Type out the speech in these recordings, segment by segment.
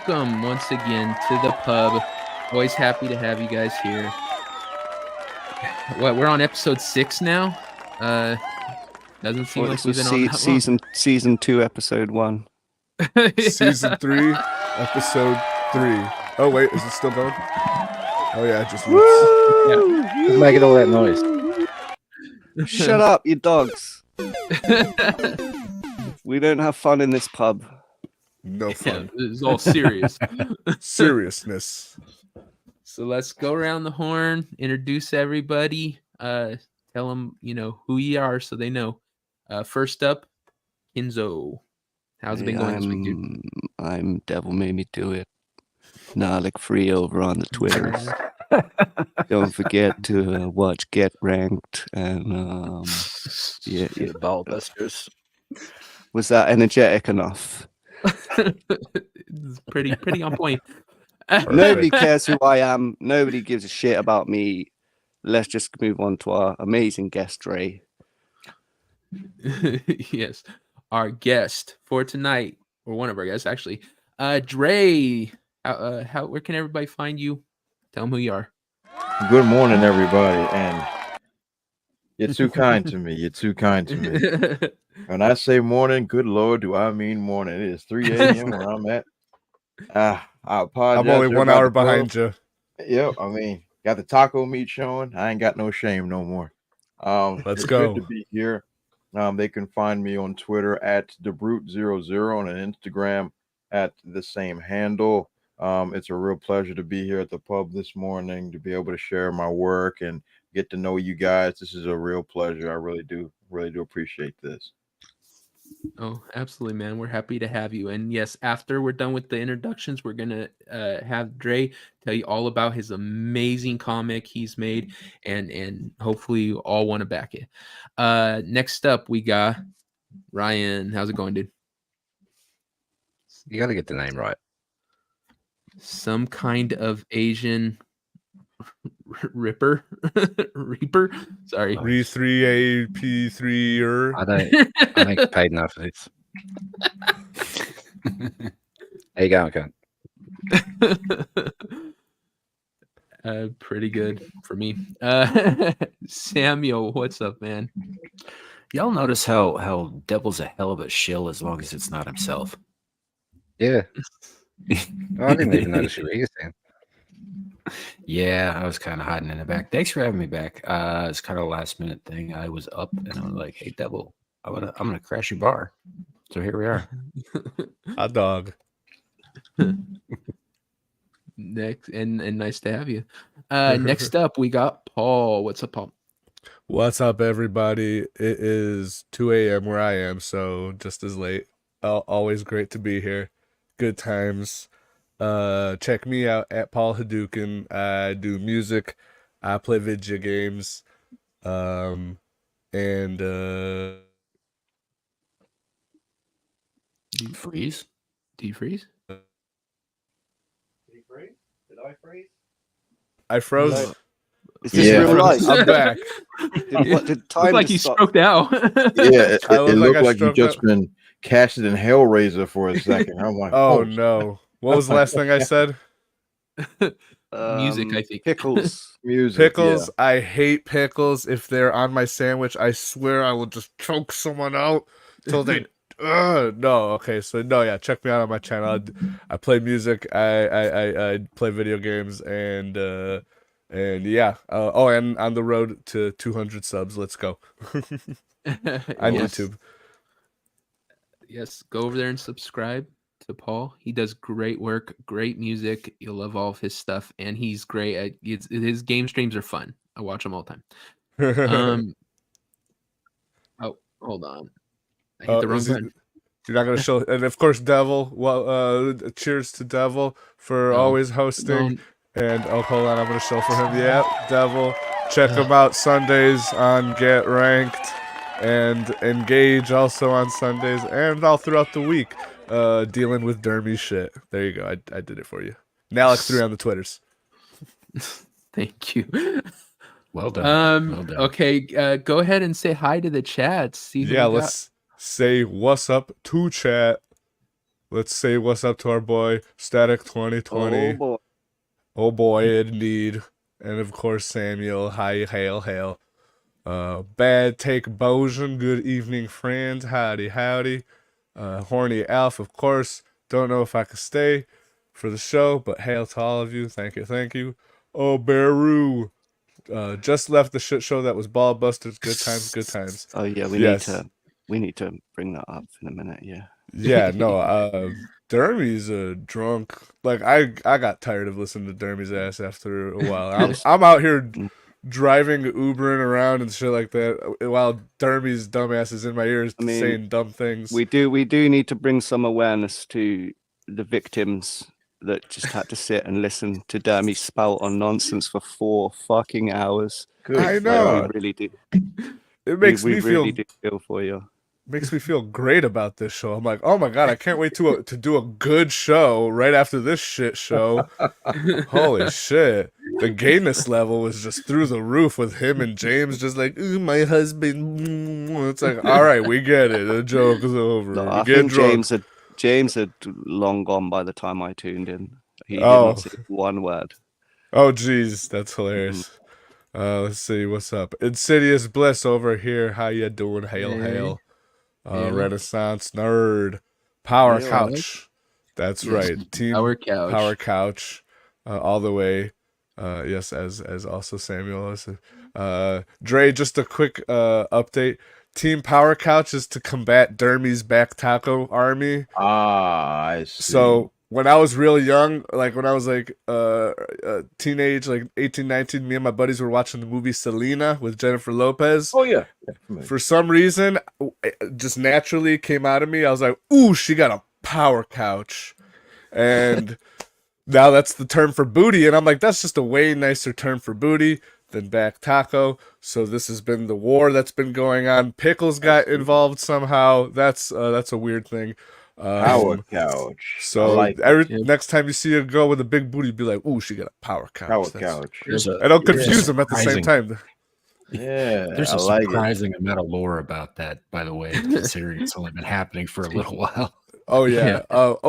welcome once again to the pub. Always happy to have you guys here. What, we're on episode 6 now? Doesn't seem like we've been on that long. Season 2, episode 1. Season 3, episode 3. Oh wait, is it still going? Oh yeah, just Just making all that noise. Shut up, you dogs. We don't have fun in this pub. No fun. Yeah, it's all serious. Seriousness. So let's go around the horn, introduce everybody, tell them, who you are so they know. First up, Kenzo. How's it been going this week, dude? I'm Devil Made Me Do It. Nalik Free over on the Twitters. Don't forget to watch Get Ranked and yeah. Ballbusters. Was that energetic enough? It's pretty on point. Nobody cares who I am. Nobody gives a shit about me. Let's just move on to our amazing guest, Dre. Yes, our guest for tonight, or one of our guests actually, Dre. Where can everybody find you? Tell them who you are. Good morning, everybody, and you're too kind to me. You're too kind to me. When I say morning, good Lord, do I mean morning? It is 3 a.m. where I'm at. I apologize. I'm only 1 hour behind you. Yep, I mean, got the taco meat showing. I ain't got no shame no more. Let's it's go. Good to be here. They can find me on Twitter at DaBrute00 and on Instagram at the same handle. It's a real pleasure to be here at the pub this morning to be able to share my work and get to know you guys. This is a real pleasure. I really do appreciate this. Oh, absolutely, man. We're happy to have you. And yes, after we're done with the introductions, we're going to have Dre tell you all about his amazing comic he's made, and hopefully you all want to back it. Next up, we got Ryan. How's it going, dude? You got to get the name right. Some kind of Asian Reaper. Sorry. Re3AP3er. I don't get paid enough for this. How you going, cunt? Pretty good for me. Samuel, what's up, man? Y'all notice how Devil's a hell of a shill as long as it's not himself. Yeah. I didn't even notice you were here, Sam. Yeah, I was kind of hiding in the back. Thanks for having me back. It's kind of a last minute thing. I was up and I was like, "Hey, Devil, I'm gonna crash your bar." So here we are. Hot dog. Next, and nice to have you. Next up, we got Paul. What's up, Paul? What's up, everybody? It is 2 a.m. where I am, so just as late. Always great to be here. Good times. Check me out at Paul Hadouken. I do music. I play video games. And Freeze? Do you freeze? Did he freeze? Did I freeze? I froze. Is this real life? I'm back. Did time Looked like he stop? stroked out. Yeah, it I look looked like I like you stroked just out. been casted in Hellraiser for a second. I'm like, Oh no. What was the last thing I said? Music, I think. Pickles. music. Pickles. I hate pickles. If they're on my sandwich, I swear I will just choke someone out till they. No. Okay. So no. Yeah. Check me out on my channel. I play music. I play video games and yeah. And on the road to 200 subs. Let's go. On Yes. YouTube. Yes, go over there and subscribe to Paul. He does great work, great music. You'll love all of his stuff, and he's great at his game streams are fun. I watch them all the time. Oh, hold on. I hit the wrong button. You're not gonna show, and of course, Devil. Well, cheers to Devil for always hosting. And hold on, I'm gonna show for him. Yeah, Devil. Check him out Sundays on Get Ranked, and Engage also on Sundays and all throughout the week. Dealing with dermy shit. There you go. I did it for you. Nalik3 on the Twitters. Thank you. Well done. Well done. Okay, go ahead and say hi to the chat. See who Yeah, we got. let's say what's up to chat. Let's say what's up to our boy Static 2020. Oh boy. Oh boy, indeed. And of course, Samuel. Hi, hail, hail. Bad Take Bojan. Good evening, friends. Howdy, howdy. Horny Alf, of course. Don't know if I can stay for the show, but hail to all of you. Thank you, thank you. Oh, Beru. Just left the shit show that was ball busters. Good times, good times. Oh yeah, we need to bring that up in a minute. Yeah. Yeah, no. Dermy's a drunk. Like I got tired of listening to Dermy's ass after a while. I'm out here driving, Ubering around and shit like that, while Dermy's dumbass is in my ears saying dumb things. We do need to bring some awareness to the victims that just had to sit and listen to Dermy spout on nonsense for 4 fucking hours. Good. I know. We really do. It makes me really do feel for you. Makes me feel great about this show. I'm like, oh my god, I can't wait to do a good show right after this shit show. Holy shit. The gayness level was just through the roof with him and James just like, ooh, my husband. It's like, all right, we get it. The joke is over. No, I think James had long gone by the time I tuned in. He did not say one word. Oh, geez, that's hilarious. Let's see, what's up? Insidious Bliss over here. How you doing? Hail, hail. Renaissance Nerd. Power Couch. That's right. Team Power Couch. All the way. Yes, as also Samuel. Dre, just a quick update. Team Power Couch is to combat Dermy's back taco army. I see. So when I was real young, like when I was like teenage, like 18, 19, me and my buddies were watching the movie Selena with Jennifer Lopez. Oh yeah. For some reason, it just naturally came out of me. I was like, ooh, she got a power couch. And now that's the term for booty. And I'm like, that's just a way nicer term for booty than back taco. So this has been the war that's been going on. Pickles got involved somehow. That's a weird thing. Power couch. So next time you see a girl with a big booty, be like, ooh, she got a power couch. Power couch. And don't confuse them at the same time. Yeah, there's a surprising amount of lore about that, by the way, considering it's only been happening for a little while. Oh yeah.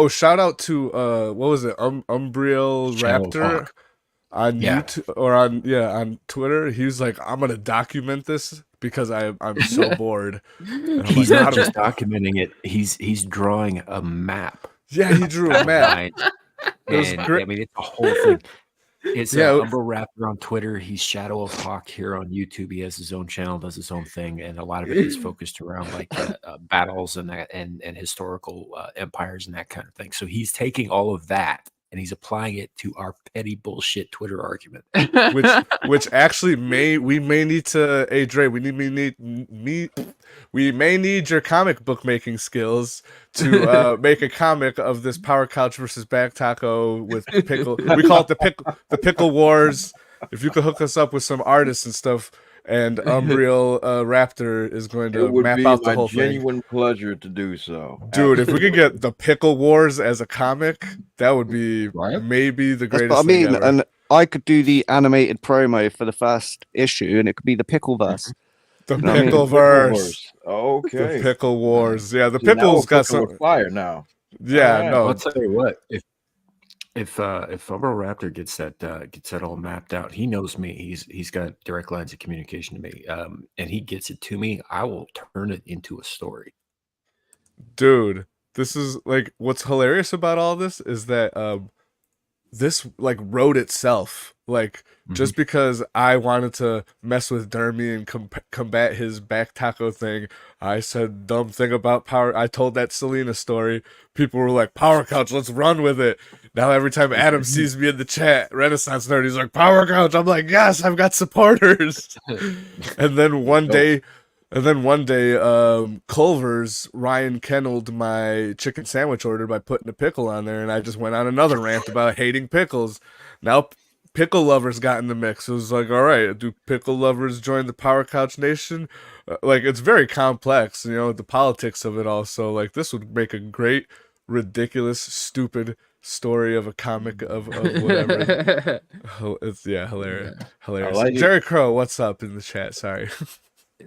Shout out to what was it? Umbriel Raptor on YouTube or on Twitter. He was like, I'm gonna document this because I'm so bored. He's not just documenting it. He's drawing a map. Yeah, he drew a map. It was great. I mean, it's a whole thing. It's Umber Raptor on Twitter. He's Shadow of Hawk here on YouTube. He has his own channel, does his own thing, and a lot of it is focused around like battles and that and historical empires and that kind of thing. So he's taking all of that and he's applying it to our petty bullshit Twitter argument. which actually we may need to, hey Dre, we may need your comic book making skills to make a comic of this Power Couch versus Back Taco with pickle. We call it the pickle wars. If you could hook us up with some artists and stuff, and Umbriel Raptor is going to map out the whole thing. It would be my genuine pleasure to do so. Dude, if we could get the Pickle Wars as a comic, that would be maybe the greatest thing ever. And I could do the animated promo for the first issue, and it could be the Pickleverse. The Pickleverse. Okay. The Pickle Wars. Yeah, the Pickle's got some fire now. Yeah, no. I'll tell you what. If Umber Raptor gets that all mapped out, he knows me. He's got direct lines of communication to me, and he gets it to me. I will turn it into a story. Dude, this is like what's hilarious about all this is that this like wrote itself. Like just because I wanted to mess with Dermy and combat his back taco thing, I said dumb thing about power. I told that Selena story. People were like, Power Couch, let's run with it. Now every time Adam sees me in the chat, Renaissance Nerd, he's like, Power Couch. I'm like, yes, I've got supporters. And then one day, Culver's Ryan kennelled my chicken sandwich order by putting a pickle on there, and I just went on another rant about hating pickles. Now pickle lovers got in the mix. It was like, all right, do pickle lovers join the Power Couch Nation? Like, it's very complex, the politics of it all. So, like, this would make a great, ridiculous, stupid story of a comic of whatever. It's hilarious. Hilarious. Like Jerry Crow, what's up in the chat? Sorry.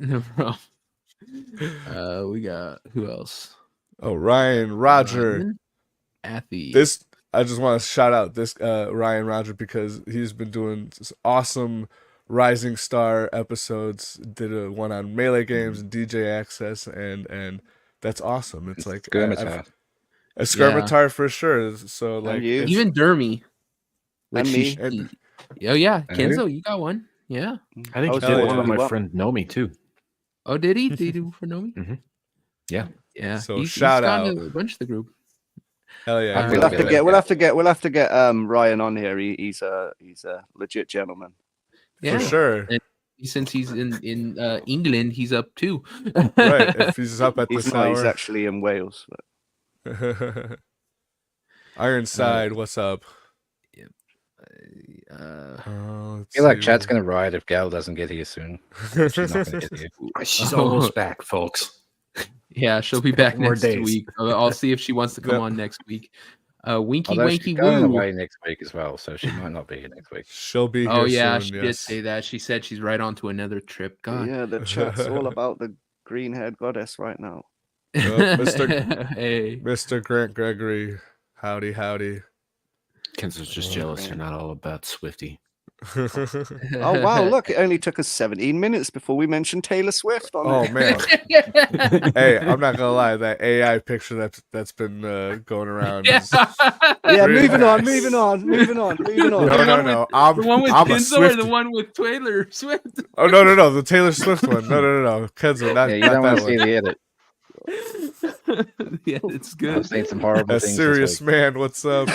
No problem. We got who else? Oh, Ryan, Roger, This I just want to shout out this Ryan Roger because he's been doing awesome Rising Star episodes. Did a one on Melee Games and DJ Access, and that's awesome. It's like Skirmitar. A Skirmitar for sure. So like even Dermy. And me. Oh yeah, Kenzo, you got one. Yeah. I think he did one on my friend Nomi too. Oh, did he? Did he do for Nomi? Mm-hmm. Yeah. Yeah. So he's shout out a bunch of the group. Hell yeah. We'll have to get Ryan on here. He's a legit gentleman. Yeah. For sure. And since he's in England, he's up too. Right. If he's up at this hour. He's actually in Wales. Ironside, what's up? I feel like chat's gonna riot if Gal doesn't get here soon. She's not gonna get here. She's almost back, folks. Yeah, she'll be back More next days. week. I'll see if she wants to come on next week. Winky Although Winky she's going Woo. away next week as well, so she might not be here next week. She'll be here Oh yeah, soon, she yes. did say that. She said she's right on to another trip. God. Yeah, the chat's all about the green-haired goddess right now. Mr. Grant Gregory, howdy. Kenzo's just jealous you're not all about Swifty. Oh wow! Look, it only took us 17 minutes before we mentioned Taylor Swift. On man! Hey, I'm not gonna lie. That AI picture that's been going around. Yeah, moving on. No. The one with I'm a Kenzo or the Swiftie. one with Taylor Swift? Oh no, the Taylor Swift one. No, Kenzo, not, Yeah, you not don't want that to see one. the edit. Yeah, it's I've good. seen some horrible A things. serious This week. man. What's up?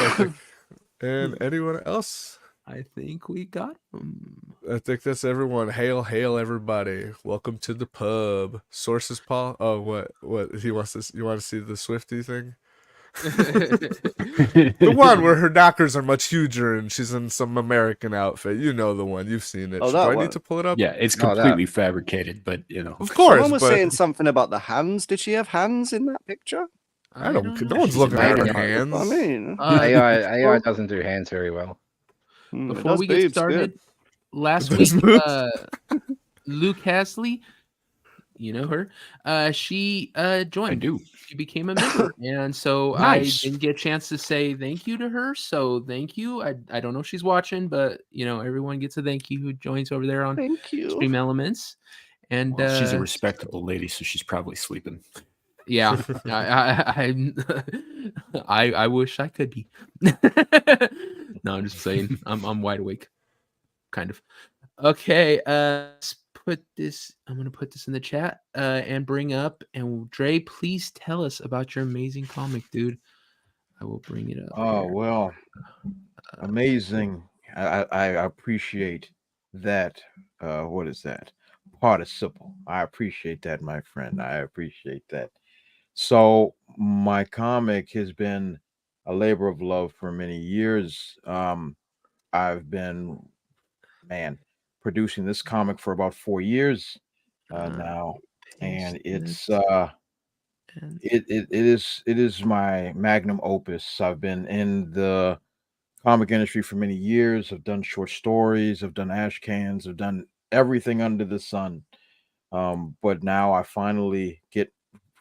And anyone else? I think we got him. I think that's everyone. Hail, everybody! Welcome to the pub. Sources, Paul. Oh, what? He wants to. You want to see the Swiftie thing? The one where her knockers are much huger and she's in some American outfit. You know the one. You've seen it. Oh, Do that I one. need to pull it up? Yeah, it's No, that- completely fabricated, but you know. Of course. Someone was but saying something about the hands. Did she have hands in that picture? I don't. No know. one's looking at her American. hands. I mean, AI doesn't do hands very well. it Before does we get boobs, started, good. last Does week, boobs. Luke Hasley, you know her, she joined. I do. She became a member, and so Nice. I didn't get a chance to say thank you to her. So thank you. I don't know if she's watching, but you know everyone gets a thank you who joins over there on Thank you. Stream Elements. And Well, she's a respectable lady, so she's probably sleeping. yeah, I wish I could be. No, I'm just saying. I'm wide awake, kind of. Okay, let's put this. I'm gonna put this in the chat and bring up. And Dre, please tell us about your amazing comic, dude. I will bring it up. Oh here. well, amazing. I appreciate that. What is that? Participle. I appreciate that, my friend. I appreciate that. So my comic has been a labor of love for many years. I've been, producing this comic for about 4 years now, and it's it is my magnum opus. I've been in the comic industry for many years. I've done short stories, I've done ash cans, I've done everything under the sun. But now I finally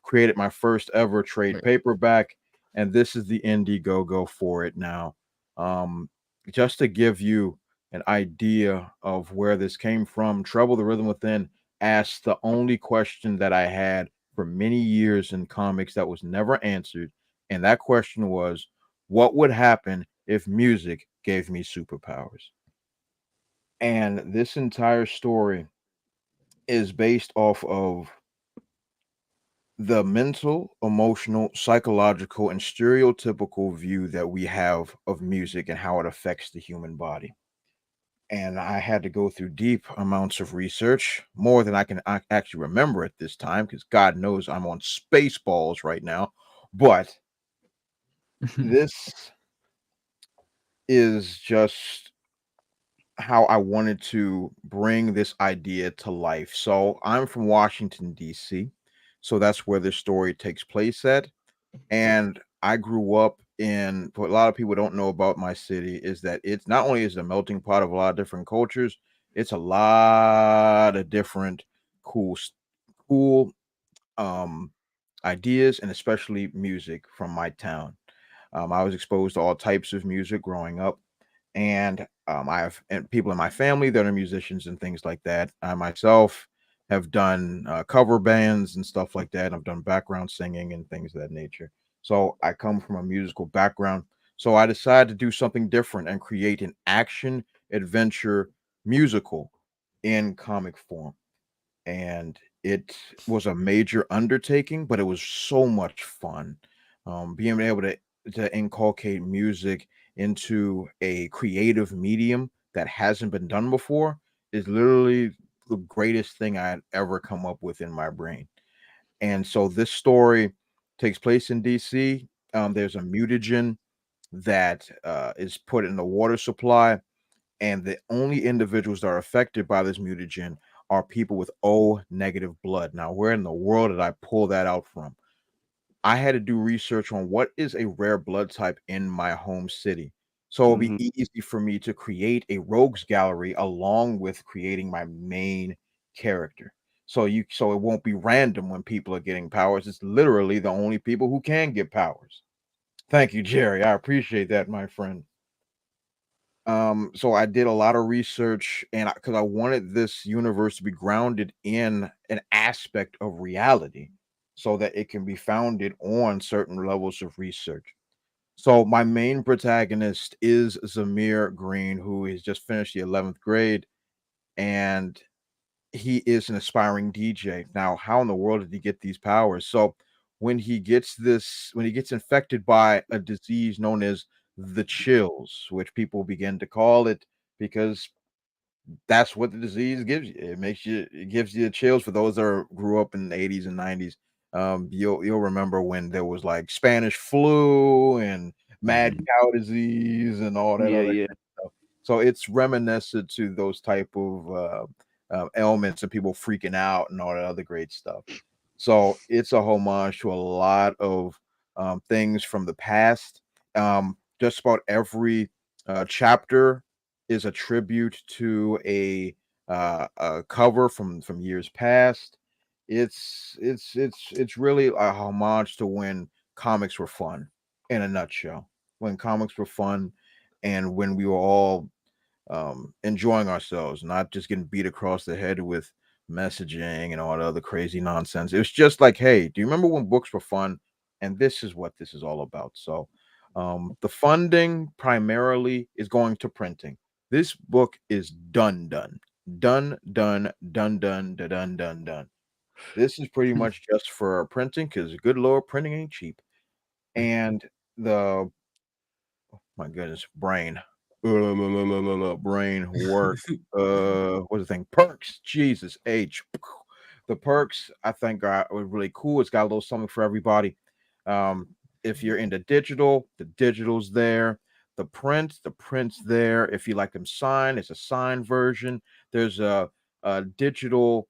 created my first ever trade paperback, and this is the Indiegogo for it now. Just to give you an idea of where this came from, Trouble the Rhythm Within asked the only question that I had for many years in comics that was never answered, and that question was, what would happen if music gave me superpowers? And this entire story is based off of the mental, emotional, psychological, and stereotypical view that we have of music and how it affects the human body. And I had to go through deep amounts of research, more than I can actually remember at this time, because God knows I'm on Spaceballs right now. But this is just how I wanted to bring this idea to life. So I'm from Washington, D.C., so that's where this story takes place at. And I grew up in, what a lot of people don't know about my city is that it's not only is a melting pot of a lot of different cultures, it's a lot of different cool ideas, and especially music from my town. I was exposed to all types of music growing up, and I have people in my family that are musicians and things like that. I myself have done cover bands and stuff like that. I've done background singing and things of that nature. So I come from a musical background. So I decided to do something different and create an action adventure musical in comic form. And it was a major undertaking, but it was so much fun. Being able to inculcate music into a creative medium that hasn't been done before is literally the greatest thing I had ever come up with in my brain. And so this story takes place in DC. There's a mutagen that is put in the water supply, and the only individuals that are affected by this mutagen are people with O negative blood. Now, where in the world did I pull that out from? I had to do research on what is a rare blood type in my home city. So it'll be easy for me to create a rogues gallery along with creating my main character. So it won't be random when people are getting powers. It's literally the only people who can get powers. Thank you, Jerry. I appreciate that, my friend. So I did a lot of research, and because I wanted this universe to be grounded in an aspect of reality so that it can be founded on certain levels of research. So my main protagonist is Zamir Green, who has just finished the 11th grade, and he is an aspiring DJ. Now, how in the world did he get these powers? So when he gets infected by a disease known as the chills, which people begin to call it because that's what the disease gives you. It gives you the chills. For those that grew up in the 80s and 90s, you'll remember when there was like Spanish flu and mad cow disease and all that other kind of stuff. So it's reminiscent to those type of ailments and people freaking out and all that other great stuff. So it's a homage to a lot of things from the past. Just about every chapter is a tribute to a cover from years past. It's really a homage to when comics were fun, in a nutshell. When comics were fun, and when we were all enjoying ourselves, not just getting beat across the head with messaging and all the other crazy nonsense. It was just like, hey, do you remember when books were fun? And this is what this is all about. So the funding primarily is going to printing. This book is done. This is pretty much just for printing because good Lord, printing ain't cheap. And the my goodness, brain work. What's the thing? Perks. Jesus H. The perks I think are really cool. It's got a little something for everybody. If you're into digital, the digital's there. The print's there. If you like them signed, it's a signed version. There's a digital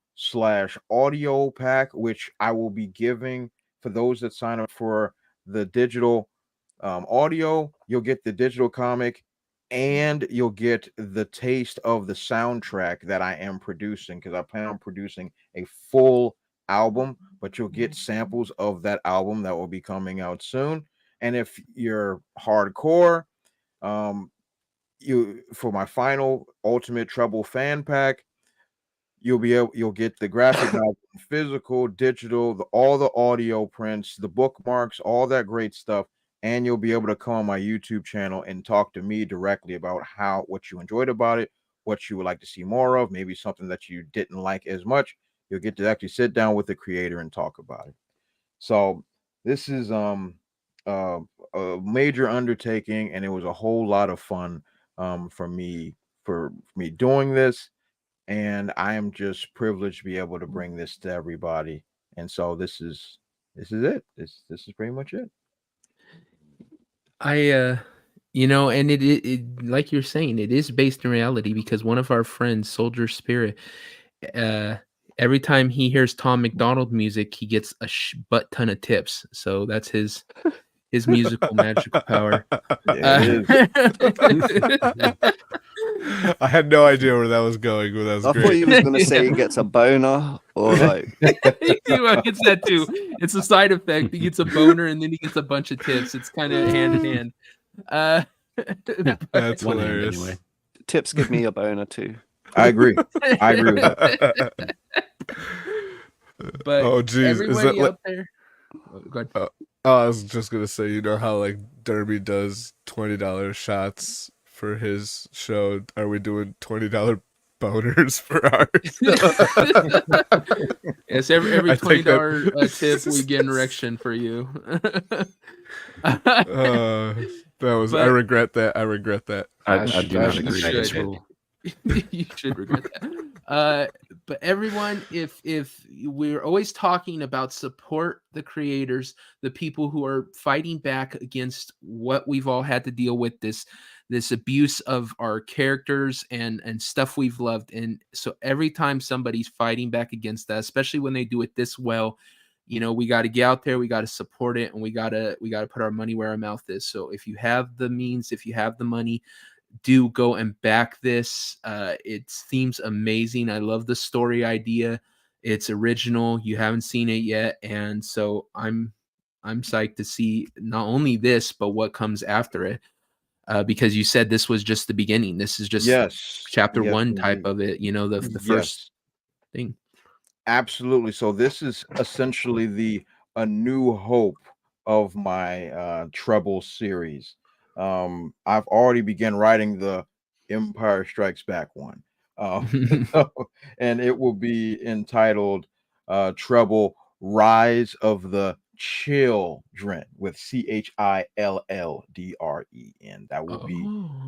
/ audio pack, which I will be giving for those that sign up for the digital audio. You'll get the digital comic and you'll get the taste of the soundtrack that I am producing, because I plan on producing a full album, but you'll get samples of that album that will be coming out soon. And if you're hardcore, you for my final ultimate treble fan pack, you'll get the graphic novel, physical, digital, all the audio prints, the bookmarks, all that great stuff, and you'll be able to come on my YouTube channel and talk to me directly about what you enjoyed about it, what you would like to see more of, maybe something that you didn't like as much. You'll get to actually sit down with the creator and talk about it. So this is a major undertaking, and it was a whole lot of fun for me doing this. And I am just privileged to be able to bring this to everybody. And so this is it. This is pretty much it. And it like you're saying, it is based in reality, because one of our friends, Soldier Spirit, every time he hears Tom McDonald music, he gets a butt ton of tips. So that's his musical magical power. Yeah, it is. I had no idea where that was going, but that was I thought great. he was going to say he gets a boner or like. He gets that too. It's a side effect. He gets a boner and then he gets a bunch of tips. It's kind of hand in hand. That's One hand hilarious. anyway. Tips give me a boner too. I agree. I agree with that. But oh, geez. Is everybody that out there. Oh, go ahead. I was just gonna say, you know how like Derby does $20 shots for his show? Are we doing $20 boners for ours? Yes, every $20 tip we get an erection for you. That was. I regret that. I regret that. I do not agree should. with this rule. You should regret that. But everyone, if we're always talking about support the creators, the people who are fighting back against what we've all had to deal with, this abuse of our characters and stuff we've loved. And so every time somebody's fighting back against that, especially when they do it this well, you know, we got to get out there, we got to support it, and we got to put our money where our mouth is. So if you have the means, if you have the money, do go and back this. It seems amazing. I love the story idea. It's original. You haven't seen it yet, and so I'm psyched to see not only this but what comes after it. Because you said this was just the beginning. This is just chapter 1 type of it. You know, the first thing. Absolutely. So this is essentially a new hope of my treble series. I've already begun writing the Empire Strikes Back one. And it will be entitled Treble Rise of the Children with CHILLDREN. That will be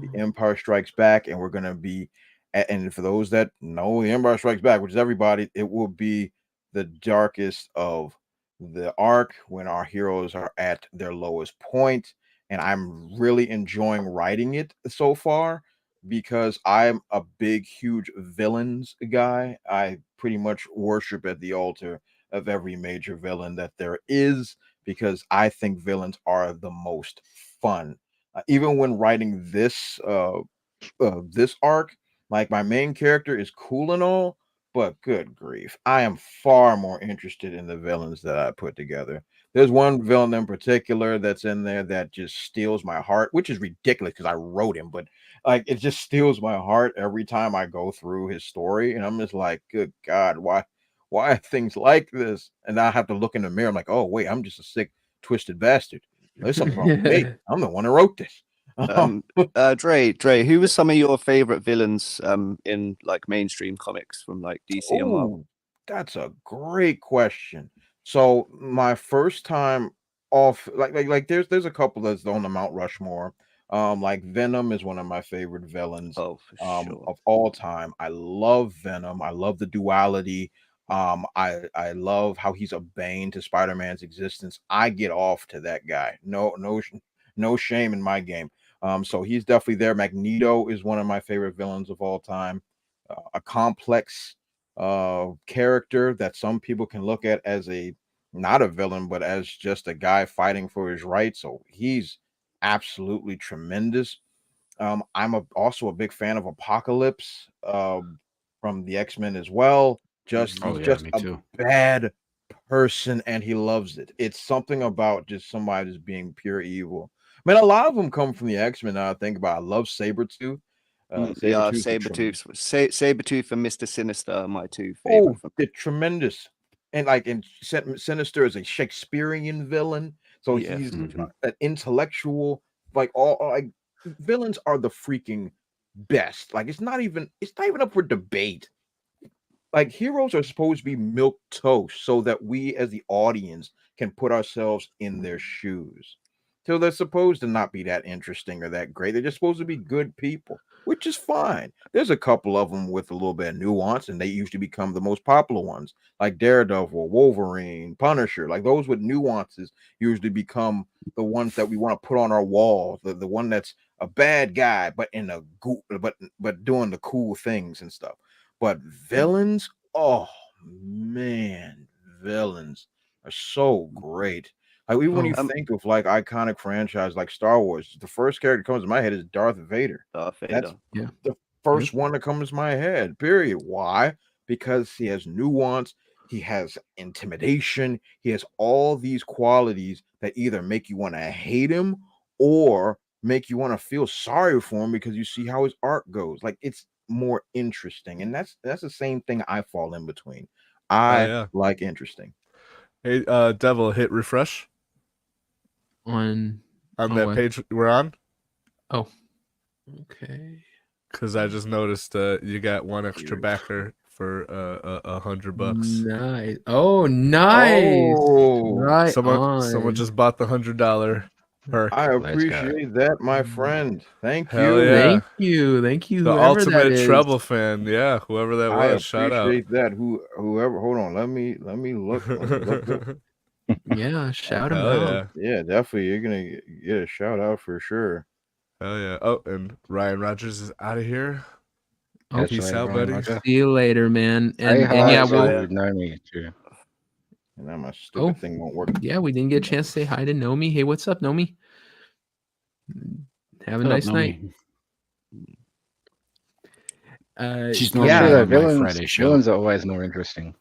the Empire Strikes Back, and we're going to be, and for those that know the Empire Strikes Back, which is everybody, it will be the darkest of the arc when our heroes are at their lowest point. And I'm really enjoying writing it so far because I'm a big, huge villains guy. I pretty much worship at the altar of every major villain that there is because I think villains are the most fun. Even when writing this this arc, like my main character is cool and all, but good grief, I am far more interested in the villains that I put together. There's one villain in particular that's in there that just steals my heart, which is ridiculous because I wrote him, but like it just steals my heart every time I go through his story, and I'm just like, good God, why are things like this? And I have to look in the mirror. I'm like, oh wait, I'm just a sick, twisted bastard. There's something wrong with me. I'm the one who wrote this. Dre, who were some of your favorite villains in like mainstream comics from like DC and Marvel? That's a great question. So my first time off, like there's a couple that's on the Mount Rushmore. Like Venom is one of my favorite villains of all time. I love Venom. I love the duality. I love how he's a bane to Spider-Man's existence. I get off to that guy. No shame in my game. So he's definitely there. Magneto is one of my favorite villains of all time. A complex character that some people can look at as not a villain, but as just a guy fighting for his rights. So he's absolutely tremendous. I'm also a big fan of Apocalypse from the X-Men as well. He's just a bad person and he loves it. It's something about just somebody just being pure evil. I mean, a lot of them come from the X-Men. Now I think about, I love Sabretooth. Sabretooth and Mr. Sinister are my two favorite. Oh, they're tremendous. And like Sinister is a Shakespearean villain, so he's an intellectual. Like villains are the freaking best. Like it's not even up for debate. Like heroes are supposed to be milk toast so that we as the audience can put ourselves in their shoes. So they're supposed to not be that interesting or that great. They're just supposed to be good people, which is fine. There's a couple of them with a little bit of nuance, and they usually become the most popular ones, like Daredevil, Wolverine, Punisher. Like those with nuances usually become the ones that we want to put on our wall. The one that's a bad guy, but but doing the cool things and stuff. But villains, oh man, villains are so great. Like even when you think of like iconic franchise like Star Wars, the first character that comes to my head is Darth Vader. Darth Vader. That's first one that comes to my head. Period. Why? Because he has nuance. He has intimidation. He has all these qualities that either make you want to hate him or make you want to feel sorry for him because you see how his art goes. Like it's more interesting, and that's the same thing I fall in between. I like interesting. Hey, Devil, hit refresh on that what? page we're on. Oh, okay. Because I just noticed you got one extra backer for $100. Nice. Oh, nice. Oh, right. Someone just bought the $100 perk. I appreciate that, my friend. Thank Hell you. yeah. Thank you. Thank you. The Whoever that ultimate is. treble fan. Yeah, whoever that was. Shout out. I appreciate that. Whoever. Hold on. Let me look. Yeah, shout him Hell out. Yeah, definitely. You're gonna get a shout out for sure. Hell yeah. Oh, and Ryan Rogers is out of here. Oh, peace out, buddy. See you later, man. And yeah, we'll know me too. And now my stupid thing won't work. Yeah, we didn't get a chance to say hi to Nomi. Hey, what's up, Nomi? Have a nice night. She's normally on my Friday show. Villains are always more interesting.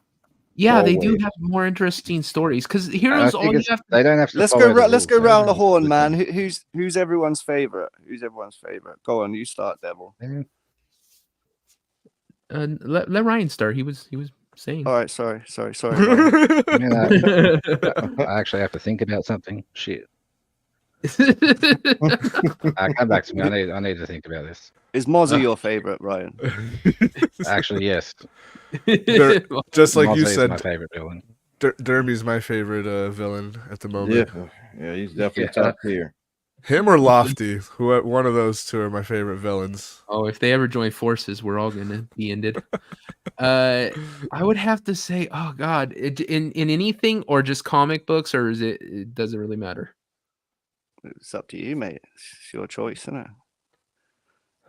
Yeah, they do have more interesting stories because heroes all you have to. They don't have to. Let's go round the horn, man. Who's everyone's favorite? Who's everyone's favorite? Go on, you start, Devil. Let Ryan start. He was saying. All right, sorry. I actually have to think about something. Shit. Come back to me. I need to think about this. Is Mozzie your favorite, Ryan? Actually, yes. Just like Mozzie you said, my favorite villain. Dermy's my favorite villain at the moment. Yeah, he's definitely top tier. Him or Lofty, one of those two are my favorite villains. Oh, if they ever join forces, we're all gonna be ended. I would have to say, oh God, in anything or just comic books, or it doesn't really matter. It's up to you, mate. It's your choice, isn't it?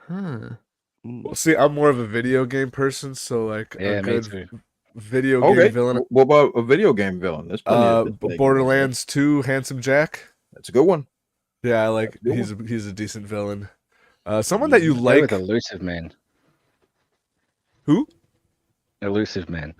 Huh. Well, see, I'm more of a video game person, so like a good video game villain. What about a video game villain? There's plenty of Borderlands 2, Handsome Jack. That's a good one. Yeah, I like he's a decent villain. Someone that you like. With Elusive Man. Who? Elusive Man.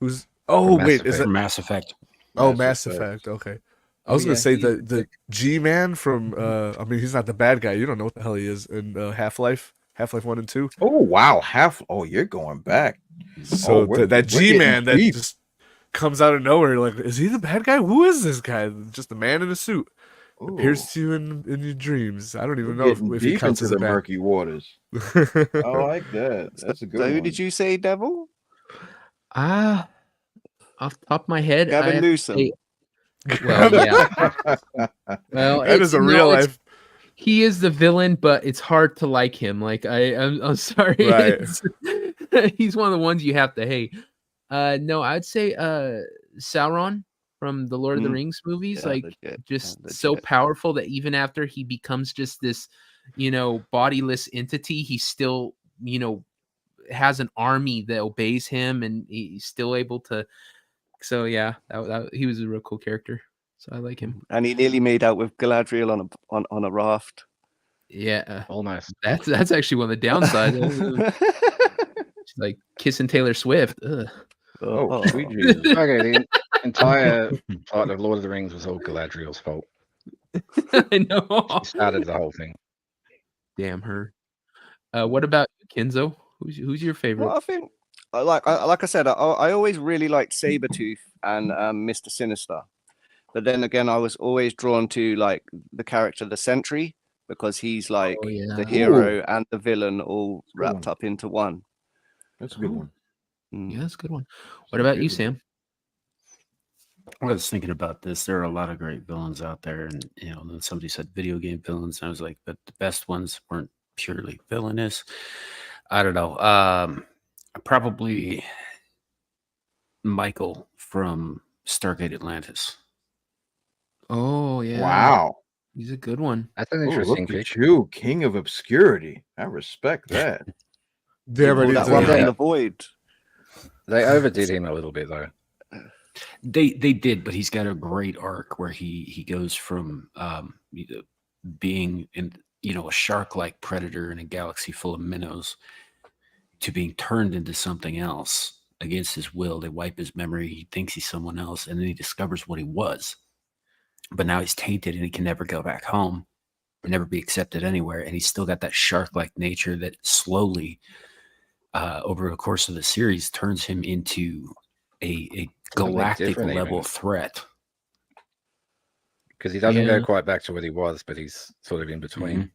Who's? Oh wait, is it Mass Effect? Oh, Mass Effect. Okay. I was gonna say the G-Man from I mean he's not the bad guy. You don't know what the hell he is in Half-Life 1 and 2. Oh wow, you're going back. So that G-Man that just comes out of nowhere, like, is he the bad guy? Who is this guy? Just a man in a suit. Ooh. Appears to you in your dreams. I don't even know if he counts as the a murky waters. I like that. That's a good one. Who did you say, Devil? Off the top of my head, Gavin Newsom. Well, yeah. Well, that is a real life. He is the villain, but it's hard to like him. Like I'm sorry. Right. He's one of the ones you have to hate. No, I'd say Sauron from the Lord of the Rings movies. Yeah, just so powerful that even after he becomes just this, bodiless entity, he still, has an army that obeys him, and he's still able to. So yeah, he was a real cool character. So I like him. And he nearly made out with Galadriel on a raft. Yeah, almost. That's actually one of the downsides. She's like kissing Taylor Swift. Ugh. Oh, sweet Jesus. Okay, the entire plot of Lord of the Rings was all Galadriel's fault. I know. She started the whole thing. Damn her. What about you, Kenzo? Who's your favorite? Well, I think, like I said, I always really liked Sabretooth and Mr. Sinister. But then again, I was always drawn to like the character the Sentry, because he's like the hero and the villain all wrapped up into one. That's a good one. Yeah, that's a good one. What about you, Sam? I was thinking about this. There are a lot of great villains out there, and then somebody said video game villains, and I was like, but the best ones weren't purely villainous. I don't know. Probably Michael from Stargate Atlantis. Oh yeah! Wow, he's a good one. That's an interesting pick. You, King of Obscurity. I respect that. Damn right, that one in the void. They overdid him a little bit though. They did, but he's got a great arc where he goes from being in a shark-like predator in a galaxy full of minnows to being turned into something else against his will. They wipe his memory. He thinks he's someone else, and then he discovers what he was. But now he's tainted, and he can never go back home or never be accepted anywhere. And he's still got that shark-like nature that slowly, over the course of the series, turns him into a galactic level threat. Because he doesn't go quite back to what he was, but he's sort of in between. Mm-hmm.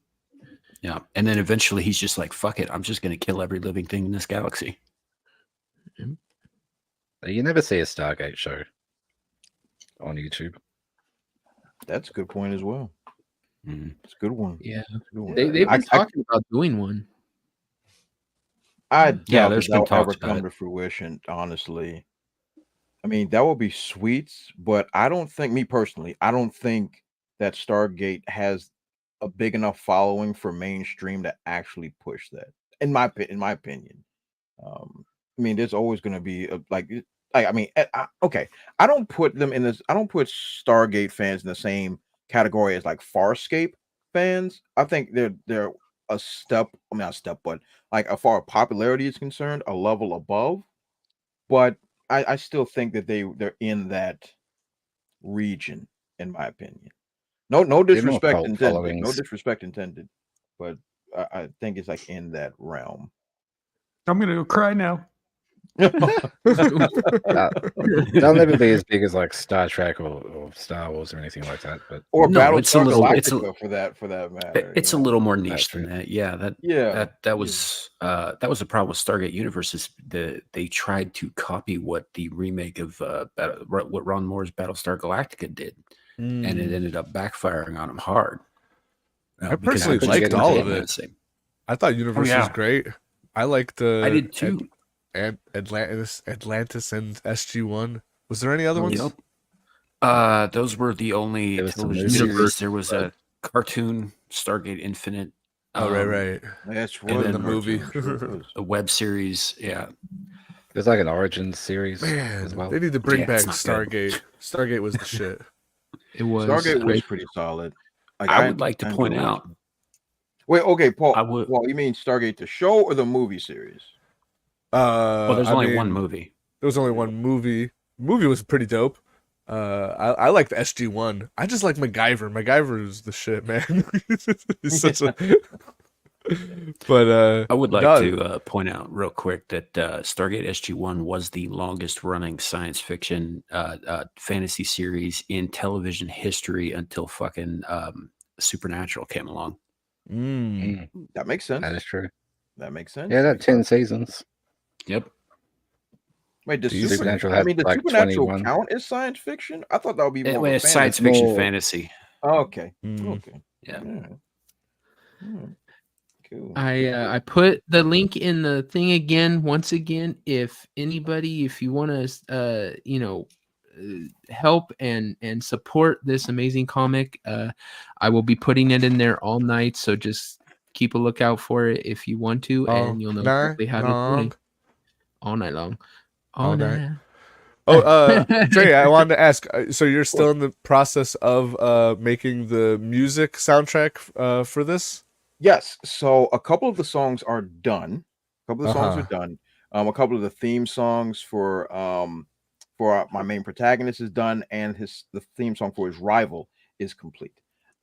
Yeah. And then eventually he's just like, fuck it. I'm just going to kill every living thing in this galaxy. You never see a Stargate show on YouTube. That's a good point as well. It's a good one. Yeah. They've been talking about doing one. There's been talks about come to fruition, honestly. I mean, that would be sweet, but I don't think, me personally, I don't think that Stargate has a big enough following for mainstream to actually push that. In my opinion, I mean, there's always going to be I don't put them in this. I don't put Stargate fans in the same category as like Farscape fans. I think they're a step. I mean, not a step, but like as far as popularity is concerned, a level above. But I still think that they're in that region, in my opinion. No disrespect intended. No disrespect intended. But I think it's like in that realm. I'm gonna go cry now. They'll never be as big as like Star Trek or Star Wars or anything like that. But Battlestar Galactica for that matter. It's a little more niche than that. That was the problem with Stargate Universe is they tried to copy what the remake of what Ron Moore's Battlestar Galactica did, and it ended up backfiring on them hard. I personally liked all of it. I thought Universe was great. I liked I did too. And Atlantis and SG-1. Was there any other ones? Those were the only television series. There was a cartoon, Stargate Infinite. Right. That's and then the movie. A web series, yeah. There's like an origin series as well. They need to bring back Stargate. Good. Stargate was the shit. It was. Stargate was pretty solid. I would like to point out. Wait, okay, Paul. Well, you mean Stargate the show or the movie series? Well, there's only one movie. There was only one movie. The movie was pretty dope. I like the SG-1. I just like MacGyver. MacGyver is the shit, man. He's such a. But I would like to point out real quick that Stargate SG-1 was the longest running science fiction fantasy series in television history until fucking Supernatural came along. That makes sense. That is true. That makes sense. Yeah, that 10 seasons. Yep. Wait, does Supernatural count as science fiction? I thought that would be more of science fiction fantasy. Oh, okay. Okay. Yeah. Cool. I put the link in the thing again. Once again, if you want to help and support this amazing comic, I will be putting it in there all night. So just keep a lookout for it if you want to, and you'll know exactly how to do it. All night long. All night. Trey, I wanted to ask, so you're still in the process of making the music soundtrack for this? Yes. So a couple of the songs are done. A couple of the theme songs for my main protagonist is done, and the theme song for his rival is complete.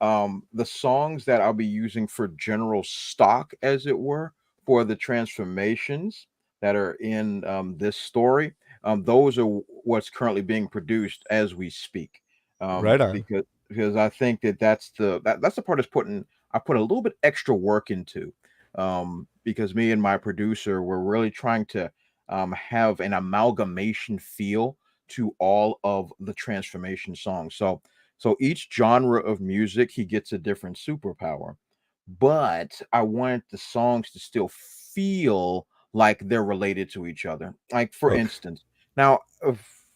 The songs that I'll be using for general stock, as it were, for the transformations that are in this story, those are what's currently being produced as we speak. Right on. Because I think that's the part I put a little bit extra work into, because me and my producer were really trying to have an amalgamation feel to all of the transformation songs. So each genre of music, he gets a different superpower, but I wanted the songs to still feel like they're related to each other. Like, for instance, now,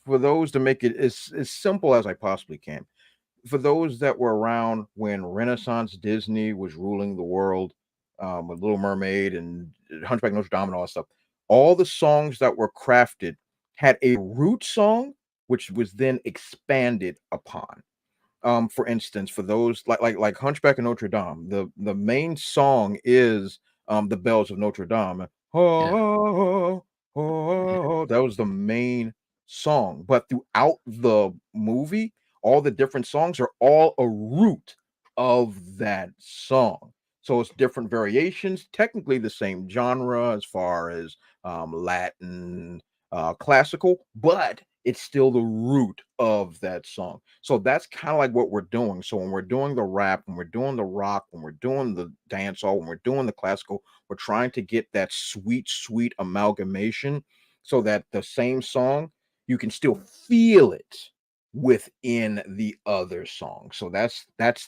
for those, to make it as simple as I possibly can, for those that were around when Renaissance Disney was ruling the world, with Little Mermaid and Hunchback of Notre Dame and all that stuff, all the songs that were crafted had a root song, which was then expanded upon. for instance, for those like Hunchback of Notre Dame, the main song is the Bells of Notre Dame. Oh, that was the main song. But throughout the movie, all the different songs are all a root of that song. So it's different variations, technically the same genre as far as Latin, classical, but it's still the root of that song. So that's kind of like what we're doing. So when we're doing the rap, when we're doing the rock, when we're doing the dancehall, when we're doing the classical, we're trying to get that sweet, sweet amalgamation so that the same song, you can still feel it within the other song. So that's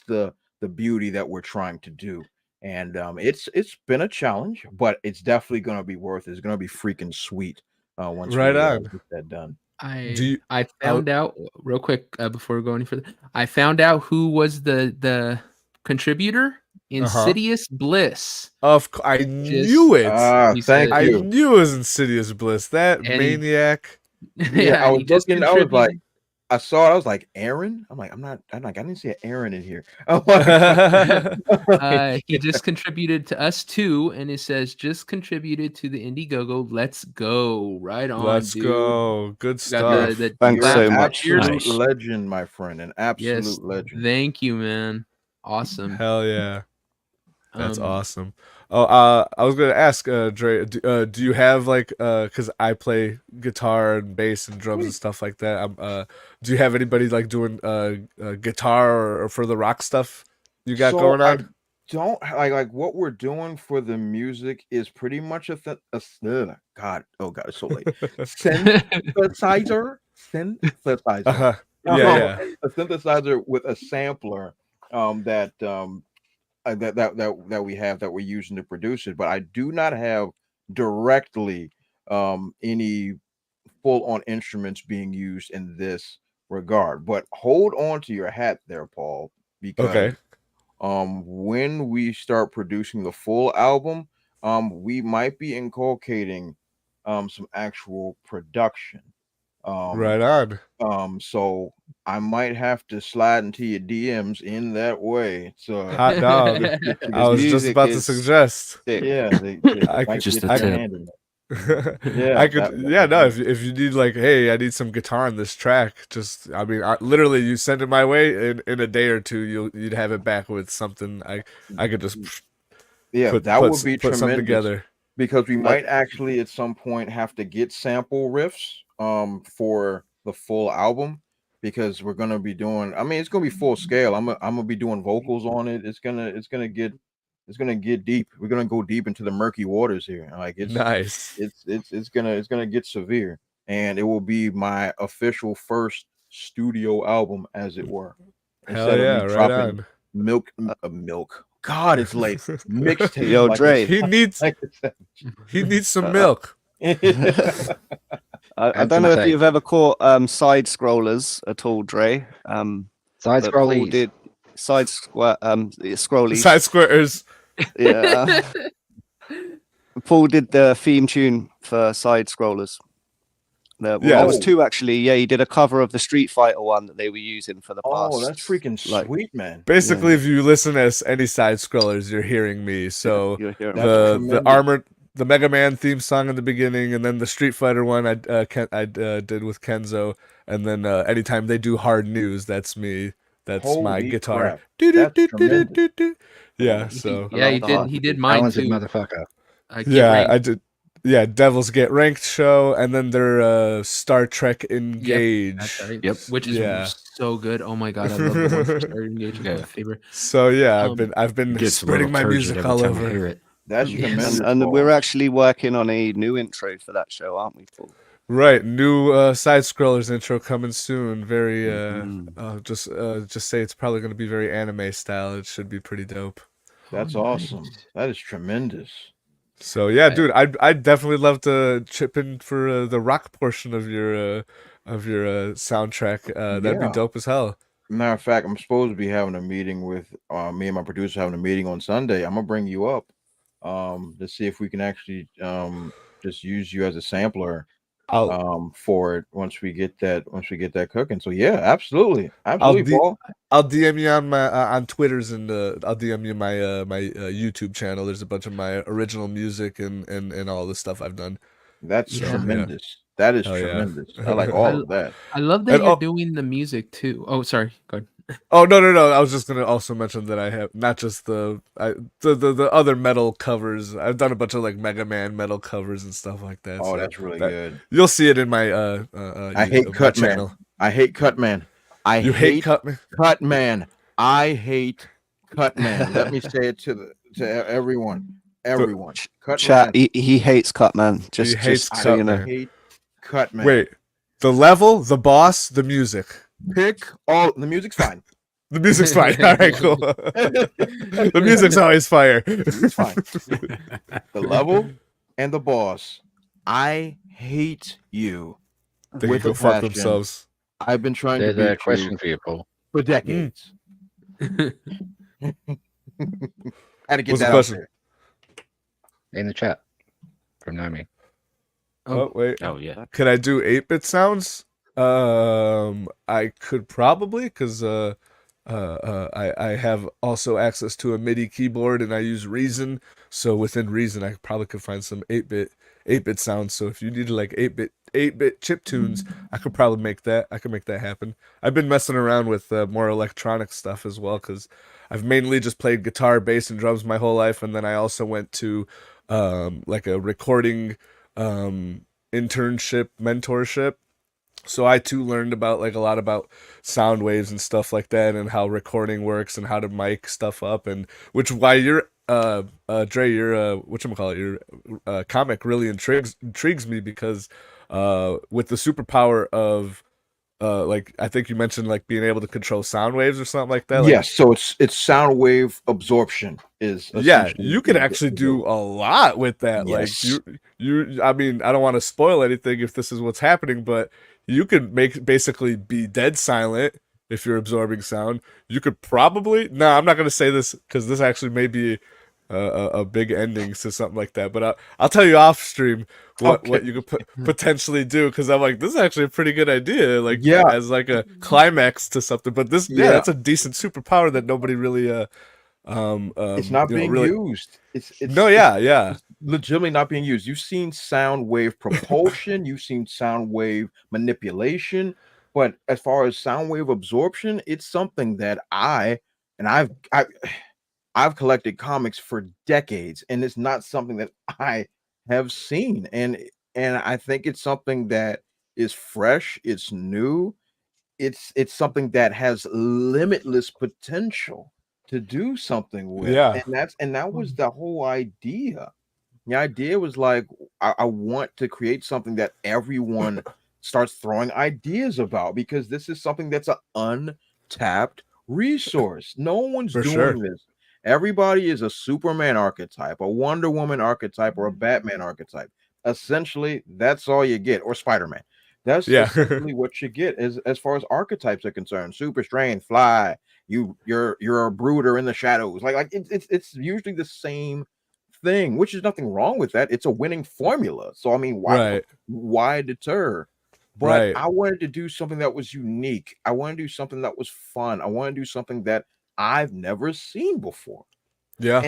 the beauty that we're trying to do. And it's been a challenge, but it's definitely going to be worth it. It's going to be freaking sweet once Right we on. get that done. I found out real quick before we go any further. I found out who was the contributor. Insidious Bliss. I knew it. Thank you. I knew it was Insidious Bliss. That maniac. Yeah, I was looking. I was like, I saw it. I was like, Aaron. I'm like, I didn't see an Aaron in here. He just contributed to us too, and it says just contributed to the Indiegogo. Let's go! Right on. Let's dude. go. Good stuff. Thanks so much. Absolute legend, my friend. An absolute legend. Thank you, man. Awesome. Hell yeah. That's awesome. Oh, I was gonna ask, Dre, do you have like, because I play guitar and bass and drums and stuff like that. Do you have anybody like doing guitar or for the rock stuff you got going on? I don't like what we're doing for the music is pretty much God, it's so late. synthesizer. Yeah. A synthesizer with a sampler that we have that we're using to produce it, but I do not have directly any full-on instruments being used in this regard. But hold on to your hat there, Paul, because when we start producing the full album, we might be inculcating some actual production. Right on. So I might have to slide into your DMs in that way. So hot dog. I was just about to suggest. Yeah, I could just a tip. Yeah, I could. Yeah, no. If you need like, hey, I need some guitar on this track. Just, I mean, literally, you send it my way in a day or two, you'd have it back with something. I could just that would be put something together. Because we might actually at some point have to get sample riffs for the full album, because we're gonna be doing. I mean, it's gonna be full scale. I'm gonna be doing vocals on it. It's gonna get deep. We're gonna go deep into the murky waters here. Like it's nice. It's gonna get severe, and it will be my official first studio album, as it were. Hell yeah! Right on. Milk. God, it's late. Mixtape. Yo, Dre. He needs some milk. I don't know if you've ever caught side scrollers at all, Dre. Side scrollies. Scrollies. Side squares. Yeah. Paul did the theme tune for Side Scrollers. There was two actually. Yeah, he did a cover of the Street Fighter one that they were using for the past. Oh, that's freaking sweet, man. Basically, if you listen as any side scrollers, you're hearing me. So the Mega Man theme song in the beginning, and then the Street Fighter one I did with Kenzo, and then anytime they do hard news, that's me. That's my guitar. Yeah, so he did mine too, motherfucker. I did. Yeah, Devils Get Ranked show, and then their Star Trek Engage. Yep, which is so good. Oh my god, I love the one for Star Engage. My favorite. So yeah, I've been spreading my music all over it. That's tremendous. And we're actually working on a new intro for that show, aren't we, Paul? Right, new side scrollers intro coming soon. Very just say it's probably going to be very anime style. It should be pretty dope. That's awesome. That is tremendous. So yeah, dude, I'd definitely love to chip in for the rock portion of your soundtrack. That'd be dope as hell. Matter of fact, I'm supposed to be having a meeting with me and my producer having a meeting on Sunday. I'm gonna bring you up to see if we can actually just use you as a sampler for it once we get that cooking. So yeah, absolutely, Paul. I'll DM you on my on Twitter's, and I'll DM you my YouTube channel. There's a bunch of my original music and all the stuff I've done. That's tremendous. That is tremendous. I like all of that. I love that you're doing the music too. Oh, sorry. Go ahead. Oh no! I was just gonna also mention that I have not just the other metal covers. I've done a bunch of like Mega Man metal covers and stuff like that. Oh, so that's really good. You'll see it in my I hate Cutman. I hate Cutman. You hate Cutman? Cutman. I hate Cutman. Let me say it to everyone. Everyone. Chat. He hates Cutman. He hates Cutman. So you know. I hate Cutman. Wait. The level, the boss, the music. Pick all. The music's fine. The music's fine. All right, cool. The music's always fire. It's fine. The level and the boss. I hate you. They can go fuck themselves. I've been trying to. There's a question for you, Paul. For decades. Had to get What's that the question? In the chat from Naomi. Oh wait. Oh yeah. Can I do 8-bit sounds? I could probably, because I have also access to a MIDI keyboard and I use Reason. So within Reason, I probably could find some 8-bit sounds. So if you needed like 8-bit chip tunes, I could probably make that. I could make that happen. I've been messing around with more electronic stuff as well, because I've mainly just played guitar, bass, and drums my whole life, and then I also went to like a recording internship mentorship. So I too learned about like a lot about sound waves and stuff like that, and how recording works and how to mic stuff up, and which why you're Dre, your whatchamacallit, your comic really intrigues me, because with the superpower of like I think you mentioned like being able to control sound waves or something like that. Like, yes, so it's sound wave absorption is you can actually do a lot with that. Yes. Like you I mean, I don't want to spoil anything if this is what's happening, but you could basically be dead silent if you're absorbing sound. You could probably I'm not gonna say this because this actually may be a big ending to something like that, but I'll tell you off stream what you could potentially do, because I'm like, this is actually a pretty good idea, like as like a climax to something. But this that's a decent superpower that nobody really it's not being used. It's legitimately not being used. You've seen sound wave propulsion, you've seen sound wave manipulation, but as far as sound wave absorption, it's something that I've collected comics for decades, and it's not something that I have seen. And I think it's something that is fresh, it's new, it's something that has limitless potential to do something with. And that was the whole idea. The idea was like, I want to create something that everyone starts throwing ideas about, because this is something that's an untapped resource. No one's doing this. Everybody is a Superman archetype, a Wonder Woman archetype, or a Batman archetype. Essentially, that's all you get, or Spider-Man. That's essentially what you get as far as archetypes are concerned. Super strength, fly. You're a brooder in the shadows. Like it's usually the same thing, which is nothing wrong with that. It's a winning formula. So I mean, why deter? But I wanted to do something that was unique. I wanted to do something that was fun. I wanted to do something that I've never seen before. That's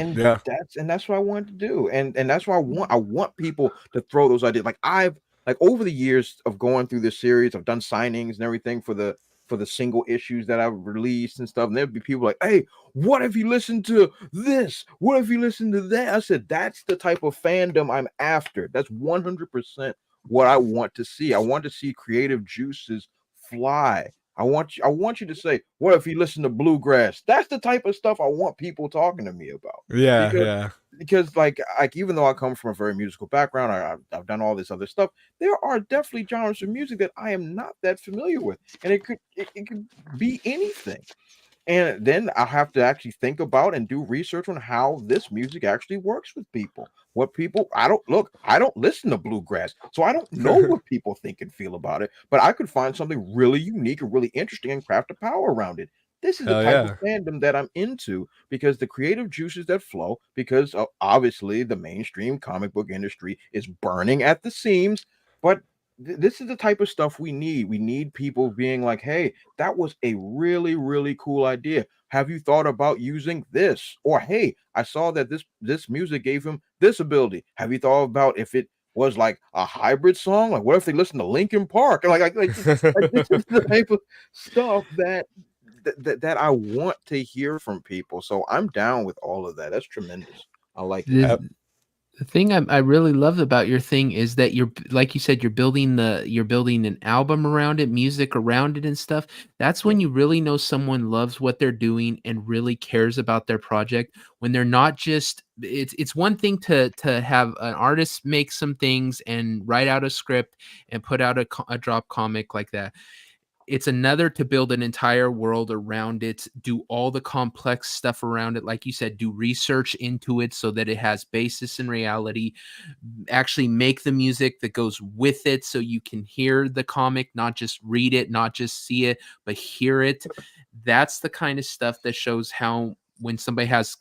what I wanted to do. And that's why I want people to throw those ideas. Like over the years of going through this series, I've done signings and everything for the single issues that I've released and stuff. And there'd be people like, hey, what if you listen to this? What if you listen to that? I said, that's the type of fandom I'm after. That's 100% what I want to see. I want to see creative juices fly. I want you to say, what if you listen to bluegrass? That's the type of stuff I want people talking to me about. Because like even though I come from a very musical background, I've done all this other stuff, there are definitely genres of music that I am not that familiar with, and it could be anything. And then I have to actually think about and do research on how this music actually works with people. I don't listen to bluegrass, so I don't know what people think and feel about it, but I could find something really unique and really interesting and craft a power around it. This is the type of fandom that I'm into, because the creative juices that flow, because obviously the mainstream comic book industry is burning at the seams, but this is the type of stuff we need. We need people being like, hey, that was a really, really cool idea. Have you thought about using this? Or hey, I saw that this music gave him this ability. Have you thought about if it was like a hybrid song? Like, what if they listen to Linkin Park? Like this is the type of stuff that I want to hear from people. So I'm down with all of that. That's tremendous. I like it. The thing I really love about your thing is that you're, like you said, you're building an album around it, music around it and stuff. That's when you really know someone loves what they're doing and really cares about their project. When they're not just, it's one thing to have an artist make some things and write out a script and put out a drop comic like that. It's another to build an entire world around it, do all the complex stuff around it. Like you said, do research into it so that it has basis in reality, actually make the music that goes with it so you can hear the comic, not just read it, not just see it, but hear it. That's the kind of stuff that shows how, when somebody has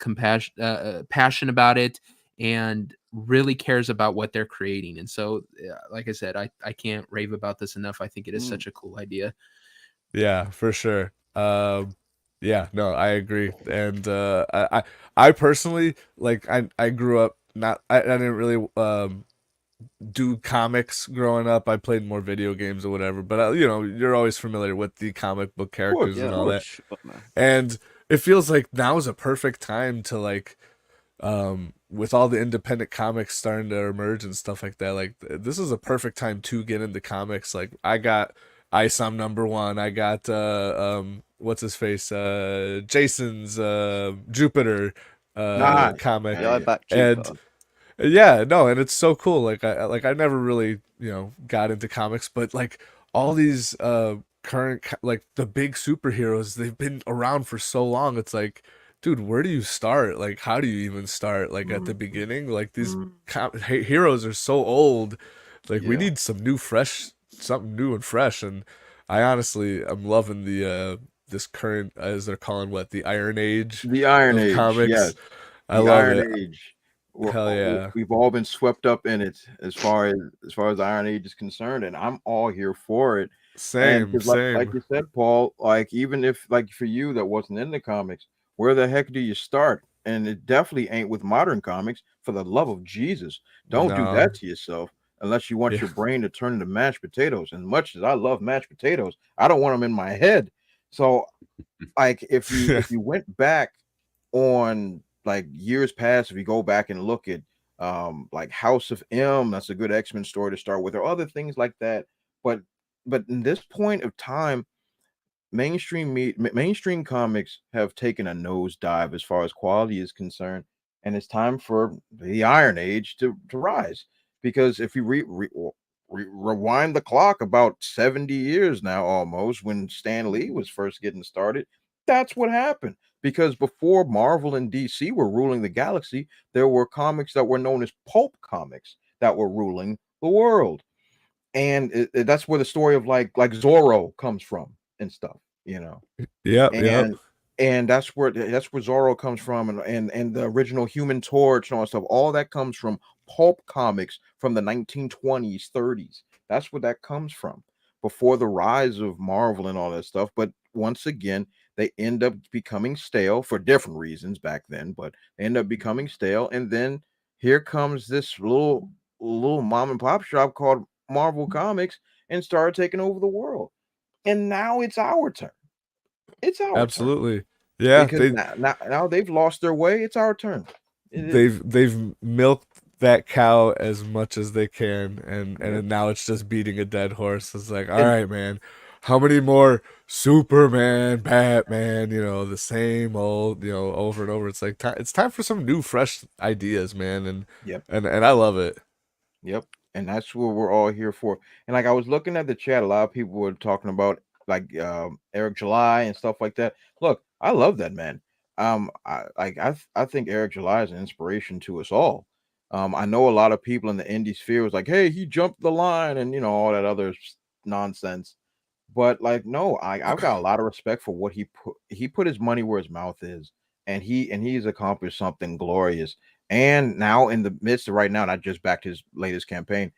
passion about it and really cares about what they're creating. And so, like I said, I can't rave about this enough. I think it is such a cool idea. Yeah, for sure. Yeah, no, I agree. And I personally, like, I grew up I didn't really do comics growing up. I played more video games or whatever, but you know, you're always familiar with the comic book characters and all that. And it feels like now is a perfect time to, like, with all the independent comics starting to emerge and stuff like that, like, this is a perfect time to get into comics. Like, I got I'm #1. I got what's his face? Jason's Jupiter comic. Yeah, I back and Jupiter. yeah, no, and it's so cool. Like, I never really, you know, got into comics, but like all these current, like, the big superheroes, they've been around for so long. It's like, dude, where do you start? Like, how do you even start? Like, at the beginning, like, these heroes are so old. Like, we need some new, fresh, something new and fresh. And I honestly, I'm loving the this current, as they're calling, what, the Iron Age, The Iron of Age, comics. yes. I The love Iron it. Age. Hell yeah. We've all been swept up in it as far as Iron Age is concerned, and I'm all here for it. And Same, 'cause like same. you said, Paul, like, even if, like, for you that wasn't in the comics, where the heck do you start? And it definitely ain't with modern comics. For the love of Jesus, don't do No. that to yourself unless you want Yeah. your brain to turn into mashed potatoes. And much as I love mashed potatoes, I don't want them in my head. So, like, if you went back on, like, years past, if you go back and look at like House of M, that's a good X-Men story to start with, or other things like that. But in this point of time, mainstream comics have taken a nosedive as far as quality is concerned, and it's time for the Iron Age to rise. Because if you rewind the clock about 70 years now, almost, when Stan Lee was first getting started, that's what happened. Because before Marvel and DC were ruling the galaxy, there were comics that were known as pulp comics that were ruling the world. And that's where the story of, like Zorro comes from and stuff, you know. Yep. And that's where Zorro comes from, and the original Human Torch and all that stuff. All that comes from pulp comics from the 1920s, 30s. That's where that comes from, before the rise of Marvel and all that stuff. But once again, they end up becoming stale for different reasons back then, but they end up becoming stale. And then here comes this little mom and pop shop called Marvel Comics and started taking over the world. And now it's our turn. It's our turn. Absolutely. Yeah. Because now they've lost their way. It's our turn. They've milked that cow as much as they can, and now it's just beating a dead horse. It's like, all right, man, how many more Superman, Batman, you know, the same old, you know, over and over. It's like, it's time for some new, fresh ideas, man. And and I love it. Yep. And that's what we're all here for. And, like, I was looking at the chat, a lot of people were talking about, like, Eric July and stuff like that. Look, I love that man. I think Eric July is an inspiration to us all. I know a lot of people in the indie sphere was like, hey, he jumped the line and, you know, all that other nonsense. But, like, no, I've got a lot of respect for what he put his money where his mouth is, and he's accomplished something glorious. And now, in the midst of right now, not just back to his latest campaign,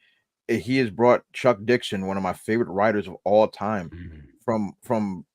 he has brought Chuck Dixon, one of my favorite writers of all time, from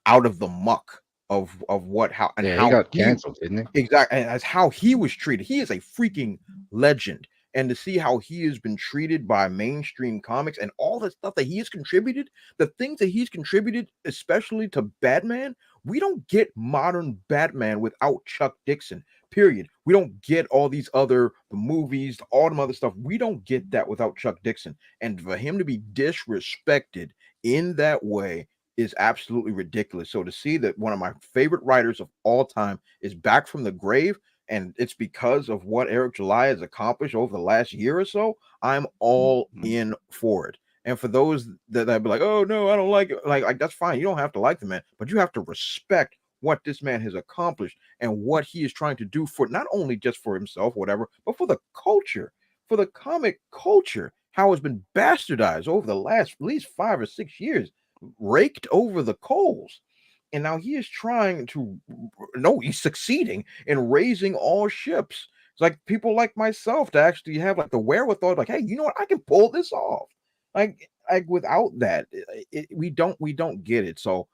out of the muck of what how and how he got canceled, didn't he? Exactly, and as how he was treated. He is a freaking legend. And to see how he has been treated by mainstream comics and all the stuff that he has contributed, the things that he's contributed, especially to Batman, we don't get modern Batman without Chuck Dixon, period. We don't get all these other movies, all them other stuff. We don't get that without Chuck Dixon. And for him to be disrespected in that way is absolutely ridiculous. So to see that one of my favorite writers of all time is back from the grave, and it's because of what Eric July has accomplished over the last year or so, I'm all in for it. And for those that I'd be like, oh no, I don't like it, like that's fine. You don't have to like the man, but you have to respect what this man has accomplished and what he is trying to do for not only just for himself, whatever, but for the culture, for the comic culture, how it's been bastardized over the last at least 5 or 6 years, raked over the coals. And now he is trying to, no, he's succeeding in raising all ships. It's like people like myself to actually have like the wherewithal, like, hey, you know what, I can pull this off. Like without that, we don't get it. So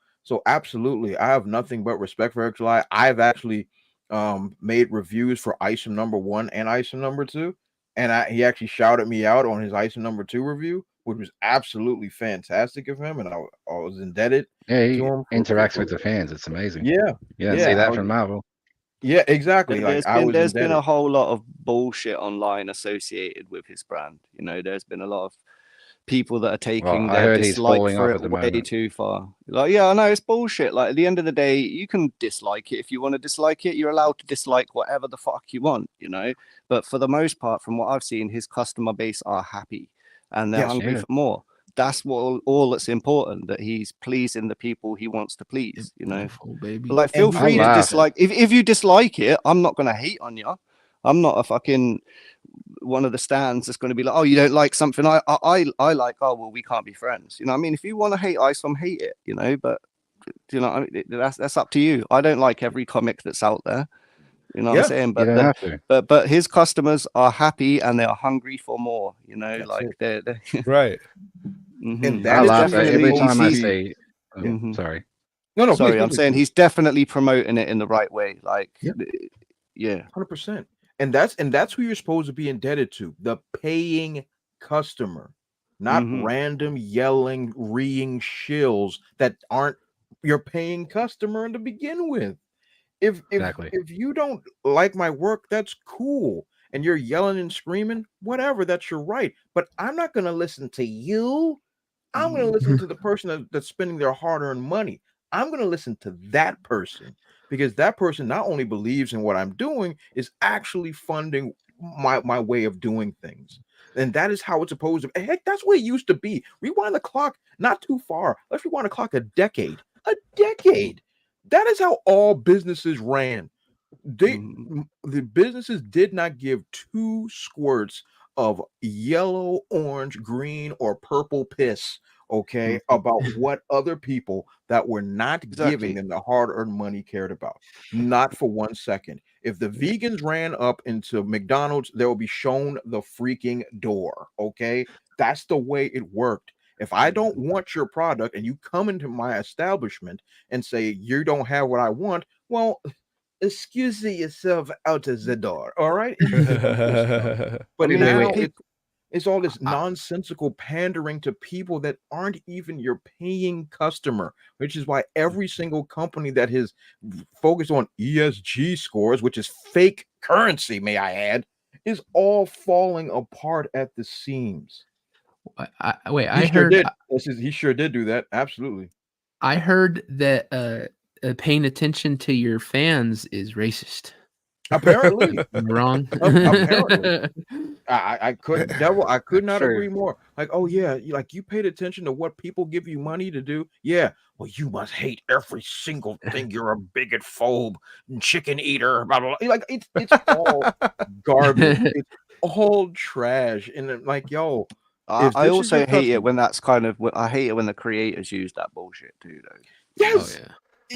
absolutely, I have nothing but respect for Eric July. I've actually made reviews for Item #1 and Item #2, and he actually shouted me out on his Item #2 review, which was absolutely fantastic of him, and I was indebted. Yeah, he to him interacts with the fans. It's amazing. Yeah, you don't see that from Marvel. Yeah, exactly. There's been a whole lot of bullshit online associated with his brand. You know, there's been a lot of people that are taking their dislike for it way too far. Like, yeah, I know it's bullshit. Like, at the end of the day, you can dislike it if you want to dislike it. You're allowed to dislike whatever the fuck you want, you know. But for the most part, from what I've seen, his customer base are happy and they're hungry for more. That's all that's important, that he's pleasing the people he wants to please, you know. Baby. But like, feel free to dislike. If you dislike it, I'm not gonna hate on you. I'm not a fucking one of the stands that's going to be like, oh, you don't like something I like, oh well, we can't be friends. You know what I mean? If you want to hate Isom, hate it, you know, but you know, I mean, that's up to you. I don't like every comic that's out there. You know what I'm saying? But his customers are happy and they are hungry for more, you know, that's like they're right. And I laugh every time I say sorry. No, sorry, I'm saying he's definitely promoting it in the right way. Like, yeah, 100%. And that's who you're supposed to be indebted to, the paying customer, not random yelling, reeing shills that aren't your paying customer to begin with. If you don't like my work, that's cool. And you're yelling and screaming, whatever, that's your right. But I'm not going to listen to you. I'm going to listen to the person that's spending their hard-earned money. I'm going to listen to that person, because that person not only believes in what I'm doing, is actually funding my way of doing things. And that is how it's supposed to be. Heck, that's what it used to be. Rewind the clock not too far. Let's rewind the clock a decade. A decade. That is how all businesses ran. The businesses did not give 2 squirts of yellow, orange, green, or purple piss, okay, about what other people that were not giving them the hard-earned money cared about. Not for 1 second. If the vegans ran up into McDonald's, they will be shown the freaking door, okay? That's the way it worked. If I don't want your product and you come into my establishment and say you don't have what I want, well, excuse yourself out of the door, all right? But now it's all this nonsensical pandering to people that aren't even your paying customer, which is why every single company that has focused on ESG scores, which is fake currency, may I add, is all falling apart at the seams. He sure did do that. Absolutely. I heard that paying attention to your fans is racist. Apparently. I'm wrong. Apparently. I could not agree more. Like, oh yeah, you paid attention to what people give you money to do. Yeah. Well, you must hate every single thing. You're a bigot, phobe, chicken eater, blah blah blah. Like it's all garbage. It's all trash. And like, yo, I also hate it when that's kind of. I hate it when the creators use that bullshit too, though. Yes.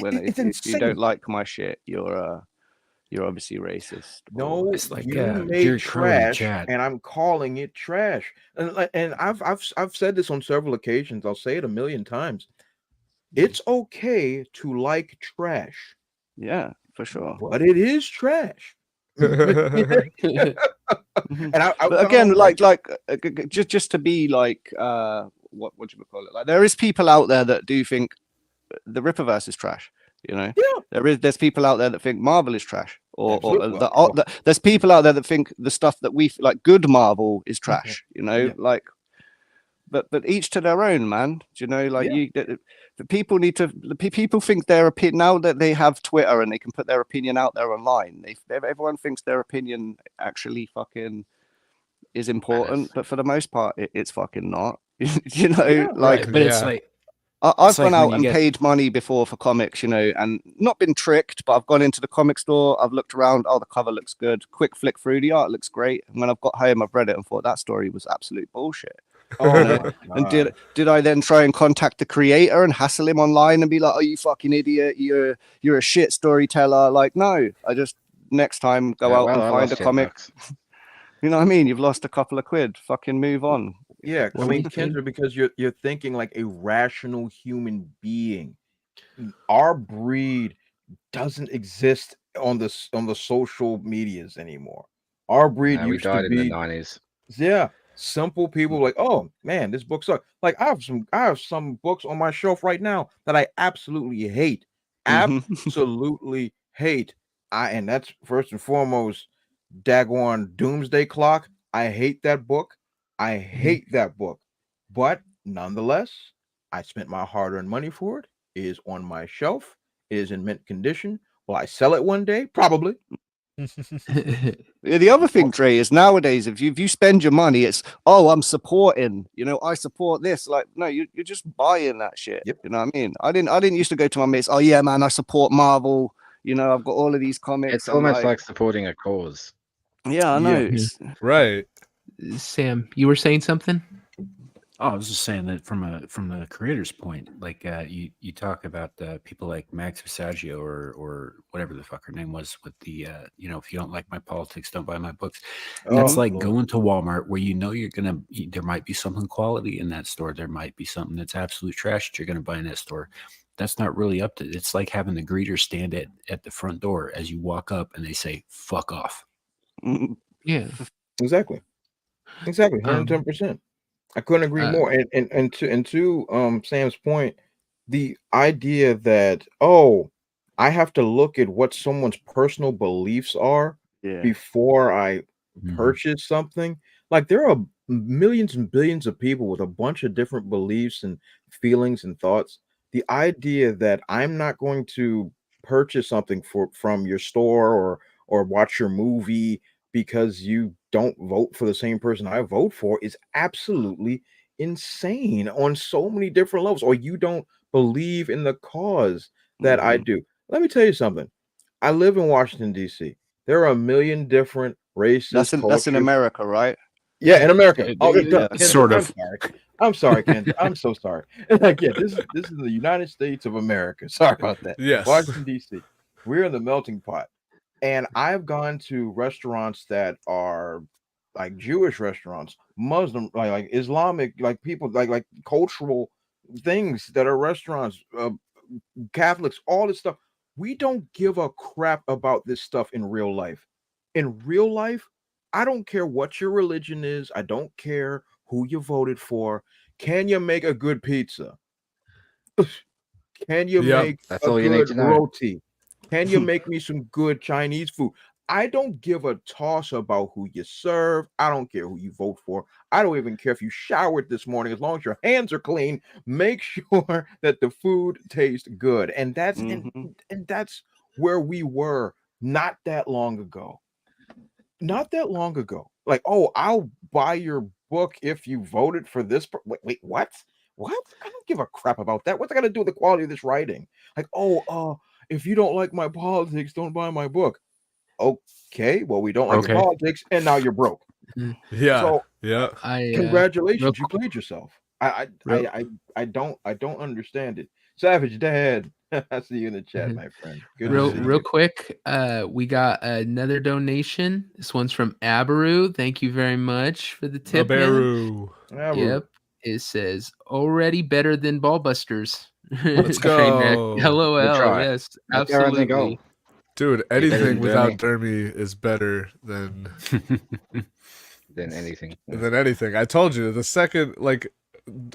When if you don't like my shit, you're you're obviously racist. No, It's like, you made Jerry Curl in the trash, chat. and I'm calling it trash. And I've said this on several occasions. I'll say it a million times. It's okay to like trash. Yeah, for sure. But it is trash. And but again, like just to be like what do you call it? Like there is people out there that do think the Rippaverse is trash. You know, there's people out there that think Marvel is trash, or there's people out there that think the stuff that we like good Marvel is trash. You know, like. But each to their own, man. Do you know, like the people need to. People think their opinion now that they have Twitter and they can put their opinion out there online. Everyone thinks their opinion actually fucking is important, but for the most part, it's fucking not. You know, like. But it's like I've gone out and paid money before for comics, you know, and not been tricked, but I've gone into the comic store, I've looked around, oh, the cover looks good, quick flick through, the art looks great, and when I've got home, I've read it and thought that story was absolute bullshit. And did I then try and contact the creator and hassle him online and be like, oh, you fucking idiot, you're a shit storyteller? Like, no, I just next time go out and find a comic. You know what I mean? You've lost a couple of quid. Fucking move on. Yeah, I mean, Kendra, because you're thinking like a rational human being. Our breed doesn't exist on the social medias anymore. Our breed used to be in the 90s. Yeah, simple people like, oh man, this book sucks. Like I have some books on my shelf right now that I absolutely hate. Absolutely hate. And that's first and foremost daggone Doomsday Clock. I hate that book. I hate that book. But nonetheless, I spent my hard-earned money for it. It is on my shelf. It is in mint condition. Will I sell it one day? Probably. The other thing, Dre, is nowadays if you spend your money, it's I'm supporting. You know, I support this. Like, no, you're just buying that shit. Yep. You know what I mean? I didn't used to go to my mates. Oh yeah, man, I support Marvel. You know, I've got all of these comics. It's almost like supporting a cause. Yeah, I know. Yeah. Right. Sam, you were saying something? Oh, I was just saying that from the creator's point, like you talk about people like Max Visaggio or whatever the fuck her name was with the if you don't like my politics, don't buy my books. That's like going to Walmart where there might be something quality in that store. There might be something that's absolute trash that you're gonna buy in that store. That's not really up to. It's like having the greeter stand at the front door as you walk up and they say "fuck off." Yeah, exactly, 110%. I couldn't agree more. And to Sam's point, the idea that I have to look at what someone's personal beliefs are before I purchase something. Like there are millions and billions of people with a bunch of different beliefs and feelings and thoughts. The idea that I'm not going to purchase something from your store or watch your movie because you don't vote for the same person I vote for is absolutely insane on so many different levels, or you don't believe in the cause that I do. Let me tell you something. I live in Washington, D.C. There are a million different races. That's in America, right? Yeah, in America. Sort of. I'm sorry, Ken. I'm so sorry. Like, this is the United States of America. Sorry about that. Yes. Washington, D.C. We're in the melting pot. And I've gone to restaurants that are like Jewish restaurants, Muslim, like Islamic, like people, like cultural things that are restaurants, Catholics, all this stuff. We don't give a crap about this stuff in real life. In real life, I don't care what your religion is. I don't care who you voted for. Can you make a good pizza? Can you make a good roti? Can you make me some good Chinese food? I don't give a toss about who you serve. I don't care who you vote for. I don't even care if you showered this morning. As long as your hands are clean, make sure that the food tastes good. And that's and that's where we were not that long ago. Not that long ago. Like, I'll buy your book if you voted for this. Wait, what? What? I don't give a crap about that. What's that got to do with the quality of this writing? Like, if you don't like my politics, don't buy my book. Okay, well, we don't like your politics, and now you're broke. Yeah. So, yeah. Congratulations, you played yourself. I don't understand it. Savage Dad, I see you in the chat, my friend. Good to see real you. quick, we got another donation. This one's from Abaru. Thank you very much for the tip, man. Abaru. Yep. It says already better than Ballbusters. Let's Train wreck. go. LOL. Yes, Let the R&D go. absolutely. Dude, better anything than without Dermy. Dermy is better than anything. than anything. I told you the second, like,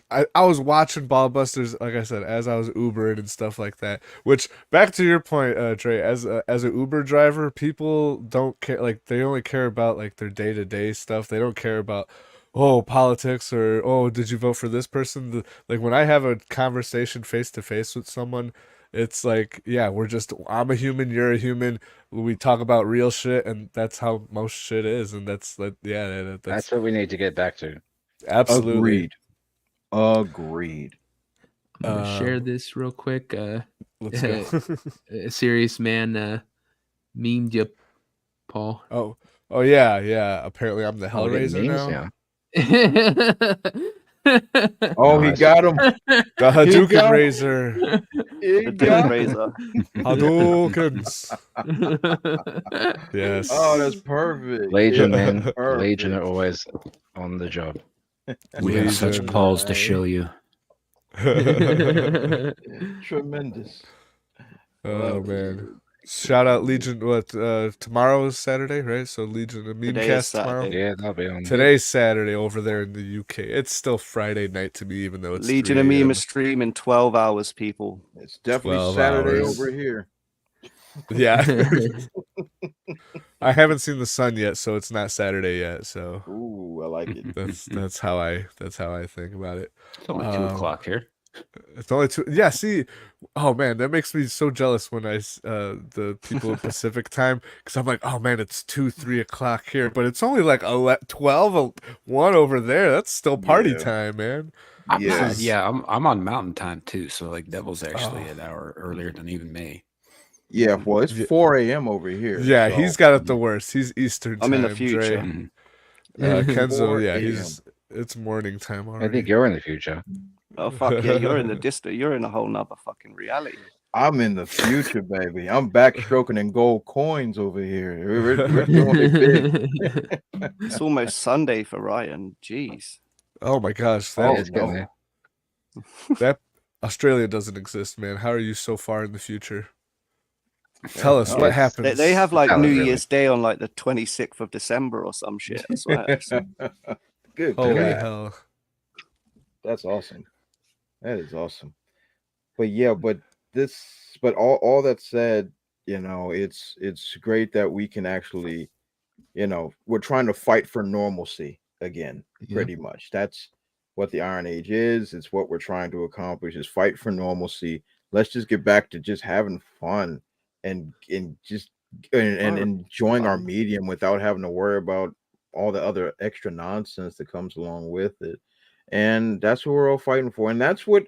I was watching Ballbusters, like I said, as I was Ubering and stuff like that. Which, back to your point, Trey, as an Uber driver, people don't care. Like, they only care about like their day-to-day stuff. They don't care about politics or did you vote for this person. Like, when I have a conversation face to face with someone, it's like, yeah, I'm a human, you're a human. We talk about real shit, and that's how most shit is. And that's like, yeah, that's what we need to get back to. Absolutely. Agreed. I'm gonna share this real quick. Let's go. A serious man memed you, Paul. Oh yeah. Apparently, I'm the Hellraiser now. Yeah. Oh, he got him. The Hadouken Razor. The Doom Razor. Hadoukens. Yes. Oh, that's perfect. Legion, man. Perfect. Legion are always on the job. We have such balls to show you. Tremendous. Oh man. Shout out Legion. What tomorrow is Saturday, right? So Legion a meme cast tomorrow. Yeah, that'll be on. Today's Saturday over there in the UK. It's still Friday night to me, even though it's Legion of Meme is streaming 12 hours, people. It's definitely 12 Saturday hours. over here. Yeah. I haven't seen the sun yet, so it's not Saturday yet. So ooh, I like it. That's how I think about it. It's only 2 o'clock here. It's only 2. Yeah, see, oh man, that makes me so jealous when the people in Pacific time, because I'm like, oh man, it's 2-3 o'clock here, but it's only like 12 1 over there. That's still party time, man. I'm on Mountain Time too, so like Devil's actually an hour earlier than even me. Yeah, well, it's 4 a.m. over here. Yeah, so. He's got it the worst. He's Eastern time. I'm in the future. Kenzo, yeah, it's morning time already. I think you're in the future. Oh fuck yeah, you're in the district. You're in a whole nother fucking reality. I'm in the future, baby. I'm backstroking in gold coins over here. We're doing it big. It's almost Sunday for Ryan. Jeez. Oh my gosh, that Australia doesn't exist, man. How are you so far in the future? Tell us what happens. They have like New Year's Day on like the 26th of December or some shit. I swear. Good. Holy hell. That's awesome. That is awesome. But yeah, but all that said, it's great that we can actually, we're trying to fight for normalcy again, pretty much. That's what the Iron Age is. It's what we're trying to accomplish, is fight for normalcy. Let's just get back to just having fun and enjoying our medium without having to worry about all the other extra nonsense that comes along with it. And that's what we're all fighting for. And that's what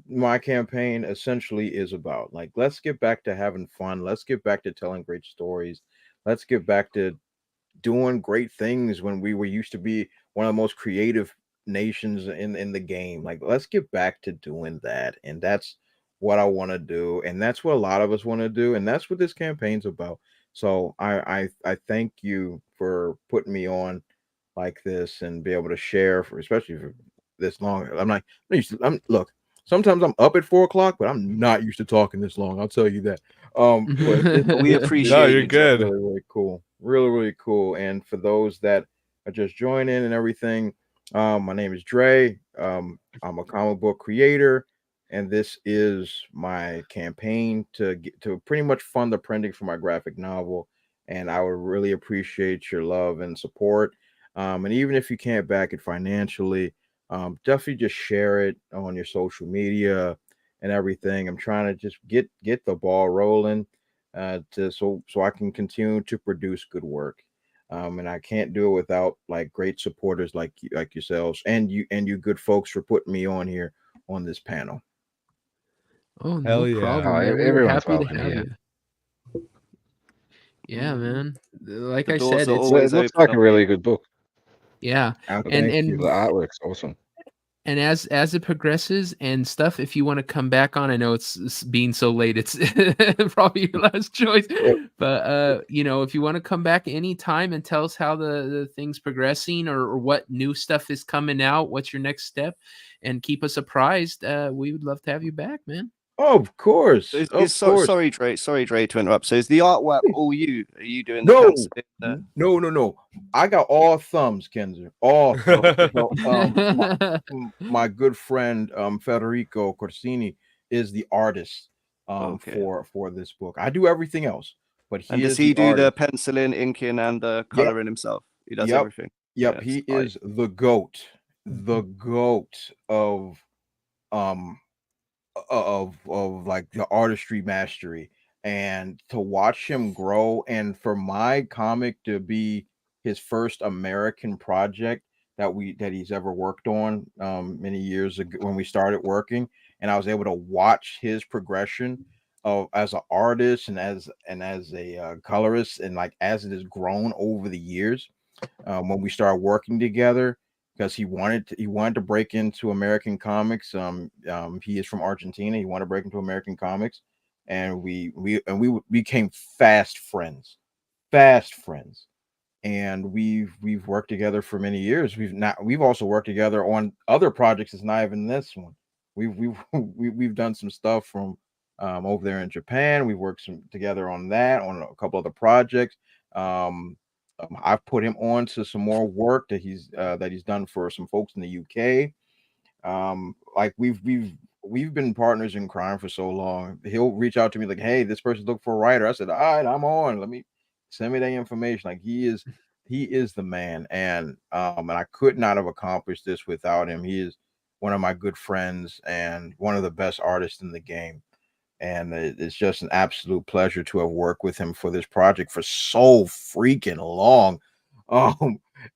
my campaign essentially is about. Like, let's get back to having fun. Let's get back to telling great stories. Let's get back to doing great things when we were used to be one of the most creative nations in the game. Like, let's get back to doing that. And that's what I want to do. And that's what a lot of us want to do. And that's what this campaign's about. So I thank you for putting me on like this and be able to share especially for this long. Look, sometimes I'm up at 4 o'clock, but I'm not used to talking this long. I'll tell you that. But we appreciate no, you're good. Really, really cool. Really, really cool. And for those that are just joining and everything, my name is Dre. I'm a comic book creator, and this is my campaign to pretty much fund the printing for my graphic novel. And I would really appreciate your love and support. And even if you can't back it financially, definitely just share it on your social media and everything. I'm trying to just get the ball rolling so I can continue to produce good work. And I can't do it without like great supporters like yourselves and you good folks for putting me on here on this panel. Oh, no Hell yeah. problem. Man. We're Everyone's happy to welcome, have yeah. you. Yeah, man. Like The I doors said, are it's always It looks open like a really good book. yeah. Thank And The artwork's awesome. And as it progresses and stuff, if you want to come back on, I know it's being so late, it's probably your last choice. But you know, if you want to come back anytime and tell us how the thing's progressing or what new stuff is coming out, what's your next step, and keep us apprised, we would love to have you back, man. Oh, of course. Sorry, Dre, to interrupt. So is the artwork all you? Are you doing No. I got all thumbs, Kenzo. All thumbs. My good friend Federico Corsini is the artist for this book. I do everything else, but does he do the penciling, inking, and the coloring himself? He does everything. Yep, he is the goat of like the artistry mastery, and to watch him grow, and for my comic to be his first American project that he's ever worked on many years ago when we started working, and I was able to watch his progression of as an artist and as a colorist, and like as it has grown over the years when we started working together, because he wanted to break into American comics. He is from Argentina. He wanted to break into American comics, and we became fast friends, and we've worked together for many years. We've also worked together on other projects. It's not even this one. We've done some stuff from over there in Japan. We've worked together on a couple other projects. I've put him on to some more work that he's done for some folks in the UK. Like we've been partners in crime for so long. He'll reach out to me like, "Hey, this person's looking for a writer." I said, "All right, I'm on. Let me send me that information." Like he is the man, and I could not have accomplished this without him. He is one of my good friends and one of the best artists in the game. And it's just an absolute pleasure to have worked with him for this project for so freaking long.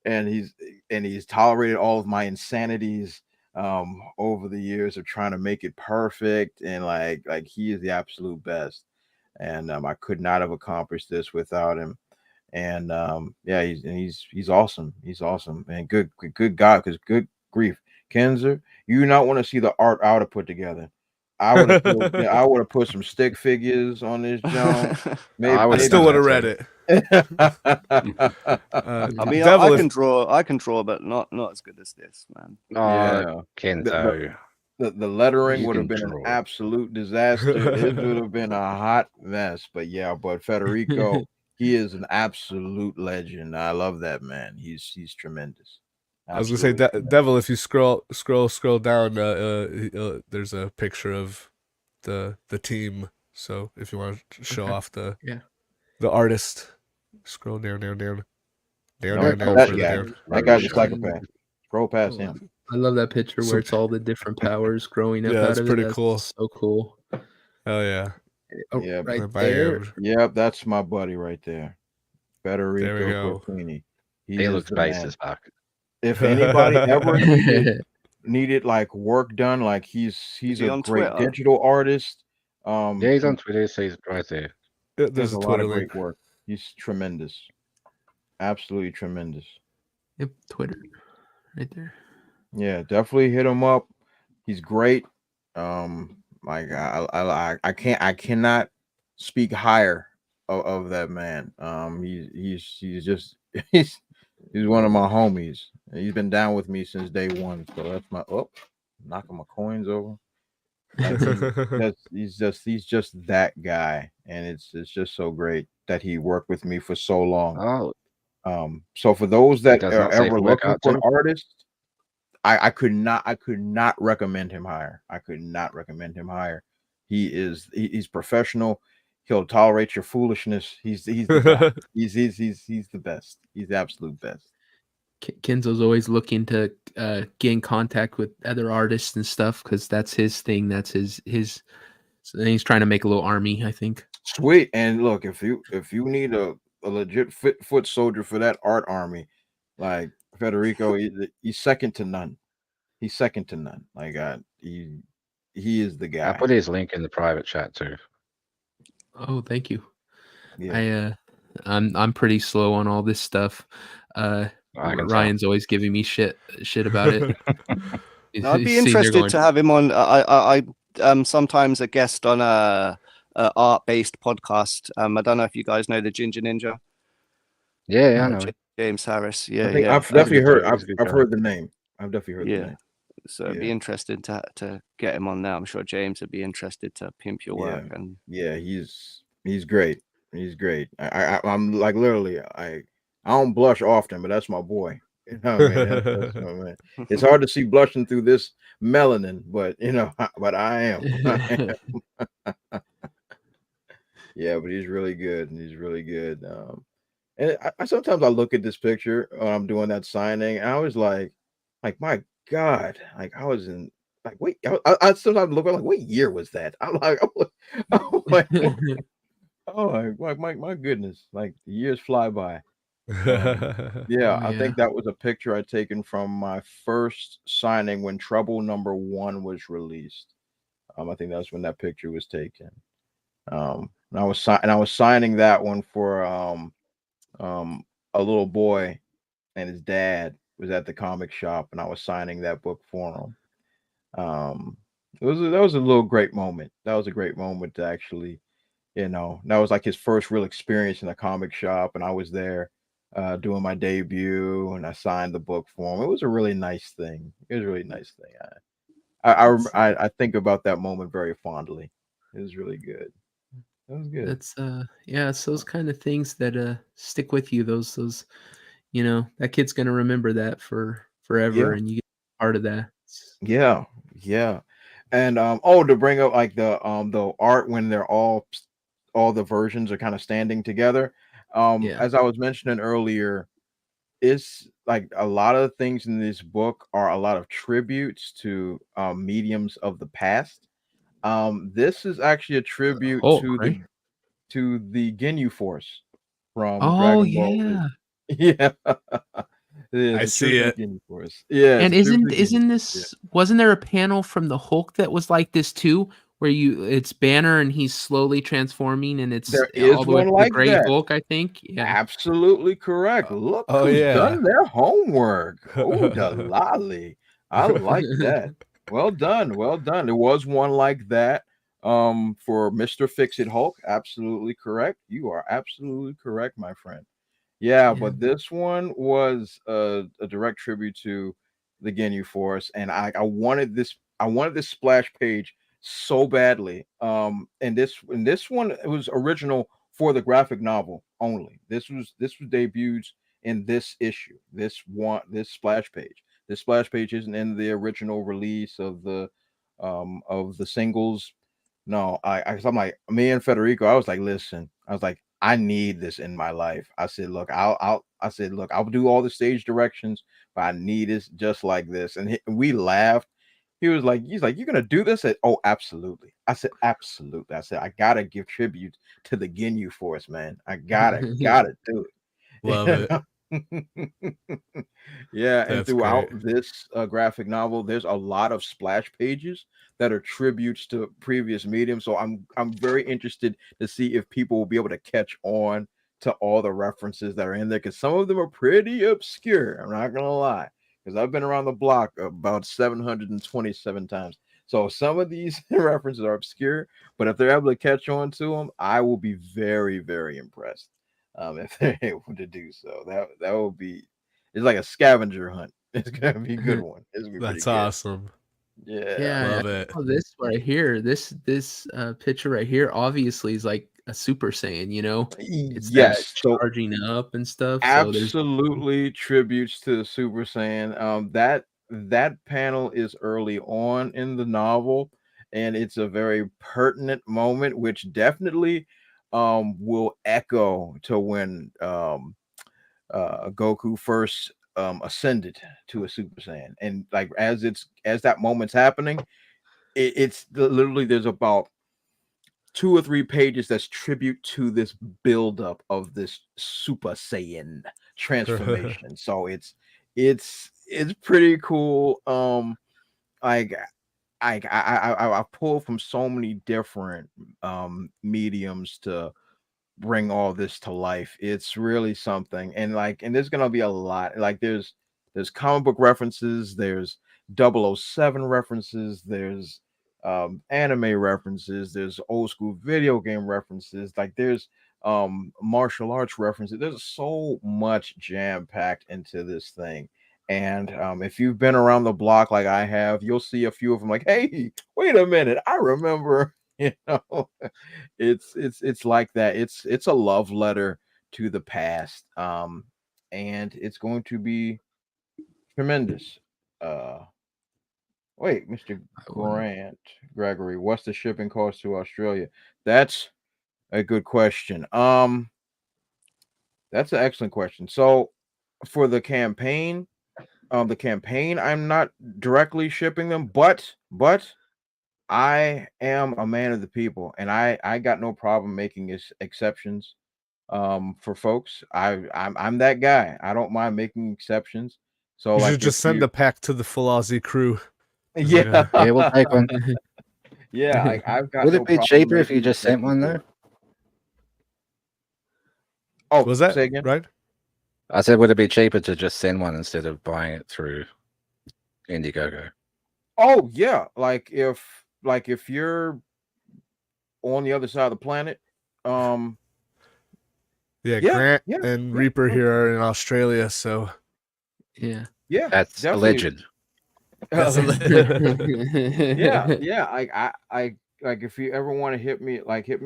And he's tolerated all of my insanities over the years of trying to make it perfect. And like he is the absolute best. And I could not have accomplished this without him. And yeah, he's awesome. He's awesome. And good God, because good grief, Kenzer, you do not want to see the art I would have put together. I would have put some stick figures on this jump. I still would have read it. I mean, I can draw, but not as good as this, man. Yeah, Kenzo. The lettering would have been an absolute disaster. It would have been a hot mess. But Federico, he is an absolute legend. I love that man. He's tremendous. I was gonna say, Devil. If you scroll down, there's a picture of the team. So if you want to show off the artist, scroll down. That guy's a psychopath. Scroll past him. I love that picture where it's all the different powers growing up. Yeah, that's pretty cool. So cool. Oh yeah. Yeah, right there. Yep, that's my buddy right there. Federico Corsini. He looks nice as fuck. If anybody ever needed like work done, like he's a great digital artist. Yeah, he's on Twitter, so he's right there. There's a lot of great work. He's tremendous. Absolutely tremendous. Yep, Twitter. Right there. Yeah, definitely hit him up. He's great. Like I cannot speak higher of that man. He's one of my homies. He's been down with me since day one. So that's knocking my coins over. He's just that guy, and it's just so great that he worked with me for so long. So for those that are ever looking for an artist, I could not recommend him higher. He's professional. He'll tolerate your foolishness. He's the guy. he's the best. He's the absolute best. Kenzo's always looking to get in contact with other artists and stuff because that's his thing. That's his. So he's trying to make a little army, I think. Sweet. And look, if you need a legit foot soldier for that art army, like Federico, he's second to none. Like he is the guy. I put his link in the private chat too. Oh, thank you. Yeah. I'm pretty slow on all this stuff. Ryan's always giving me shit about it. No, I'd be Sitting there interested going, to have him on. I sometimes a guest on a art-based podcast. I don't know if you guys know the Ginger Ninja. Yeah, I know. James Harris. Yeah, I think yeah. I've definitely heard. He's a good I've guy. heard the name. I've definitely heard the name. So it'd be interesting to get him on now. I'm sure James would be interested to pimp your work. And he's great. He's great. I'm like literally I don't blush often, but that's my boy. You know what I mean? That's my man. It's hard to see blushing through this melanin, but but I am. Yeah, but he's really good, and he's really good. And I sometimes I look at this picture when I'm doing that signing, and I was like my God, like I was in like wait, I sometimes look like what year was that? I'm like oh my goodness, like the years fly by. I think that was a picture I'd taken from my first signing when Trouble #1 was released. I think that's when that picture was taken. And I was signing that one for a little boy, and his dad was at the comic shop, and I was signing that book for him. That was a little great moment. That was a great moment to actually, that was like his first real experience in a comic shop, and I was there doing my debut, and I signed the book for him. It was a really nice thing. It was a really nice thing. I think about that moment very fondly. It was really good. That was good. That's it's those kind of things that stick with you. Those that kid's gonna remember that for forever, and you get part of that. Yeah. And to bring up like the art when they're all the versions are kind of standing together. As I was mentioning earlier, it's like a lot of things in this book are a lot of tributes to mediums of the past. This is actually a tribute to the Ginyu Force from Oh Dragon Ball Z. yeah. Yeah. I see it. Force. Yeah. And wasn't there a panel from the Hulk that was like this too, where it's Banner and he's slowly transforming, and it's there is all the way one to like the Gray that. Hulk, I think. Yeah. Absolutely correct. Look who's done their homework. Oh, Dalali. I like that. Well done. Well done. There was one like that for Mr. Fix-It Hulk. Absolutely correct. You are absolutely correct, my friend. Yeah, but this one was a direct tribute to the Ginyu Force, and I wanted this splash page so badly. And this one, it was original for the graphic novel only. This was debuted in this issue. This splash page. This splash page isn't in the original release of the singles. No, I'm like, me and Federico, I was like, listen, I was like, I need this in my life. I said, look, I'll do all the stage directions, but I need it just like this. And we laughed. He's like, you're gonna do this? Oh, absolutely. I said, absolutely. I said, I gotta give tribute to the Ginyu Force, man. I gotta do it. Love it. And throughout this graphic novel, there's a lot of splash pages that are tributes to previous mediums. So I'm very interested to see if people will be able to catch on to all the references that are in there, because some of them are pretty obscure. I'm not gonna lie, because I've been around the block about 727 times. So some of these references are obscure, but if they're able to catch on to them, I will be very, very impressed. If they're able to do so, that will be, it's like a scavenger hunt. It's gonna be a good one. It's gonna be That's awesome. Yeah, love it. This right here, this picture right here, obviously is like a Super Saiyan. It's that charging up and stuff. Absolutely tributes to Super Saiyan. That panel is early on in the novel, and it's a very pertinent moment, which definitely will echo to when Goku first ascended to a Super Saiyan. And like as that moment's happening, it's literally, there's about 2 or 3 pages that's tribute to this buildup of this Super Saiyan transformation. So it's pretty cool. I pull from so many different mediums to bring all this to life. It's really something. And there's gonna be a lot. Like there's comic book references, there's 007 references. There's anime references. There's old school video game references. Like there's martial arts references. There's so much jam packed into this thing. And if you've been around the block like I have, you'll see a few of them like, hey, wait a minute, I remember. It's like that. It's a love letter to the past. And it's going to be tremendous. Wait, Mr. Gregory, what's the shipping cost to Australia? That's a good question. That's an excellent question. So for the campaign, I'm not directly shipping them, but I am a man of the people, and I got no problem making exceptions for folks. I'm that guy. I don't mind making exceptions. So you like should just send a pack to the full Aussie crew. Yeah, yeah, we'll take one. Yeah, I've got. Would no it be problem cheaper if you making just sent one though? Oh, Was that say again? right? I said, would it be cheaper to just send one instead of buying it through Indiegogo? Oh yeah, like if you're on the other side of the planet, Yeah, Yeah, Grant yeah, and yeah, Reaper yeah. here are in Australia, so Yeah. That's definitely. alleged. that's Yeah. I like if you ever want to hit me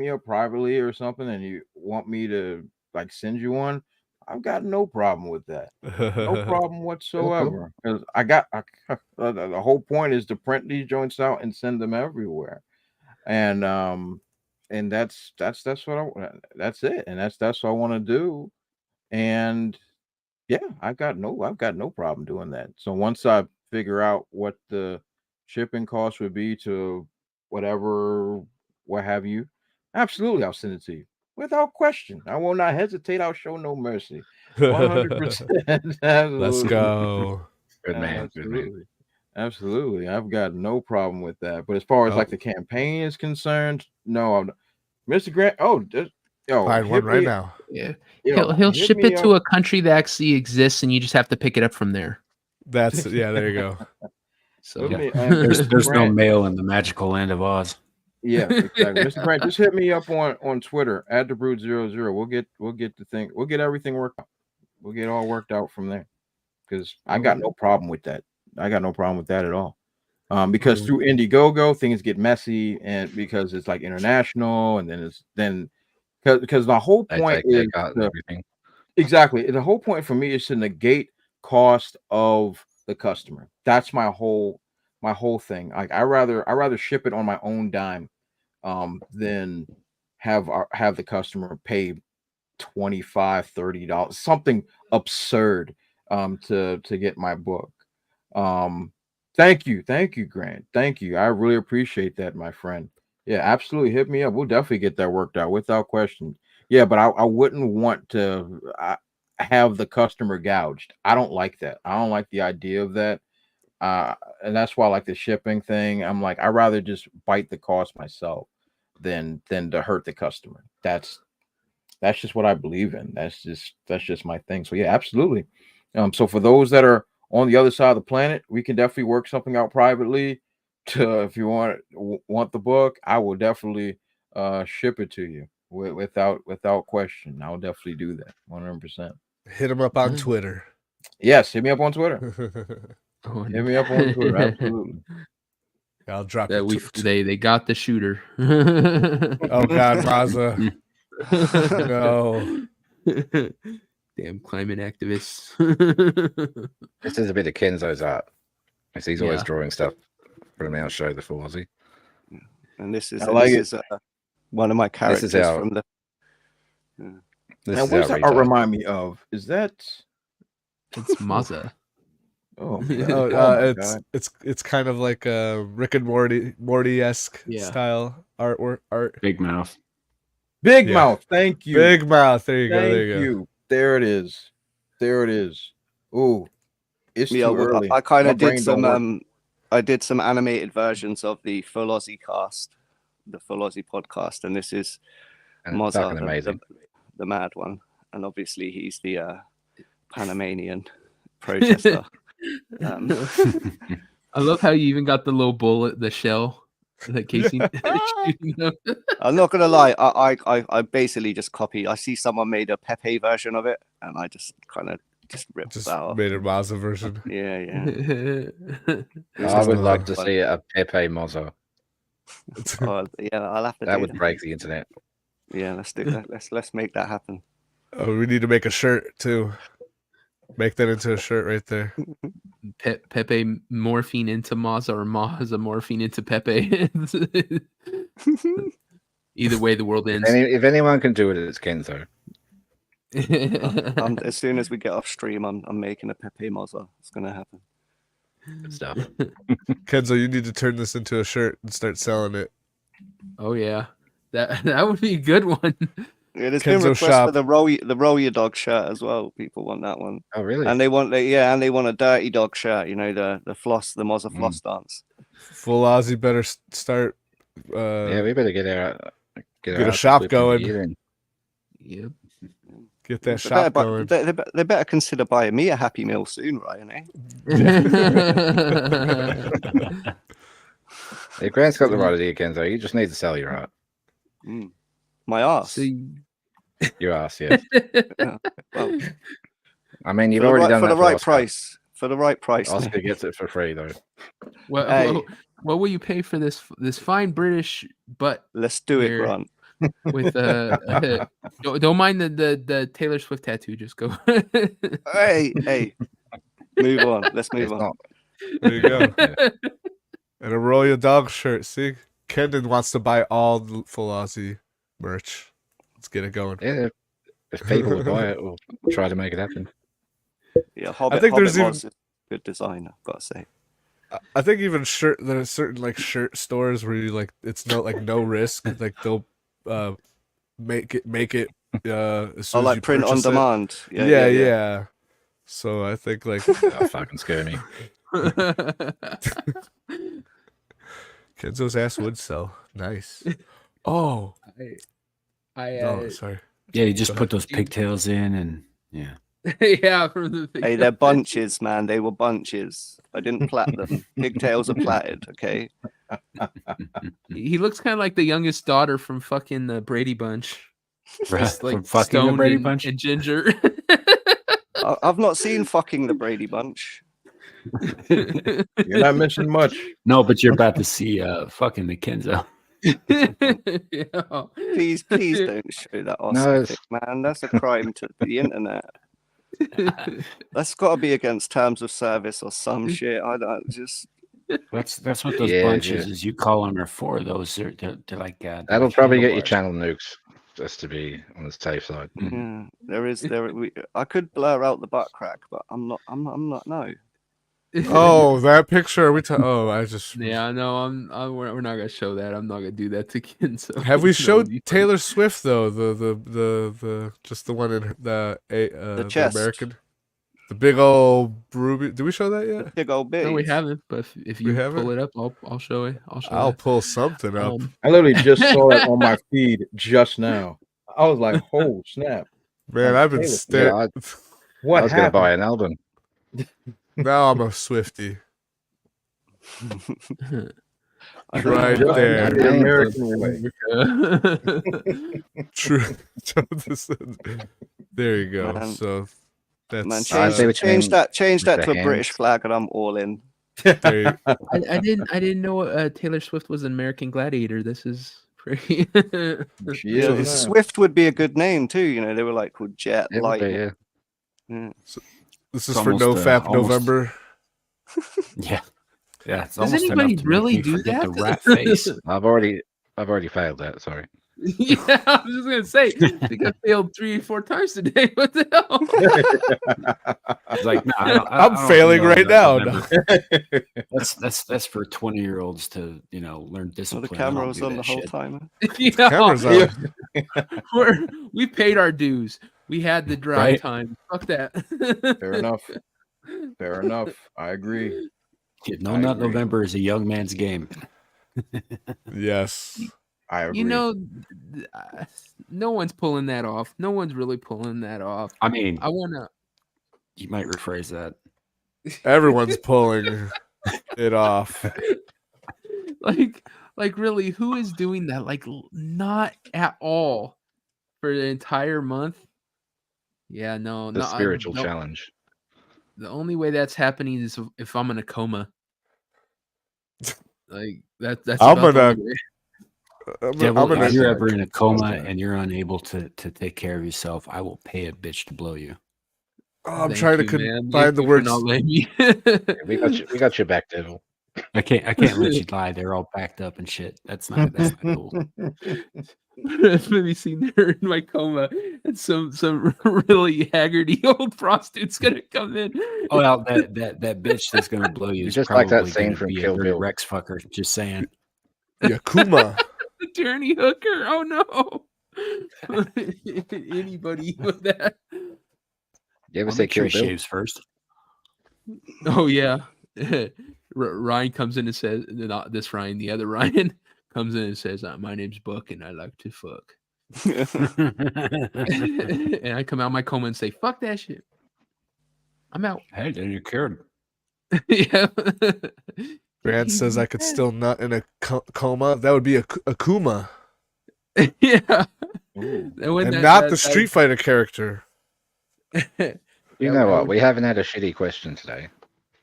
up privately or something, and you want me to like send you one, I've got no problem with that. No problem whatsoever. Because the whole point is to print these joints out and send them everywhere, and that's that's it, and that's what I want to do, and yeah, I've got no problem doing that. So once I figure out what the shipping cost would be to whatever, what have you, absolutely, I'll send it to you without question. I will not hesitate. I'll show no mercy. 100%. Let's go. Good man. Good man. Absolutely. Absolutely. I've got no problem with that. But as far as like the campaign is concerned, no, Mr. Grant. Find one right now. Yeah. Yo, He'll hit ship me it to up. a country that actually exists, and you just have to pick it up from there. That's there you go. So Hit me- There's Mr. no Grant. mail in the magical land of Oz. Yeah, exactly. Mr. Grant, just hit me up on Twitter at DaBrute00. We'll get everything worked out. We'll get all worked out from there. Because I got no problem with that. I got no problem with that at all. Because through Indiegogo things get messy, and because it's like international, and then because the whole point is everything. exactly the whole point for me is to negate cost of the customer. That's my whole thing. Like I rather ship it on my own dime than have the customer pay $25, $30, something absurd to get my book. Thank you, Grant. Thank you. I really appreciate that, my friend. Yeah, absolutely. Hit me up. We'll definitely get that worked out without question. Yeah, but I wouldn't want to have the customer gouged. I don't like that. I don't like the idea of that. And that's why I like the shipping thing. I'm like, I'd rather just bite the cost myself than to hurt the customer. That's just what I believe in. That's just my thing. So yeah, absolutely. So for those that are on the other side of the planet, we can definitely work something out privately. If you want the book, I will definitely ship it to you without question. I'll definitely do that 100%. Hit him up on Twitter. Yes, hit me up on Twitter. Hit me up on Twitter. Absolutely. I'll drop that they got the shooter. Oh God, Maza. No. Damn climate activists. This is a bit of Kenzo's art. He's always drawing stuff for the mouse show, the full Aussie. And this is one of my characters from the. And what does that remind me of? Is that? It's Maza. It's kind of like a Rick and Morty-esque style art. Big Mouth. Big Mouth. Thank you. Big Mouth. There you go. Thank you. There it is. Ooh, it's too early. I kind of did some. I did some animated versions of the Full Aussie cast, the Full Aussie podcast, and this is Mozart, the mad one, and obviously he's the Panamanian protester. I love how you even got the little bullet, the shell, that casing. I'm not gonna lie. I basically just copy. I see someone made a Pepe version of it, and I just kind of ripped that off. Made a Mazda version. Yeah. I would like to see a Pepe Mozzo. Oh, yeah, I'll have to. That would break the internet. Yeah, let's do that. Let's make that happen. Oh, we need to make a shirt too. Make that into a shirt right there. Pepe morphine into Mazza, or Mazza morphine into Pepe. Either way, the world ends. If anyone can do it, it's Kenzo. As soon as we get off stream, I'm making a Pepe Mazza. It's gonna happen. Good stuff. Kenzo, you need to turn this into a shirt and start selling it. Oh yeah, that would be a good one. Yeah, there's been requests for the roll your dog shirt as well. People want that one. Oh really? And they want a dirty dog shirt. You know, the floss, the Mazza floss dance. Full Aussie better start. Yeah, we better get a shop going. Yep. Get that shop going. They better consider buying me a Happy Meal soon, Ryan. Eh? Hey, Grant's got the right idea, Kenzo. You just need to sell your art. My ass. Your ass, yes. Yeah. Well, I mean, you've already done that for the right price. For the right price. Oscar gets it for free, though. What will you pay for this fine British butt? Let's do it, Grant. With don't mind the Taylor Swift tattoo. Just go. hey, move on. Let's move on. There you go. And a Roll Your Dog shirt. See, Kendon wants to buy all the Full Aussie merch. Let's get it going. Yeah, if people would buy it, we'll try to make it happen. Yeah, I think there's even good design. I've got to say. I think even there's certain like shirt stores where you like it's no risk. Like they'll make it as soon as you print on demand. Yeah. So I think like oh, fucking scare me. Kenzo's ass would sell. Nice. Oh, sorry. Yeah, you just put those pigtails in, and yeah. Yeah, from the hey, they're bunches, man. They were bunches. I didn't plait them. Pigtails are plaited, okay? He looks kind of like the youngest daughter from fucking the Brady Bunch. Just like from fucking the Brady Bunch and Ginger. I've not seen fucking the Brady Bunch. You're not missing much. No, but you're about to see fucking the Kenzo. Yeah. Please don't show that Oscar thing, man. That's a crime to the internet. That's got to be against terms of service or some shit. I don't just. That's what those bunches is. You call them are for those. They're like that'll probably get your channel nukes. Just to be on the safe side. Yeah, I could blur out the butt crack, but I'm not. No. Oh, that picture. I just. Yeah, no, we're not gonna show that. I'm not gonna do that to kids. So have we showed Taylor Swift though? The just the one in the chest. The American, the big old ruby. Did we show that yet? The big old bit. No, we haven't. But if you pull it up, I'll show it. I'll pull something up. I literally just saw it on my feed just now. I was like, "Oh snap!" Man, I've been staring. I was gonna buy an album. Now I'm a Swiftie. Right there. The American way. True. There you go. Man. So that's change that to a British flag, and I'm all in. I didn't know Taylor Swift was an American gladiator. This is pretty. Swift would be a good name too. You know, they were like called Jet Light. Yeah. So, this is for NoFap November. Yeah. It's Does anybody really do that? The rat face. I've already failed that. Sorry. Yeah, I was just gonna say. I think I failed 3-4 times today. What the hell? It's like, no, I'm failing right now. No. That's for 20-year-olds to learn discipline. The camera was on the whole time. Camera's on. We paid our dues. We had the drive time. Fuck that. Fair enough. I agree. No Nut November is a young man's game. Yes. I agree. No one's pulling that off. No one's really pulling that off. I mean, I want to. You might rephrase that. Everyone's pulling. it off. Like really, who is doing that? Like not at all for the entire month. Yeah, no, The no, spiritual challenge. The only way that's happening is if I'm in a coma. Like that's I'm about the gonna. only way. Devil, if you're ever in a coma gonna- and you're unable to take care of yourself, I will pay a bitch to blow you. Oh, I'm Thank trying you, to man. find Thank the you for words. not letting me. We got your back, Devil. I can't let you lie. They're all backed up and shit. That's not cool. Maybe seen there in my coma, and some really haggardy old prostitute's gonna come in. Oh, well, that bitch that's gonna blow you is Just like that probably scene gonna from be a Kill dirty Bill. Rex fucker. Just saying. Yakuma. The tyranny hooker. Oh no! Anybody with that? You ever I'll say make sure Kill he Bill? shaves first. Oh yeah. Ryan comes in and says, not this Ryan, the other Ryan comes in and says, "My name's Buck and I like to fuck." And I come out of my coma and say, "Fuck that shit. I'm out." Hey, then you cared. Yeah. Grant says I could still nut in a coma. That would be a Akuma, Yeah. and not the Street Fighter character. You know what? We haven't had a shitty question today.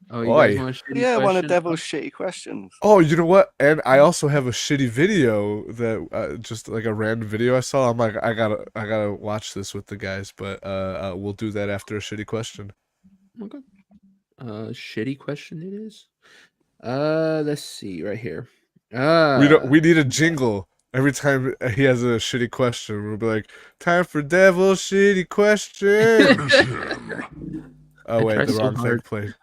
Oh, you guys want a shitty Yeah, one of question? Devil's shitty questions. Oh, you know what? And I also have a shitty video that just like a random video I saw. I'm like, I gotta watch this with the guys, but we'll do that after a shitty question. Okay. Shitty question it is. Let's see right here. We need a jingle every time he has a shitty question. We'll be like, time for Devil's shitty question. Oh wait, the wrong thing played.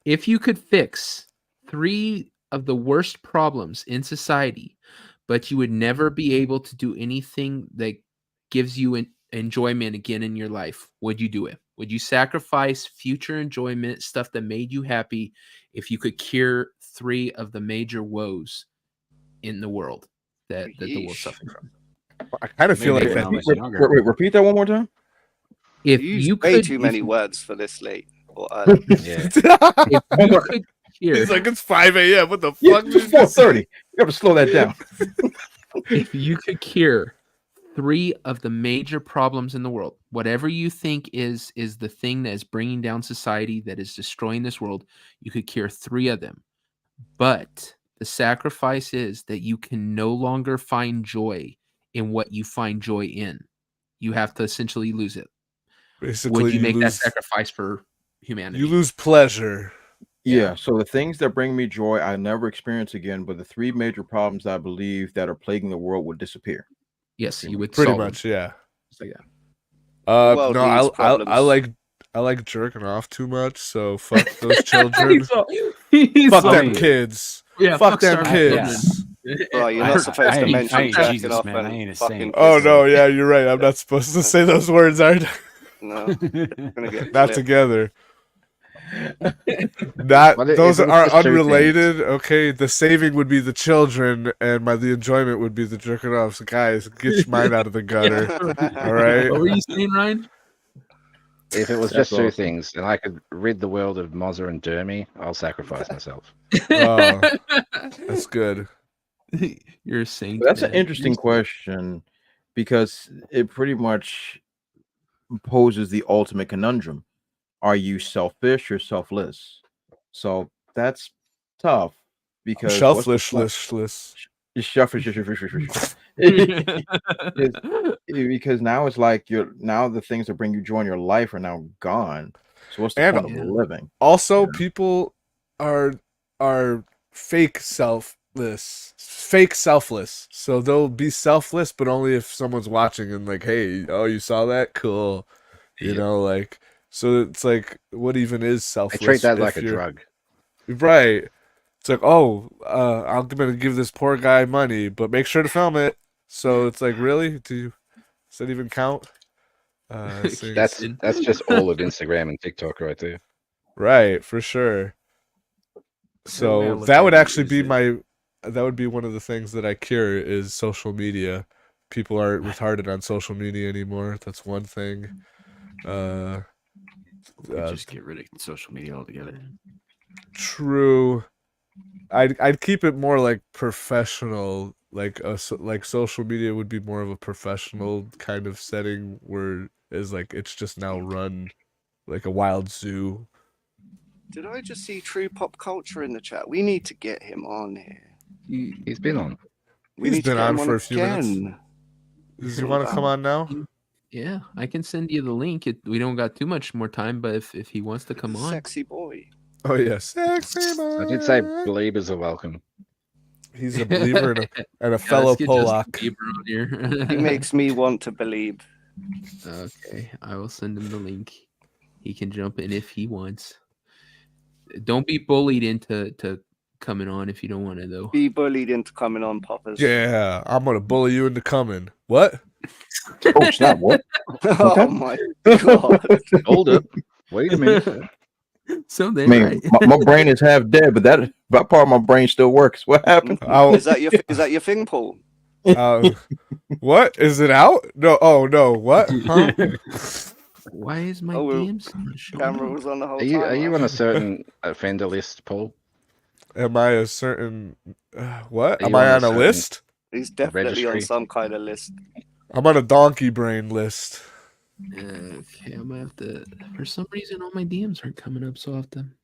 If you could fix 3 of the worst problems in society, but you would never be able to do anything that gives you enjoyment again in your life, would you do it? Would you sacrifice future enjoyment, stuff that made you happy, if you could cure 3 of the major woes in the world that the world's suffering from? I kind of feel like that. Wait, repeat that one more time. If you could, way too many words for this late. Yeah. He's like, it's 5 a.m. What the fuck? It's 4:30. You have to slow that down. If you could cure 3 of the major problems in the world, whatever you think is the thing that is bringing down society, that is destroying this world, you could cure 3 of them. But the sacrifice is that you can no longer find joy in what you find joy in. You have to essentially lose it. Basically, would you make that sacrifice for humanity? You lose pleasure. Yeah. So the things that bring me joy, I never experience again. But the 3 major problems I believe that are plaguing the world would disappear. Yes, you would pretty much. Them. Yeah. So yeah. No, I like jerking off too much. So fuck those children. Fuck them kids. Yeah. Fuck them kids. Yeah. Bro, you're not supposed to mention jerking off and fucking. Oh no, yeah, you're right. I'm not supposed to say those words, are No, not together. Those are unrelated. Okay, the saving would be the children, and the enjoyment would be the jerking off. So guys, get your mind out of the gutter. All right. What were you saying, Ryan? If it was just 2 things, and I could rid the world of Mozza and Dermy, I'll sacrifice myself. Oh, that's good. You're a saint. That's an interesting question because it pretty much poses the ultimate conundrum. Are you selfish or selfless? So that's tough because selfish. Because now it's like the things that bring you joy in your life are now gone. So what's the point of living? Also, people are fake selfless. So they'll be selfless, but only if someone's watching and like, hey, oh, you saw that? Cool. You know, like, so it's like, what even is selfless? I treat that like a drug. Right. It's like, oh, I'm going to give this poor guy money, but make sure to film it. So it's like, really? Does that even count? That's just all of Instagram and TikTok right there. Right, for sure. So that would actually be that would be one of the things that I cure is social media. People aren't retarded on social media anymore. That's one thing. Just get rid of social media altogether. True. I'd keep it more like professional. Like like social media would be more of a professional kind of setting, where is like it's just now run like a wild zoo. Did I just see True Pop Culture in the chat? We need to get him on here. He's been on. He's been on for a few minutes. Does he want to come on now? Yeah, I can send you the link. We don't got too much more time, but if he wants to come on. Sexy boy. Oh yeah, sexy boy. I did say believers are welcome. He's a believer and a fellow Polak. He makes me want to believe. Okay, I will send him the link. He can jump in if he wants. Don't be bullied into coming on if you don't want to, though. Be bullied into coming on, Poppers. Yeah, I'm gonna bully you into coming. What? Oh, snap! What? Oh my god! Hold up. Wait a minute. So then, I mean, my brain is half dead, but that part of my brain still works. What happened? Is that your thing, Paul? What is it out? No. Oh no. What? Huh? Why is my DMs camera was on the whole are you, time? Are you on a certain offender list, Paul? Am I a certain what? Are Am you I on on a list? He's definitely on registry? some kind of list. I'm on a donkey brain list. Okay, I'm gonna have to. For some reason, all my DMs aren't coming up so often.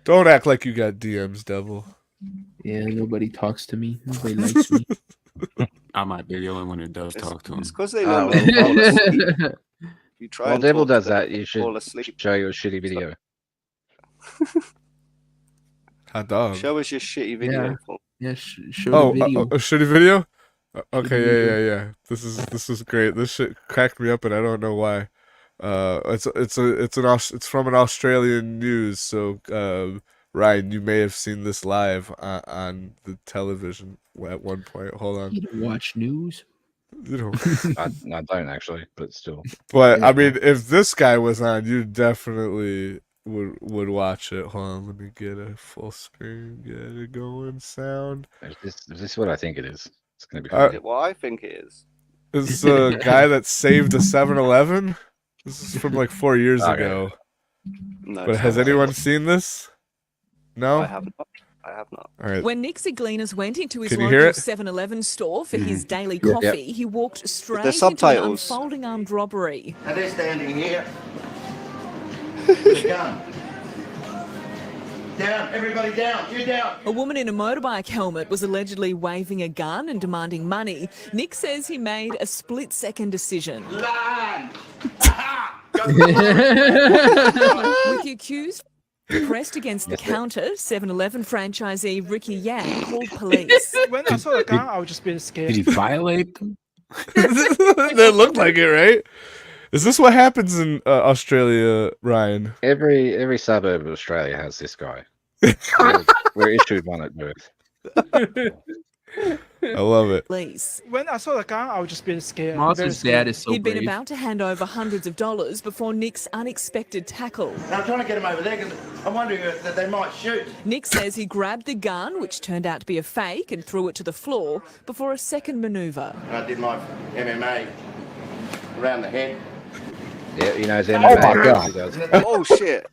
Don't act like you got DMs, devil. Yeah, nobody talks to me. Nobody likes me. I might be the only one who does talk to him. It's because they want to fall asleep. You try. Well, devil does that. You should fall asleep. show you a shitty video. Hot dog. Show us your shitty video. Paul. Yeah, show the video. A shitty video. Okay, yeah. This is great. This shit cracked me up, and I don't know why. It's from an Australian news. So, Ryan, you may have seen this live on the television at one point. Hold on. You don't watch news. You know. I don't actually, but still. But I mean, if this guy was on, you definitely would watch it. Hold on, let me get a full screen, get it going. Sound. Is this what I think it is? It's gonna be fun. Is it what I think it is? This is a guy that saved a 7-Eleven. This is from like 4 years ago. No, but has anyone seen this? No? I have not. All right. When Nick Ziglinas went into his Can you hear local it? 7-Eleven store for his daily coffee, he walked straight into an subtitles. unfolding armed robbery. Now they're standing here with a gun. Down, everybody down, you're down. A woman in a motorbike helmet was allegedly waving a gun and demanding money. Nick says he made a split-second decision. Line! With the accused pressed against the counter, 7-Eleven franchisee Ricky Yang called police. When I saw the gun, I was just being scared. Did he violate them? That looked like it, right? Is this what happens in Australia, Ryan? Every suburb of Australia has this guy. We're issued one at birth. I love it. Police. When I saw the gun, I was just being scared. Moss's dad is so He'd been brave. about to hand over hundreds of dollars before Nick's unexpected tackle. Now I'm trying to get them over there because I'm wondering that they might shoot. Nick says he grabbed the gun, which turned out to be a fake, and threw it to the floor before a second manoeuvre. And I did my MMA around the head. Yeah, he knows Oh my God. Oh shit!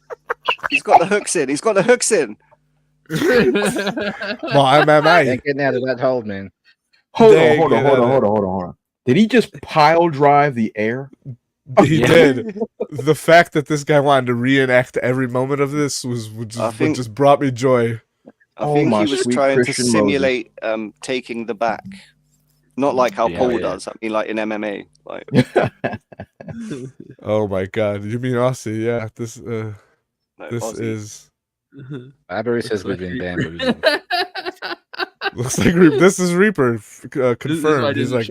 He's got the hooks in. Well, MMA. Ain't getting out of that hold, man. Hold on. Did he just pile drive the air? He did. The fact that this guy wanted to reenact every moment of this was what just brought me joy. I think he was trying to simulate taking the back. Not like how Paul does. I mean, like in MMA. Like. Oh my God! You mean Aussie? Yeah. This Aussie. is. Abu says we've been bamboozled. Looks like this is Reaper confirmed. He's like,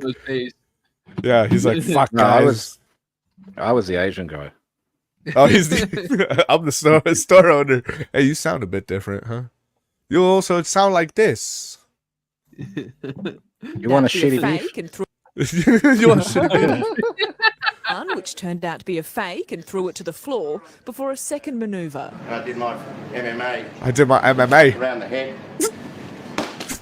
yeah. He's like, fuck guys. I was the Asian guy. Oh, he's I'm the store owner. Hey, you sound a bit different, huh? You also sound like this. You want a shitty beef? You want a shitty beef? Which turned out to be a fake, and threw it to the floor before a second manoeuvre. And I did my MMA I did my MMA around the head.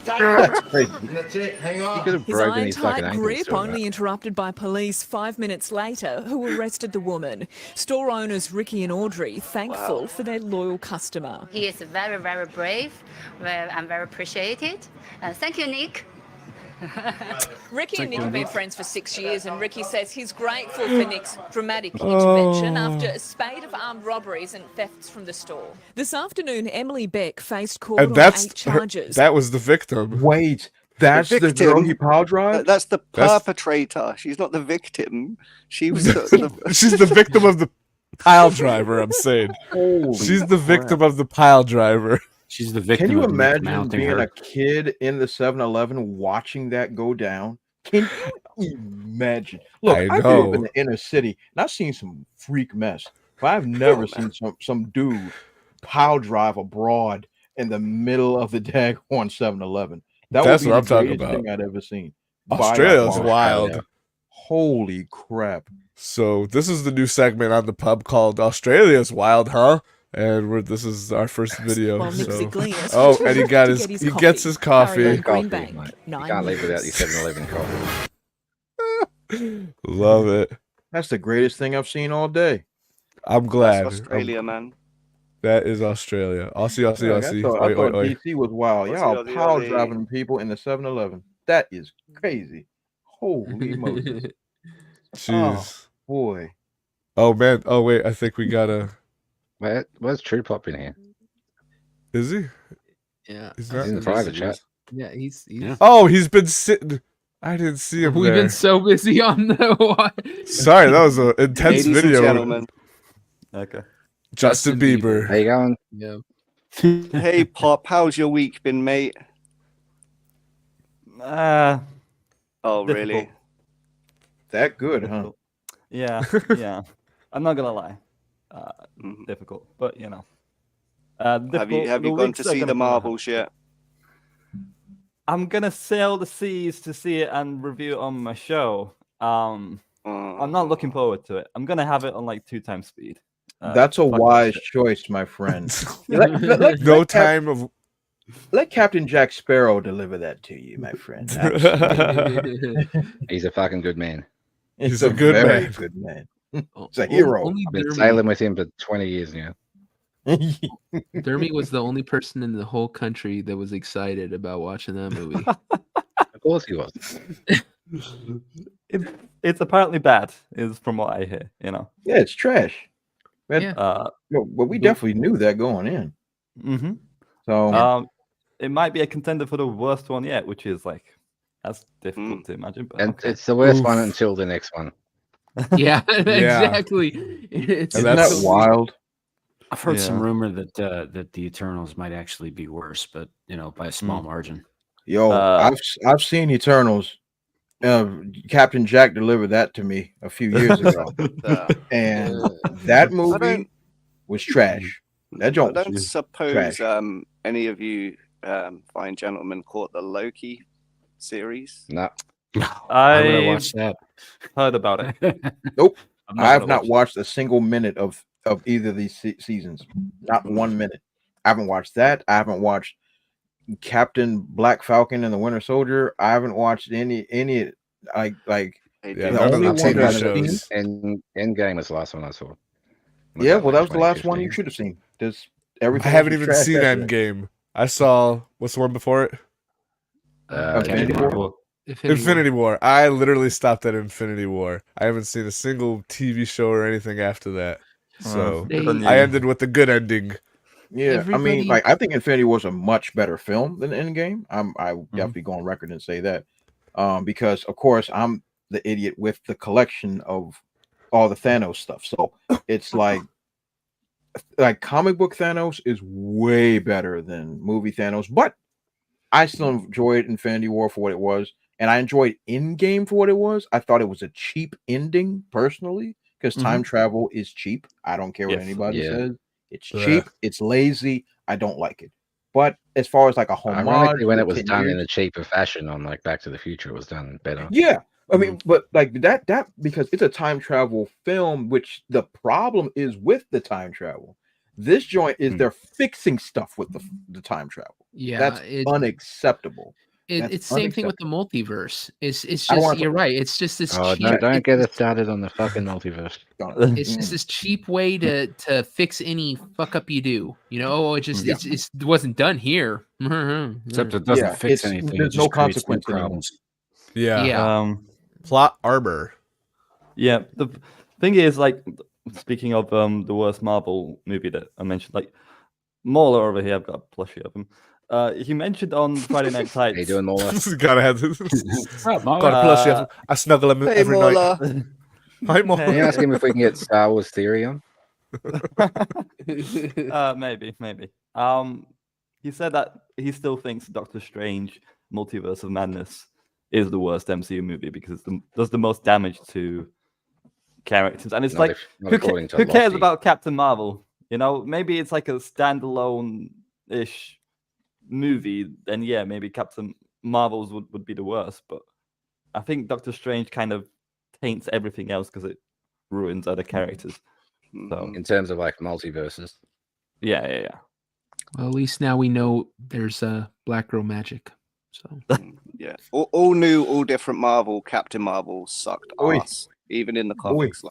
That's it. Hang on. He could have His broken his fucking iron-tight ankles grip doing only interrupted by police 5 minutes later, who arrested the woman. Store owners Ricky and Audrey thankful for their loyal customer. He is very, very brave. I'm very appreciated. Thank you, Nick. Ricky and Nick have been friends for 6 years, and Ricky says he's grateful for Nick's dramatic intervention after a spate of armed robberies and thefts from the store. This afternoon, Emily Beck faced court And on 8 charges. that was the victim. Wait, that's the girl he pile drive? That's the perpetrator. She's not the victim. She was She's the victim of the pile driver, I'm saying. She's the victim of the pile driver. She's the victim. Can you of imagine being a kid in the 7-Eleven watching that go down? Can you imagine? Look, I grew up in the inner city, and I've seen some freak mess, but I've never seen some dude pile drive abroad in the middle of the daggone 7-Eleven. That's what I'm talking about. Thing I'd ever seen. Australia's wild. Holy crap! So this is the new segment on the pub called "Australia's Wild, Huh?" And this is our first video. Well, so. Gleanis Oh, and he gets his coffee. You can't leave without your 7-Eleven coffee. Love it. That's the greatest thing I've seen all day. I'm glad. That's Australia, man. That is Australia. Aussie. I thought DC was wild. Y'all pile driving people in the 7-Eleven. That is crazy. Holy Moses. Jeez. Oh, boy. Oh, man. Oh, wait. I think we gotta... Where's True Pop in here? Is he? Yeah. He's in the private chat. Yeah, he's Oh, he's been sitting... I didn't see him We've been so busy on the... Sorry, that was an intense Ladies video. And gentlemen. Okay. Justin Bieber. How you going? Yeah. Hey, Pop, how's your week been, mate? Oh, really? That good, huh? Yeah, yeah. I'm not gonna lie. Difficult, but you know. Have you gone to see the Marvels yet? I'm gonna sail the seas to see it and review it on my show. I'm not looking forward to it. I'm gonna have it on like 2x speed. That's a wise choice, my friend. Let Captain Jack Sparrow deliver that to you, my friend. He's a fucking good man. He's a very good man. He's a hero. I've been sailing with him for 20 years now. Dermy was the only person in the whole country that was excited about watching that movie. Of course he was. It's apparently bad, is from what I hear. You know. Yeah, it's trash. Yeah. But we definitely knew that going in. Mm-hmm. So it might be a contender for the worst one yet, which is like that's difficult to imagine. But and it's the worst one until the next one. Yeah, exactly. Isn't that wild? I've heard some rumor that that the Eternals might actually be worse, but you know, by a small margin. Yo, I've seen Eternals. Captain Jack delivered that to me a few years ago, and that movie was trash. That joke. I don't suppose any of you fine gentlemen caught the Loki series. No, I watched that. Heard about it. Nope, I have not watched a single minute of either of these seasons. Not 1 minute. I haven't watched that. I haven't watched Captain Black Falcon and the Winter Soldier. I haven't watched any like the only one I've seen. Endgame was the last one I saw. Yeah, well, that was the last one you should have seen. There's everything. I haven't even seen Endgame. I saw what's the one before it? Infinity War. I literally stopped at Infinity War. I haven't seen a single TV show or anything after that. So I ended with the good ending. Yeah, I mean, like I think Infinity War was a much better film than Endgame. I will definitely go on record and say that. Because of course I'm the idiot with the collection of all the Thanos stuff. So it's like comic book Thanos is way better than movie Thanos, but I still enjoyed Infinity War for what it was, and I enjoyed Endgame for what it was. I thought it was a cheap ending personally, because time travel is cheap. I don't care what anybody says. It's cheap. It's lazy. I don't like it. But as far as like a homage, ironically, when it was done in a cheaper fashion on like Back to the Future, it was done better. Yeah, I mean, but like that because it's a time travel film, which the problem is with the time travel. This joint is they're fixing stuff with the time travel. Yeah, That's unacceptable. It's same thing with the multiverse. It's I don't just wanna you're right. It's just this Oh, cheap. don't get us started on the fucking multiverse. It's just this cheap way to fix any fuck up you do. You know, oh, it just it wasn't done here. Except it doesn't fix anything. There's It no just creates new consequence anymore. problems. Yeah. Plot arbor. Yeah. The thing is, like, speaking of the worst Marvel movie that I mentioned, like Mauler over here, I've got a plushie of him. He mentioned on Friday Night Tights. How you doing, Mauler? Gotta have this. Got a plushie. I snuggle him every night. Hi, Mauler. Can you ask him if we can get Star Wars theory on? Maybe. He said that he still thinks Doctor Strange Multiverse of Madness is the worst MCU movie because it does the most damage to characters. And it's who cares about Captain Marvel? You know, maybe it's like a standalone-ish movie, then yeah, maybe Captain Marvel's would be the worst. But I think Doctor Strange kind of taints everything else because it ruins other characters. So in terms of like multiverses. Yeah. Well, at least now we know there's Black Girl magic. So yeah, all new, all different Marvel. Captain Marvel sucked ass, even in the comics.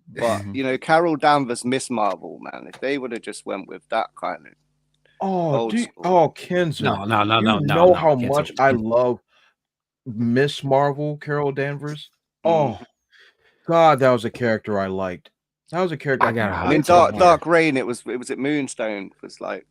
But you know, Carol Danvers, Miss Marvel, man. If they would have just went with that kind of Kenzo. No. You know how much I love Miss Marvel, Carol Danvers. Oh God, that was a character I liked. That was a character. I mean, Dark Reign. It was at Moonstone. Was like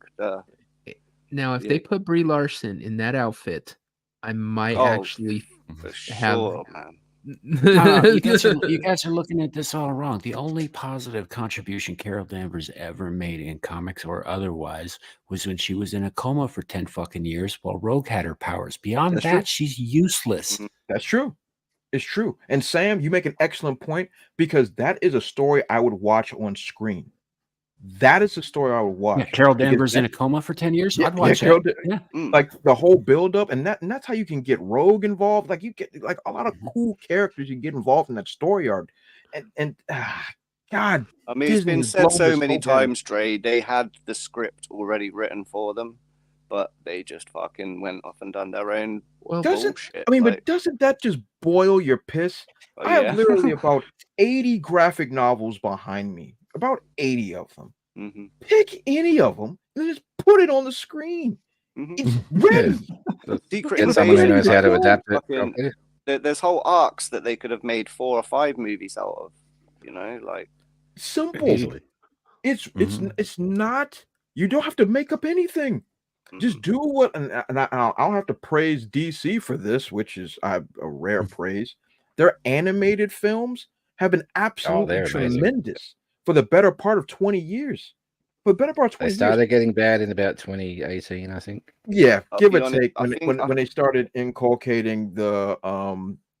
now if they put Brie Larson in that outfit, I might actually have. Sure, man. You guys are looking at this all wrong. The only positive contribution Carol Danvers ever made in comics or otherwise was when she was in a coma for 10 fucking years while Rogue had her powers. Beyond that, she's useless. That's true. It's true. And Sam, you make an excellent point because that is a story I would watch on screen. That is the story I would watch. Yeah, Carol Danvers in a coma for 10 years? I'd watch that. Like the whole build-up, and that's how you can get Rogue involved. Like you get like a lot of cool characters you get involved in that story arc. And God, I mean, it's been said so many times, Dre. They had the script already written for them, but they just fucking went off and done their own bullshit. I mean, but doesn't that just boil your piss? I have literally about 80 graphic novels behind me. About 80 of them. Pick any of them and just put it on the screen. It's ready. Get someone who knows how to adapt it. There's whole arcs that they could have made 4 or 5 movies out of. You know, like simple. It's not. You don't have to make up anything. Just do what, and I'll have to praise DC for this, which is a rare praise. Their animated films have been absolutely tremendous. For the better part of 20 years. For the better part of 20 years. They started getting bad in about 2018, I think. Yeah, give or take. When they started inculcating the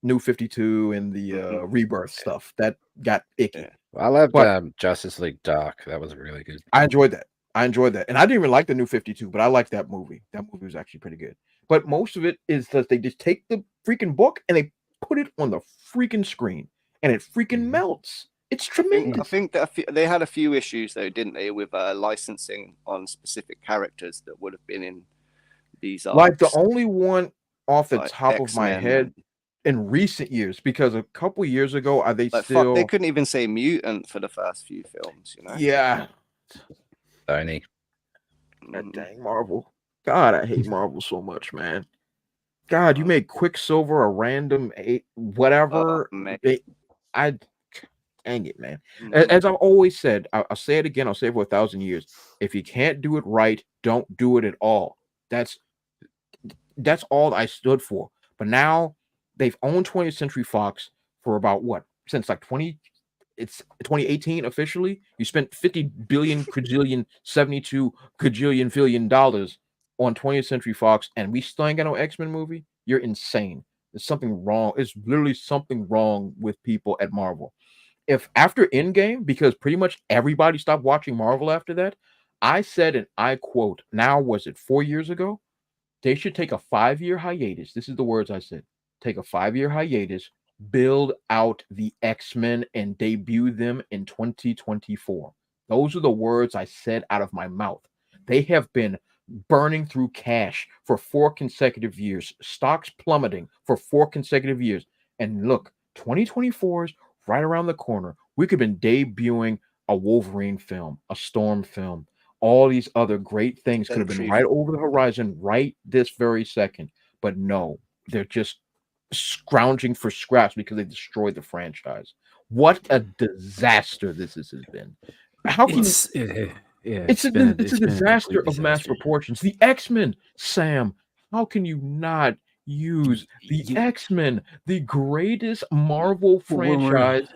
New 52 and the Rebirth stuff, that got icky. Well, I loved Justice League Dark. That was really good. I enjoyed that. And I didn't even like the New 52, but I liked that movie. That movie was actually pretty good. But most of it is that they just take the freaking book and they put it on the freaking screen. And it freaking melts. It's tremendous. I think that they had a few issues though, didn't they, with licensing on specific characters that would have been in these arcs. Like the only one off the top of my head in recent years, because a couple years ago, they couldn't even say mutant for the first few films, you know? Yeah. Tony. That dang Marvel. God, I hate Marvel so much, man. God, you made Quicksilver a random whatever. Dang it, man. As I've always said, I'll say it again, I'll say it for 1,000 years. If you can't do it right, don't do it at all. That's all I stood for. But now they've owned 20th Century Fox for about what? Since like 2018 officially. You spent 50 billion, quadrillion, 72 quadrillion billion dollars on 20th Century Fox, and we still ain't got no X-Men movie. You're insane. There's something wrong. It's literally something wrong with people at Marvel. If after Endgame, because pretty much everybody stopped watching Marvel after that, I said, and I quote, now was it 4 years ago? They should take a 5-year hiatus. This is the words I said. Take a 5-year hiatus, build out the X-Men and debut them in 2024. Those are the words I said out of my mouth. They have been burning through cash for 4 consecutive years, stocks plummeting for 4 consecutive years. And look, 2024 is right around the corner. We could have been debuting a Wolverine film, a Storm film. All these other great things could have been right over the horizon right this very second. But no, they're just scrounging for scraps because they destroyed the franchise. What a disaster this has been. How can it's a disaster of mass proportions. The X-Men, Sam, how can you not use the X-Men, the greatest Marvel franchise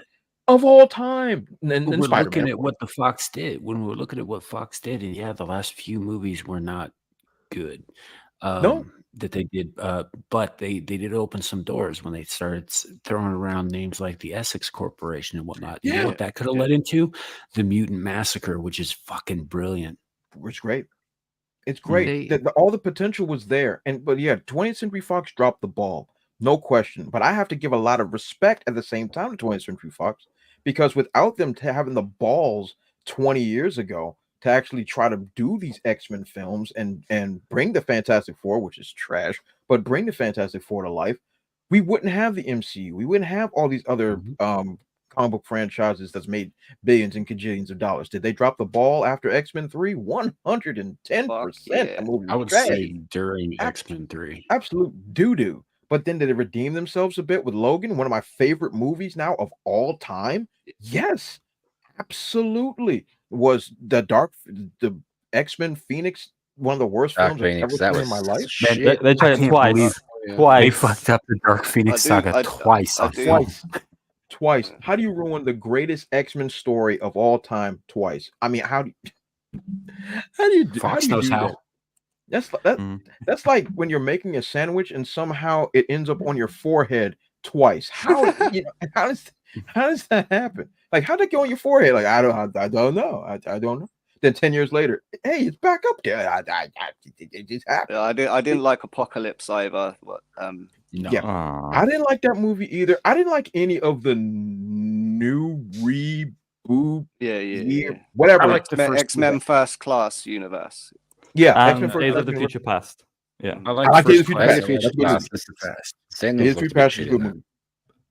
of all time? And we're looking at what the Fox did. When we're looking at what Fox did, and yeah, the last few movies were not good. No. That they did, but they did open some doors when they started throwing around names like the Essex Corporation and whatnot. You know what that could have led into? The Mutant Massacre, which is fucking brilliant. It's great. It's great. All the potential was there. But yeah, 20th Century Fox dropped the ball. No question. But I have to give a lot of respect at the same time to 20th Century Fox, because without them having the balls 20 years ago to actually try to do these X-Men films and bring the Fantastic Four, which is trash, but bring the Fantastic Four to life, we wouldn't have the MCU. We wouldn't have all these other comic book franchises that's made billions and cajillions of dollars. Did they drop the ball after X-Men 3? 110%. I would say during X-Men 3. Absolute doo-doo. But then did they redeem themselves a bit with Logan, one of my favorite movies now of all time? Yes, absolutely. Was the X-Men Phoenix one of the worst films I've ever seen in my life? They tried it twice. They fucked up the Dark Phoenix saga twice. Twice. How do you ruin the greatest X-Men story of all time twice? I mean, how do you do that? That's like when you're making a sandwich and somehow it ends up on your forehead twice. How does that happen? Like, how'd it go on your forehead? Like, I don't know. I don't know. Then 10 years later, hey, it's back up there. It just happened. I didn't like Apocalypse either. But, no. Yeah, I didn't like that movie either. I didn't like any of the new reboot. Whatever. I like the X-Men First Class universe. Yeah, X-Men Days of the Future Past. Yeah, I like Days of the Future Past. Days of the Future Past is a good movie.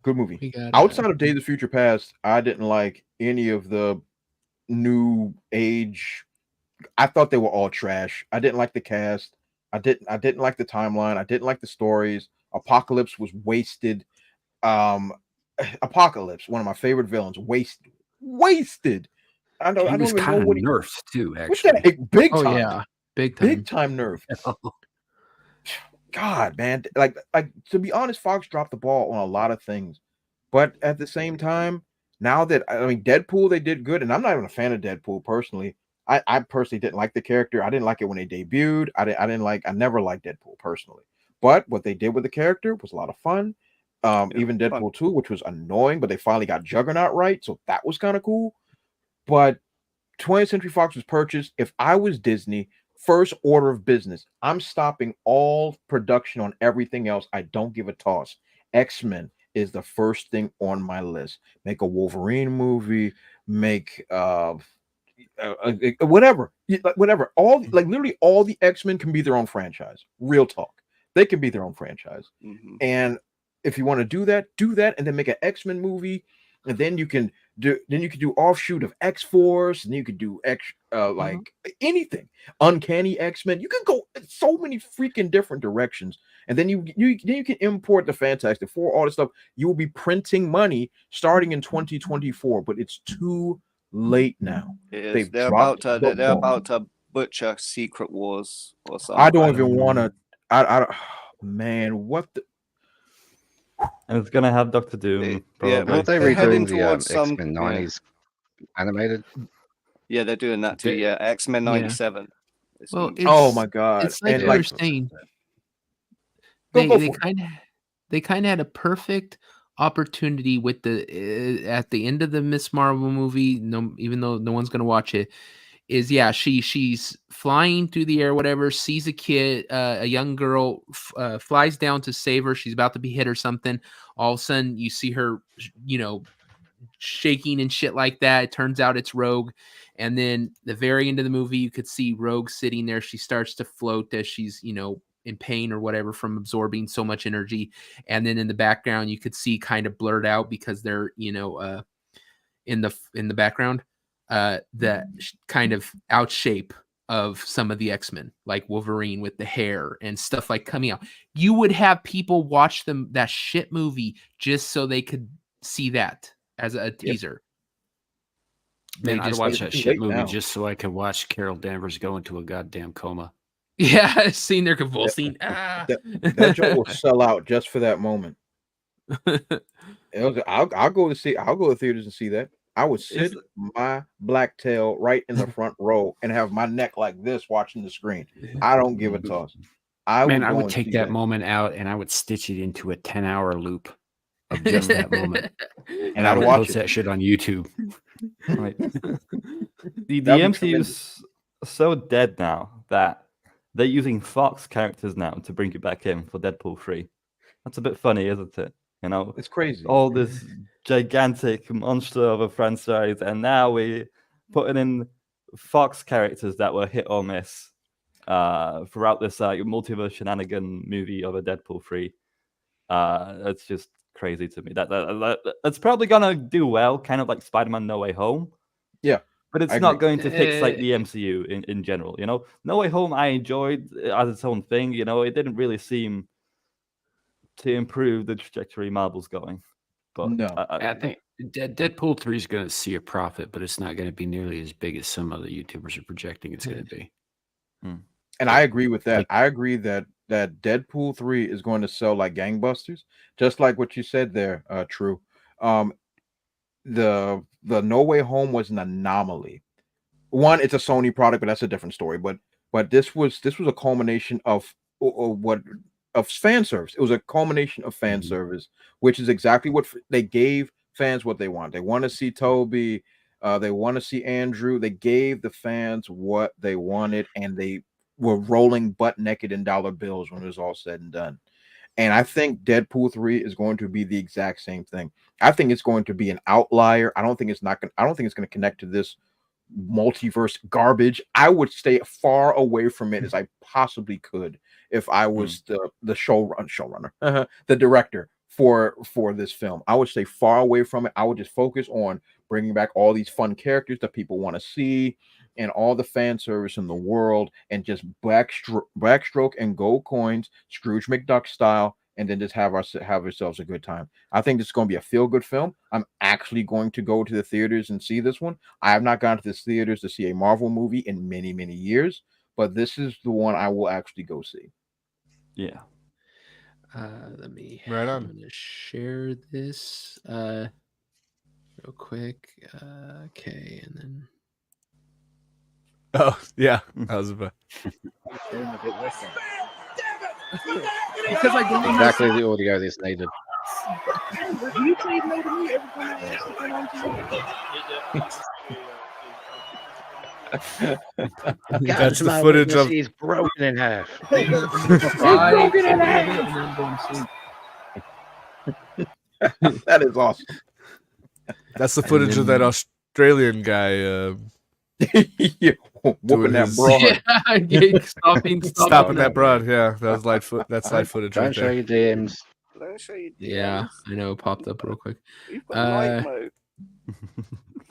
Good movie. Outside of Days of Future Past, I didn't like any of the new age. I thought they were all trash. I didn't like the cast. I didn't like the timeline. I didn't like the stories. Apocalypse was wasted. Apocalypse, one of my favorite villains, wasted. I don't even know what he nerfed too. Actually, what's that? Big time. Oh yeah, big time nerf. God, man, like to be honest, Fox dropped the ball on a lot of things, but at the same time, now that Deadpool, they did good, and I'm not even a fan of Deadpool personally. I personally didn't like the character. I didn't like it when they debuted. I never liked Deadpool personally, but what they did with the character was a lot of fun. Even Deadpool 2, which was annoying, but they finally got Juggernaut right, so that was kind of cool. But 20th Century Fox was purchased. If I was Disney, first order of business, I'm stopping all production on everything else. I don't give a toss. X-Men is the first thing on my list. Make a Wolverine movie, make whatever. All literally all the X-Men can be their own franchise. Real talk. They can be their own franchise. And if you want to do that, and then make an X-Men movie, and then you can do offshoot of X-Force, and you could do anything. Uncanny X-Men. You can go so many freaking different directions. And then you can import the Fantastic Four, all this stuff. You will be printing money starting in 2024, but it's too late now. They're about to butcher Secret Wars or something. I don't even want to. Man, what the. And it's gonna have Doctor Doom. Aren't they redoing the X-Men 90s animated? Yeah, they're doing that too. Yeah, X-Men 97. Well, oh my god! It's like you're saying. They kind of had a perfect opportunity with the at the end of the Miss Marvel movie. No, even though no one's gonna watch it, she's flying through the air, whatever, sees a kid, a young girl, flies down to save her. She's about to be hit or something. All of a sudden, you see her, shaking and shit like that. It turns out it's Rogue. And then the very end of the movie, you could see Rogue sitting there. She starts to float as she's, you know, in pain or whatever from absorbing so much energy. And then in the background, you could see kind of blurred out because they're, you know, in the background, the kind of out shape of some of the X-Men, like Wolverine with the hair and stuff like coming out. You would have people watch that shit movie just so they could see that as a teaser. Man, I'd watch that shit movie just so I could watch Carol Danvers go into a goddamn coma. Yeah, seeing their convulsing. That joint will sell out just for that moment. I'll go to theaters and see that. I would sit my black tail right in the front row and have my neck like this watching the screen. I don't give a toss. I would take that moment out and I would stitch it into a 10-hour loop of just that moment. And I would post that shit on YouTube. Right. The MCU is so dead now that they're using Fox characters now to bring it back in for Deadpool 3. That's a bit funny, isn't it? You know, it's crazy. All this gigantic monster of a franchise, and now we putting in Fox characters that were hit or miss throughout this multiverse shenanigan movie of a Deadpool 3. It's just crazy to me. That's probably gonna do well, kind of like Spider-Man No Way Home. Yeah. But it's not going to fix like the MCU in general, you know. No Way Home I enjoyed as its own thing, you know. It didn't really seem to improve the trajectory Marvel's going. But no, I think Deadpool 3 is going to see a profit, but it's not going to be nearly as big as some other YouTubers are projecting it's going to be. And I agree with that. I agree that Deadpool 3 is going to sell like gangbusters, just like what you said there, True. The No Way Home was an anomaly. One, it's a Sony product, but that's a different story. But this was a culmination of fan service. It was a culmination of fan service, which is exactly what they gave fans what they want. They want to see Toby, they want to see Andrew. They gave the fans what they wanted, and they were rolling butt naked in dollar bills when it was all said and done. And I think Deadpool 3 is going to be the exact same thing. I think it's going to be an outlier. I don't think it's going to connect to this multiverse garbage. I would stay far away from it as I possibly could if I was the showrunner, the director for this film. I would stay far away from it. I would just focus on bringing back all these fun characters that people want to see and all the fan service in the world, and just backstroke and gold coins, Scrooge McDuck style, and then just have ourselves a good time. I think this is going to be a feel-good film. I'm actually going to go to the theaters and see this one. I have not gone to the theaters to see a Marvel movie in many, many years, but this is the one I will actually go see. Yeah. Let me. Right on. I'm going to share this real quick. Okay, and then. Oh yeah, I was about. Because I don't exactly the audio this needed. That's the footage of. He's broken in half. That is awesome. That's the footage of that Australian guy. Whooping that broad. Yeah, stopping that broad. Yeah, that was that's live footage. Don't show your DMs. Don't show your DMs. Yeah, I know. It popped up real quick. You've got light mode.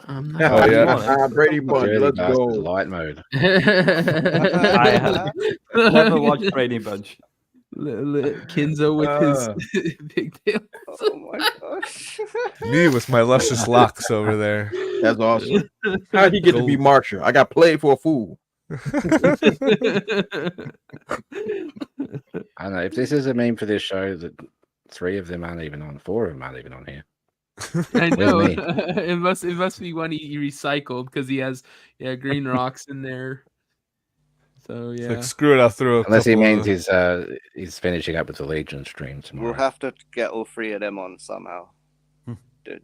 I'm not. Oh yeah, Brady Bunch. Let's go. Light mode. I have never watched Brady Bunch. Kenzo with his big tail. Oh my gosh. Me with my luscious locks over there. That's awesome. How'd he get to be Marsha? I got played for a fool. I don't know. If this is a meme for this show, that 3 of them aren't even on, 4 of them aren't even on here. I know. It must be one he recycled because he has green rocks in there. So yeah, like, screw it. I'll throw. Unless he means he's finishing up with the Legion stream tomorrow. We'll have to get all 3 of them on somehow.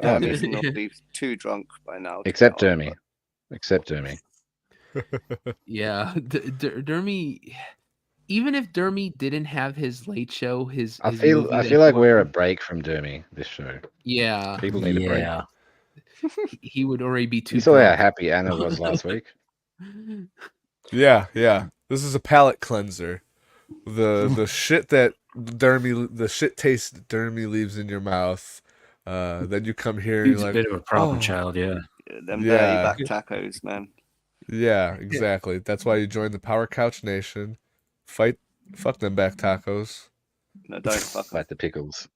Dermy's not be too drunk by now. Except Dermy. Except Dermy. Yeah, Dermy. Even if Dermy didn't have his late show, I feel like we're a break from Dermy this show. Yeah, people need a break. he would already be too. You saw how drunk. happy Anna was last week. Yeah. This is a palate cleanser. The shit that the shit taste that Dermy leaves in your mouth. Then you come here and He's you're a like, bit of a problem child, yeah. Them dirty back tacos, man. Yeah, exactly. That's why you join the Power Couch Nation. Fuck them back tacos. No, don't fuck Fight the pickles.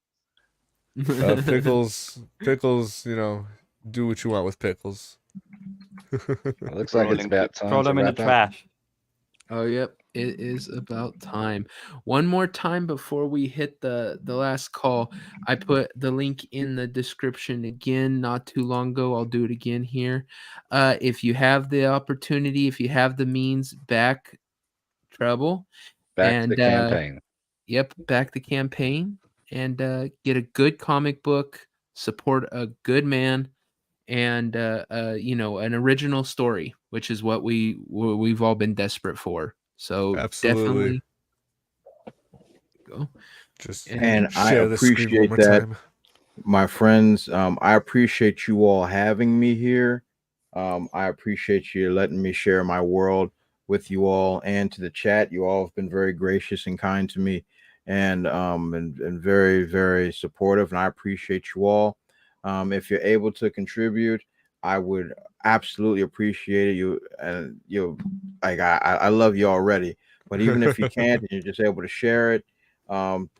Pickles, you know, do what you want with pickles. It looks like it's about time Throw to them in the wrap up. trash. Oh, yep. It is about time. One more time before we hit the last call. I put the link in the description again not too long ago. I'll do it again here. If you have the opportunity, if you have the means, back Treble. Back the campaign. Yep, back the campaign and get a good comic book, support a good man, and you know, an original story, which is what we've all been desperate for. So absolutely definitely go. And I appreciate that, my friends. I appreciate you all having me here. I appreciate you letting me share my world with you all, and to the chat. You all have been very gracious and kind to me, and very, very supportive, and I appreciate you all. If you're able to contribute, I would absolutely appreciate it. You like I love you already, but even if you can't and you're just able to share it,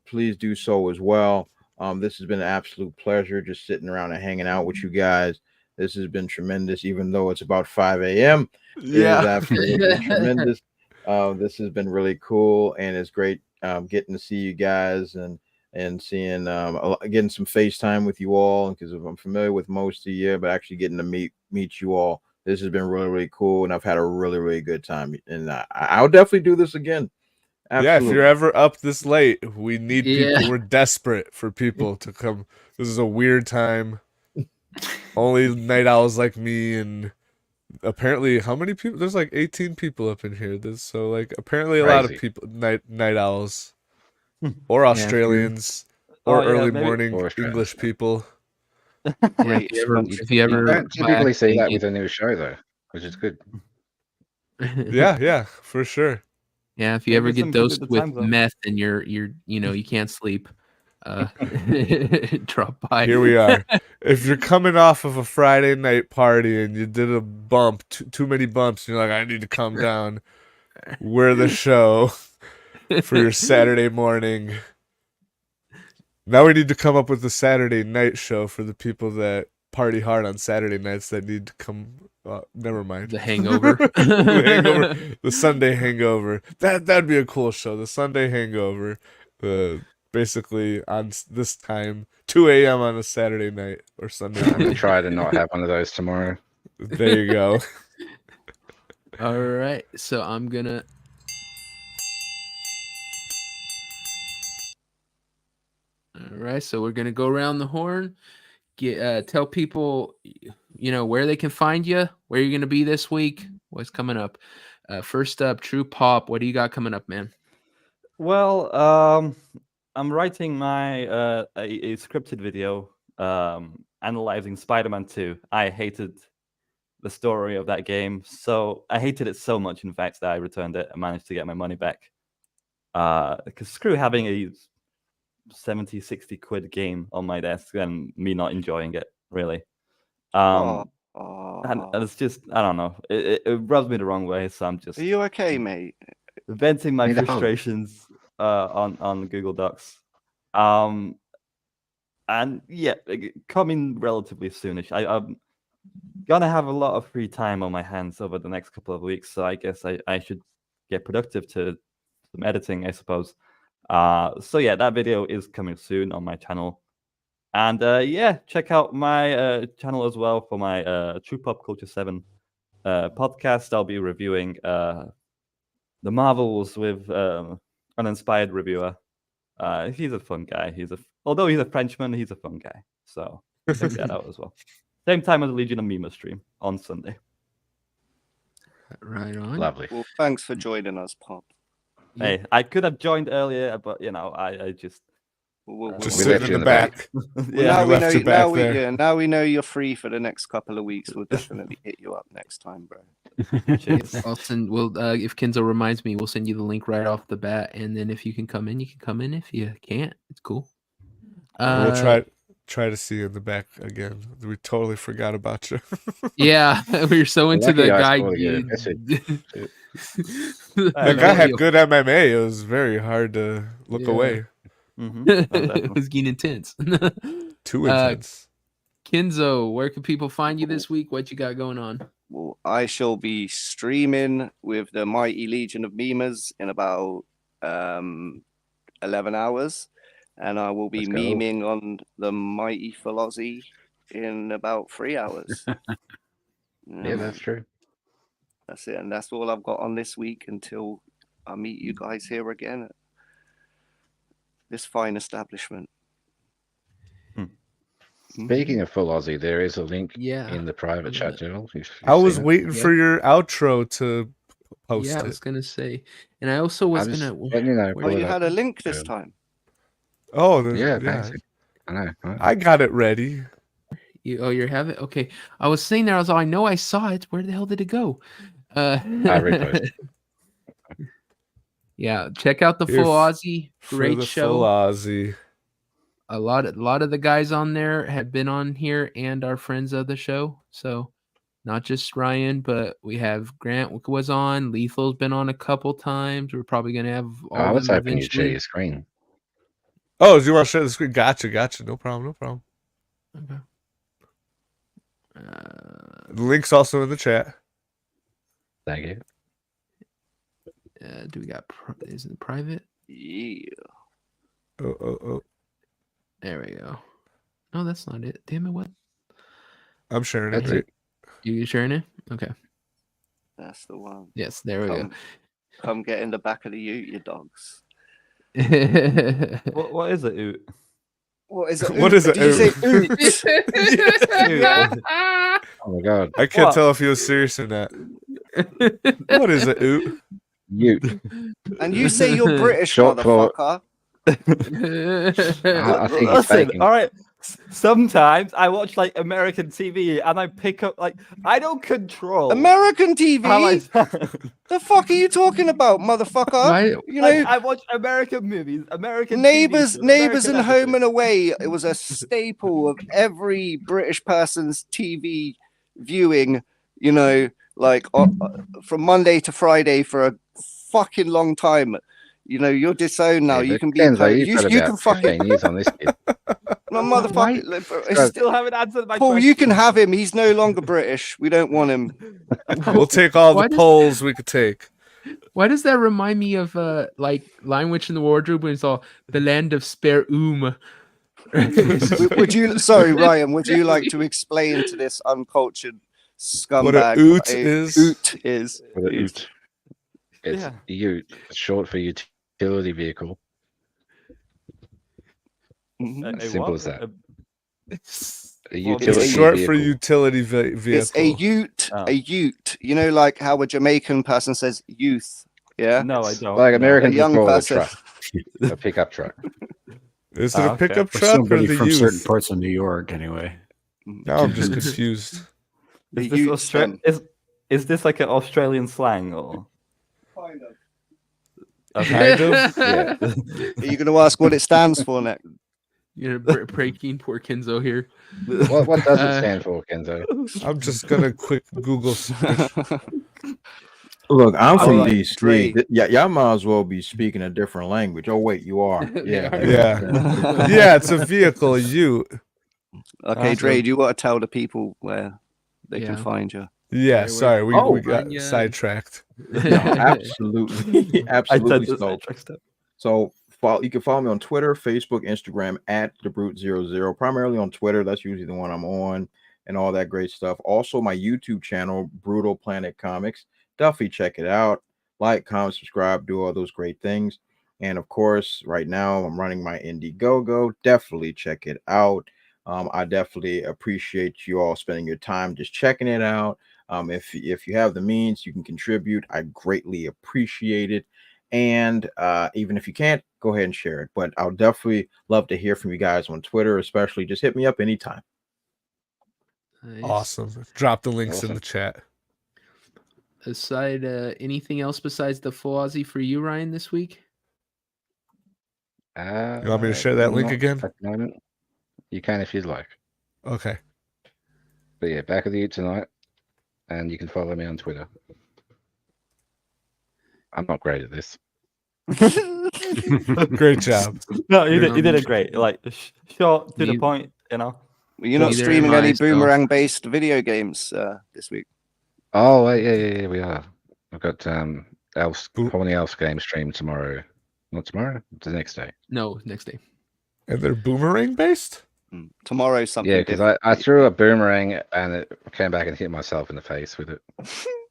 please do so as well. This has been an absolute pleasure just sitting around and hanging out with you guys. This has been tremendous, even though it's about 5 a.m. Yeah. It is absolutely tremendous. This has been really cool, and it's great getting to see you guys and seeing getting some FaceTime with you all, because I'm familiar with most of you, but actually getting to meet you all. This has been really, really cool, and I've had a really, really good time. And I'll definitely do this again. Absolutely. Yeah, if you're ever up this late, we need people. We're desperate for people to come. This is a weird time. Only night owls like me, and apparently, how many people? There's like 18 people up in here. So like apparently a lot of people night owls, or Australians, or early morning English people. If you ever don't typically see that with a new show though, which is good. Yeah, for sure. Yeah, if you ever get dosed with meth and you're you know, you can't sleep, drop by. Here we are. If you're coming off of a Friday night party and you did a bump, too many bumps, and you're like, I need to calm down, we're the show for your Saturday morning. Now we need to come up with the Saturday night show for the people that party hard on Saturday nights that need to come. Never mind. The hangover. The Sunday hangover. That'd be a cool show. The Sunday hangover. Basically on this time, 2 a.m. on a Saturday night or Sunday night. I'm gonna try to not have one of those tomorrow. There you go. All right, so I'm gonna. All right, so we're gonna go around the horn. Tell people, you know, where they can find you, where you're gonna be this week, what's coming up. First up, True Pop. What do you got coming up, man? Well, I'm writing my a scripted video analyzing Spider-Man 2. I hated the story of that game, so I hated it so much, in fact, that I returned it and managed to get my money back. Because screw having a 70-60 quid game on my desk and me not enjoying it, really. And it's just, I don't know, it rubs me the wrong way, so I'm just... Are you okay, mate? Venting my frustrations on Google Docs. And yeah, coming relatively soonish. I'm gonna have a lot of free time on my hands over the next couple of weeks, so I guess I should get productive to some editing, I suppose. So yeah, that video is coming soon on my channel. And yeah, check out my channel as well for my True Pop Culture 7 podcast. I'll be reviewing the Marvels with an inspired reviewer. He's a fun guy. Although he's a Frenchman, he's a fun guy. So check that out as well. Same time as the Legion of Mima stream on Sunday. Right on. Lovely. Well, thanks for joining us, Pop. Hey, I could have joined earlier, but you know, I just Just sitting in the back. Now we left know. you back there. Now we know you're free for the next couple of weeks. We'll definitely hit you up next time, bro. I'll send. If Kenzo reminds me, we'll send you the link right off the bat, and then if you can come in, you can come in. If you can't, it's cool. We'll try to see you in the back again. We totally forgot about you. Yeah, we were so into the guy. That guy had good MMA. It was very hard to look away. It was getting intense. Too intense. Kenzo, where can people find you this week? What you got going on? Well, I shall be streaming with the Mighty Legion of Memers in about 11 hours. And I will be memeing on the Mighty Philosophy in about 3 hours. Yeah, that's true. That's it. And that's all I've got on this week until I meet you guys here again at this fine establishment. Speaking of full Aussie, there is a link in the private chat channel. I was waiting for your outro to post I it. was gonna say, and I also was gonna. Well, you had a link this time. Oh, yeah. I know. I got it ready. You have it? Okay. I was sitting there. I was I know I saw it. Where the hell did it go? Yeah, check out the Full Aussie. Great show. Full Aussie. A lot of the guys on there have been on here and are friends of the show. So not just Ryan, but we have Grant was on. Lethal's been on a couple times. We're probably gonna have all I was of them hoping you'd share eventually. your screen. Oh, do you want to share the screen? Gotcha. No problem. Okay. The link's also in the chat. Thank you. Do we got? Is it private? Yeah. Oh. There we go. No, that's not it. Damn it! What? I'm sharing That's it. You sharing it? Okay. That's the one. Yes, there we go. Come get in the back of the ute, you dogs. What is it, oot? What is it? What is it? Did you say oot? Oh my god! I can't tell if he was serious or not. What is it, oot? Ute. And you say you're British, Short for- motherfucker. I think he's Listen, faking. all right. Sometimes I watch like American TV and I pick up like I don't control American TV. how I The fuck are you talking about, motherfucker? Why- You know, I watch American movies, American Neighbours, TV shows, Neighbours, and American Home and Away. It was a staple of every British person's TV viewing. You know, like from Monday to Friday for a fucking long time. You know, you're disowned now. Yeah, you can be. Kenzo, You you've got can about fucking. 15 years on this kid. No, motherfucker. It's still haven't answered my Paul, question. you can have him. He's no longer British. We don't want him. We'll take all Why the does- polls we could take. Why does that remind me of like Lion Witch in the Wardrobe when it's all the land of spare Would you? Sorry, Ryan. Would you like to explain to this uncultured scumbag What a oot is? Oot is. What a ute. It's Yeah. ute. It's short for utility vehicle. Simple as that. A It's utility Short vehicle. for utility vehicle. It's a ute. Oh. A ute. You know, like how a Jamaican person says youth. Yeah. No, I don't. Like Americans A young would call it a person. truck. A pickup truck. Is it a okay. pickup For truck or somebody the from certain youth? parts of New York, anyway. Now I'm just confused. The Is this, youths, then. is this like an Australian slang or? Kind of. Okay. Kind of? Yeah. Are you going to ask what it stands for next? You're breaking poor Kenzo here. What does it stand for, Kenzo? I'm just gonna quick Google search. Look, I'm from like DC. Drake. Yeah, y'all might as well be speaking a different language. Oh wait, you are. Yeah. Yeah, it's a vehicle, a ute. Okay, Dre, do you want to tell the people where they can Yeah. find you? Yeah, sorry, we Oh, got yeah. No, sidetracked. absolutely, I absolutely. said So, this. you can follow me on Twitter, Facebook, Instagram at DaBrute00. Primarily on Twitter, that's usually the one I'm on, and all that great stuff. Also, my YouTube channel, Brutal Planet Comics. Definitely check it out. Like, comment, subscribe, do all those great things. And of course, right now I'm running my Indiegogo. Definitely check it out. I definitely appreciate you all spending your time just checking it out. If you have the means, you can contribute. I greatly appreciate it. And even if you can't, go ahead and share it. But I'll definitely love to hear from you guys on Twitter, especially. Just hit me up anytime. Nice. Awesome. Drop the links in the chat. Aside, anything else besides the full Aussie for you, Ryan, this week? You want me to share that link again? At the moment. You can if you'd like. Okay. But yeah, back of the Ute tonight, and you can follow me on Twitter. I'm not great at this. Great job. No, you did it great. Like short to the point, you know. You're not streaming any boomerang-based video games this week. Oh yeah, we are. I've got Colony Elf game stream tomorrow. Not tomorrow. The next day. No, next day. And they're boomerang based. Tomorrow something. Yeah, because I threw a boomerang and it came back and hit myself in the face with it.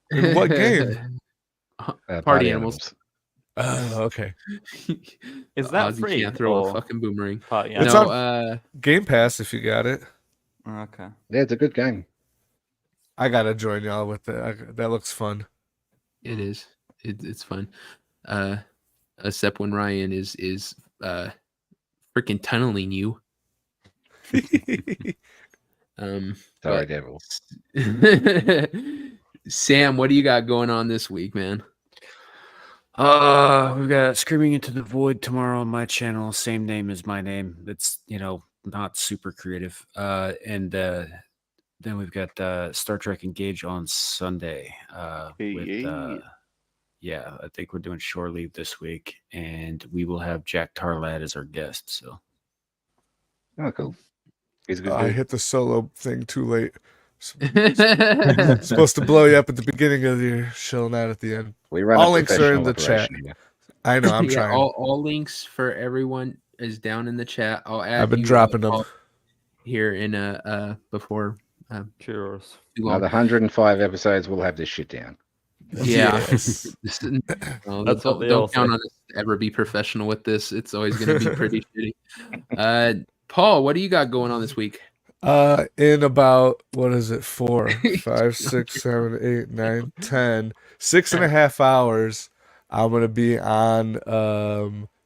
In what game? Party Animals. Oh, okay. Is that Ozzy free? Can't throw a fucking boomerang. It's on Game Pass if you got it. Okay. Yeah, it's a good game. I gotta join y'all with that. That looks fun. It is. It's fun. Except when Ryan is freaking tunneling you. Sorry, devil. Sam, what do you got going on this week, man? We've got Screaming Into the Void tomorrow on my channel, same name as my name. It's not super creative. And then we've got Star Trek Engage on Sunday. With I think we're doing Shore Leave this week, and we will have Jack Tarlad as our guest. So, oh, cool. He's a good I dude. hit the solo thing too late. Supposed to blow you up at the beginning of the year, chilling out at the end. All links are in the chat. I know, I'm trying. All links for everyone is down in the chat. I'll add. I've been dropping them here in before. Cheers. Now the 105 episodes, we'll have this shit down. Yeah. Yes. Don't count on us to ever be professional with this. It's always going to be pretty shitty. Paul, what do you got going on this week? In about, what is it, 4, 5, 6, 7, 8, 9, 10, 6.5 hours, I'm going to be on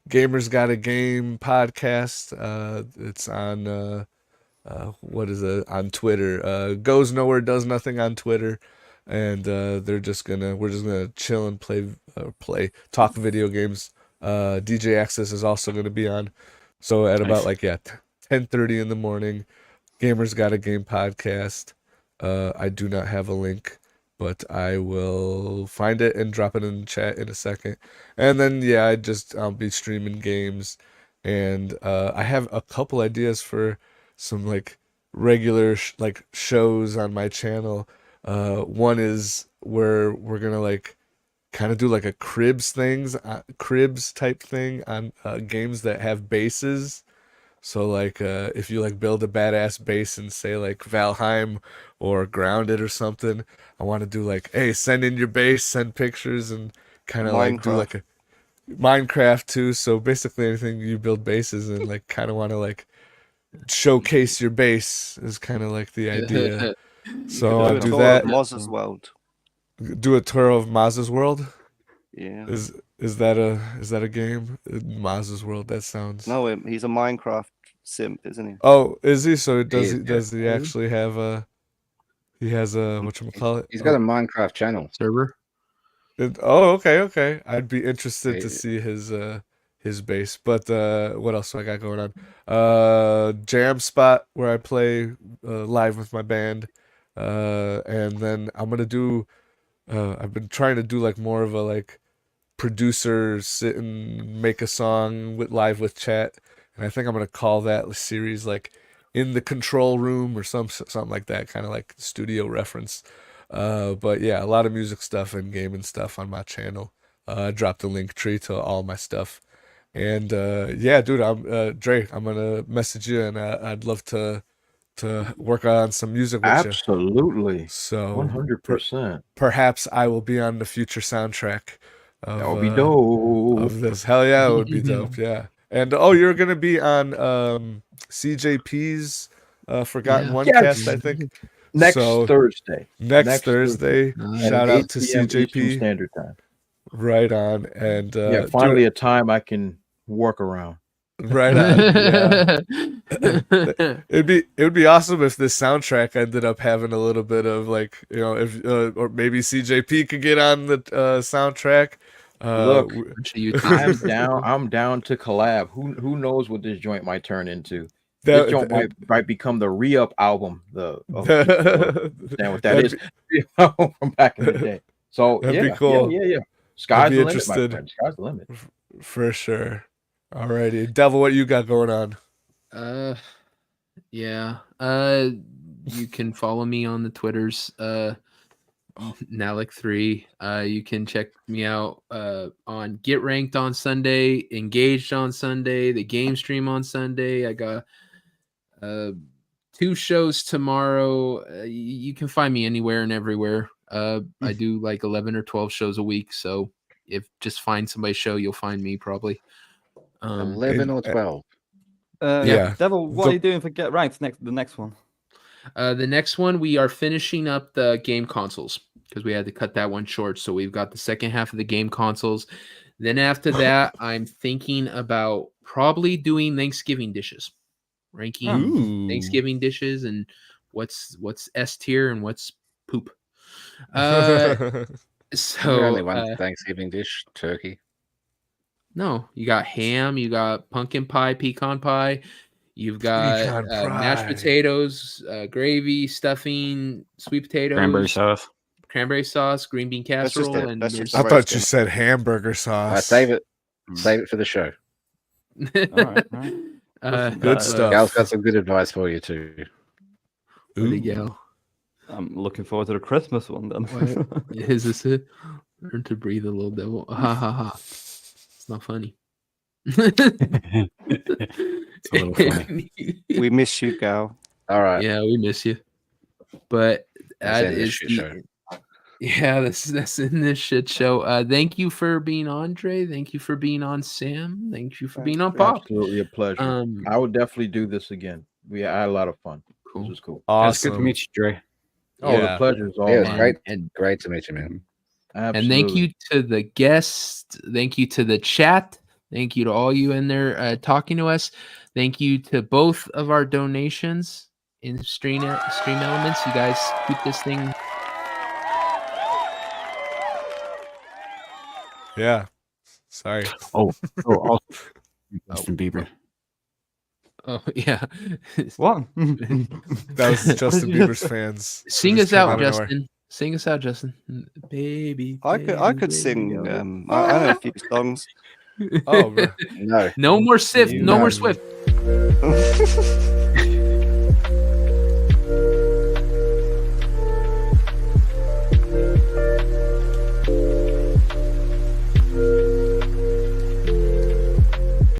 Gamers Got a Game podcast. It's on, on Twitter. Goes Nowhere, Does Nothing on Twitter. And we're just gonna chill and talk video games. DJ Access is also gonna be on. So at about 10:30 in the morning, Gamers Got a Game podcast. I do not have a link, but I will find it and drop it in the chat in a second. And then I'll be streaming games, and I have a couple ideas for some regular shows on my channel. One is where we're gonna kind of do a cribs type thing on games that have bases. So if you build a badass base in say Valheim or Grounded or something, I want to do hey, send in your base, send pictures, and kind of do a Minecraft too. So basically anything you build bases and kind of want to showcase your base is kind of the idea. So I'll do that. Maz's World. Do a tour of Maz's World. Yeah. Is that a game? Maz's World. That sounds. No, he's a Minecraft simp, isn't he? Oh, is he? So does he actually have a? He has a whatchamacallit? He's got a Minecraft channel server. Okay. I'd be interested to see his base. But what else do I got going on? Jam Spot, where I play live with my band. And then I'm gonna do I've been trying to do more of a producer sit and make a song live with chat, and I think I'm gonna call that series In the Control Room or something like that, kind of studio reference. But yeah, a lot of music stuff and gaming stuff on my channel. I dropped the link tree to all my stuff, and dude, I'm Dre, I'm gonna message you, and I'd love to work on some music with you. Absolutely. So 100%. Perhaps I will be on the future soundtrack of, that would be dope. Of this. Hell yeah, it would be dope. Yeah. And you're gonna be on CJP's Forgotten One cast, I think. Next Thursday. Next Thursday. Shout out to CJP. Standard Time. Right on. And finally a time I can workaround. Right on. Yeah. It would be awesome if this soundtrack ended up having a little bit of like, you know, if or maybe CJP could get on the soundtrack. Look, I'm down to collab. Who knows what this joint might turn into? This joint might become the re-up album. Understand what that is from back in the day. So that'd be cool. Yeah. Sky's the limit, my friend. Sky's the limit. For sure. Alrighty, Devil, what you got going on? Yeah. You can follow me on the Twitters. Nalik3. You can check me out on Get Ranked on Sunday, Engaged on Sunday, the Game Stream on Sunday. I got 2 shows tomorrow. You can find me anywhere and everywhere. I do like 11 or 12 shows a week, so if just find somebody's show, you'll find me probably. 11 or 12. Yeah. Devil, what are you doing for Get Ranked the next one? The next one, we are finishing up the game consoles because we had to cut that one short. So we've got the second half of the game consoles. Then after that, I'm thinking about probably doing Thanksgiving dishes, ranking Thanksgiving dishes and what's S tier and what's poop. So only one Thanksgiving dish, turkey. No, you got ham, you got pumpkin pie, pecan pie, you've got mashed potatoes, gravy, stuffing, sweet potatoes, cranberry sauce, green bean casserole, and I thought you said hamburger sauce. Save it for the show. All right. Good stuff. Gal's got some good advice for you too. Gal. I'm looking forward to the Christmas one then. Is this it? Learn to breathe a little devil. Ha ha ha. It's not funny. It's a little funny. We miss you, Gal. All right. Yeah, we miss you. But that is that's in this shit show. Thank you for being on, Dre. Thank you for being on, Sam. Thank you for being on, Pop. Absolutely a pleasure. I would definitely do this again. I had a lot of fun. Cool. This was cool. Awesome. It's good to meet you, Dre. Oh, the pleasure is all mine. Great to meet you, man. Absolutely. And thank you to the guests. Thank you to the chat. Thank you to all you in there talking to us. Thank you to both of our donations in Stream Elements. You guys keep this thing. Yeah. Sorry. Also Justin Bieber. Oh yeah. What? That was Justin Bieber's fans. Sing us out, Justin. Sing us out, Justin. Baby. I could sing. I know a few songs. Oh, bro. No. No more Swift. No more Swift.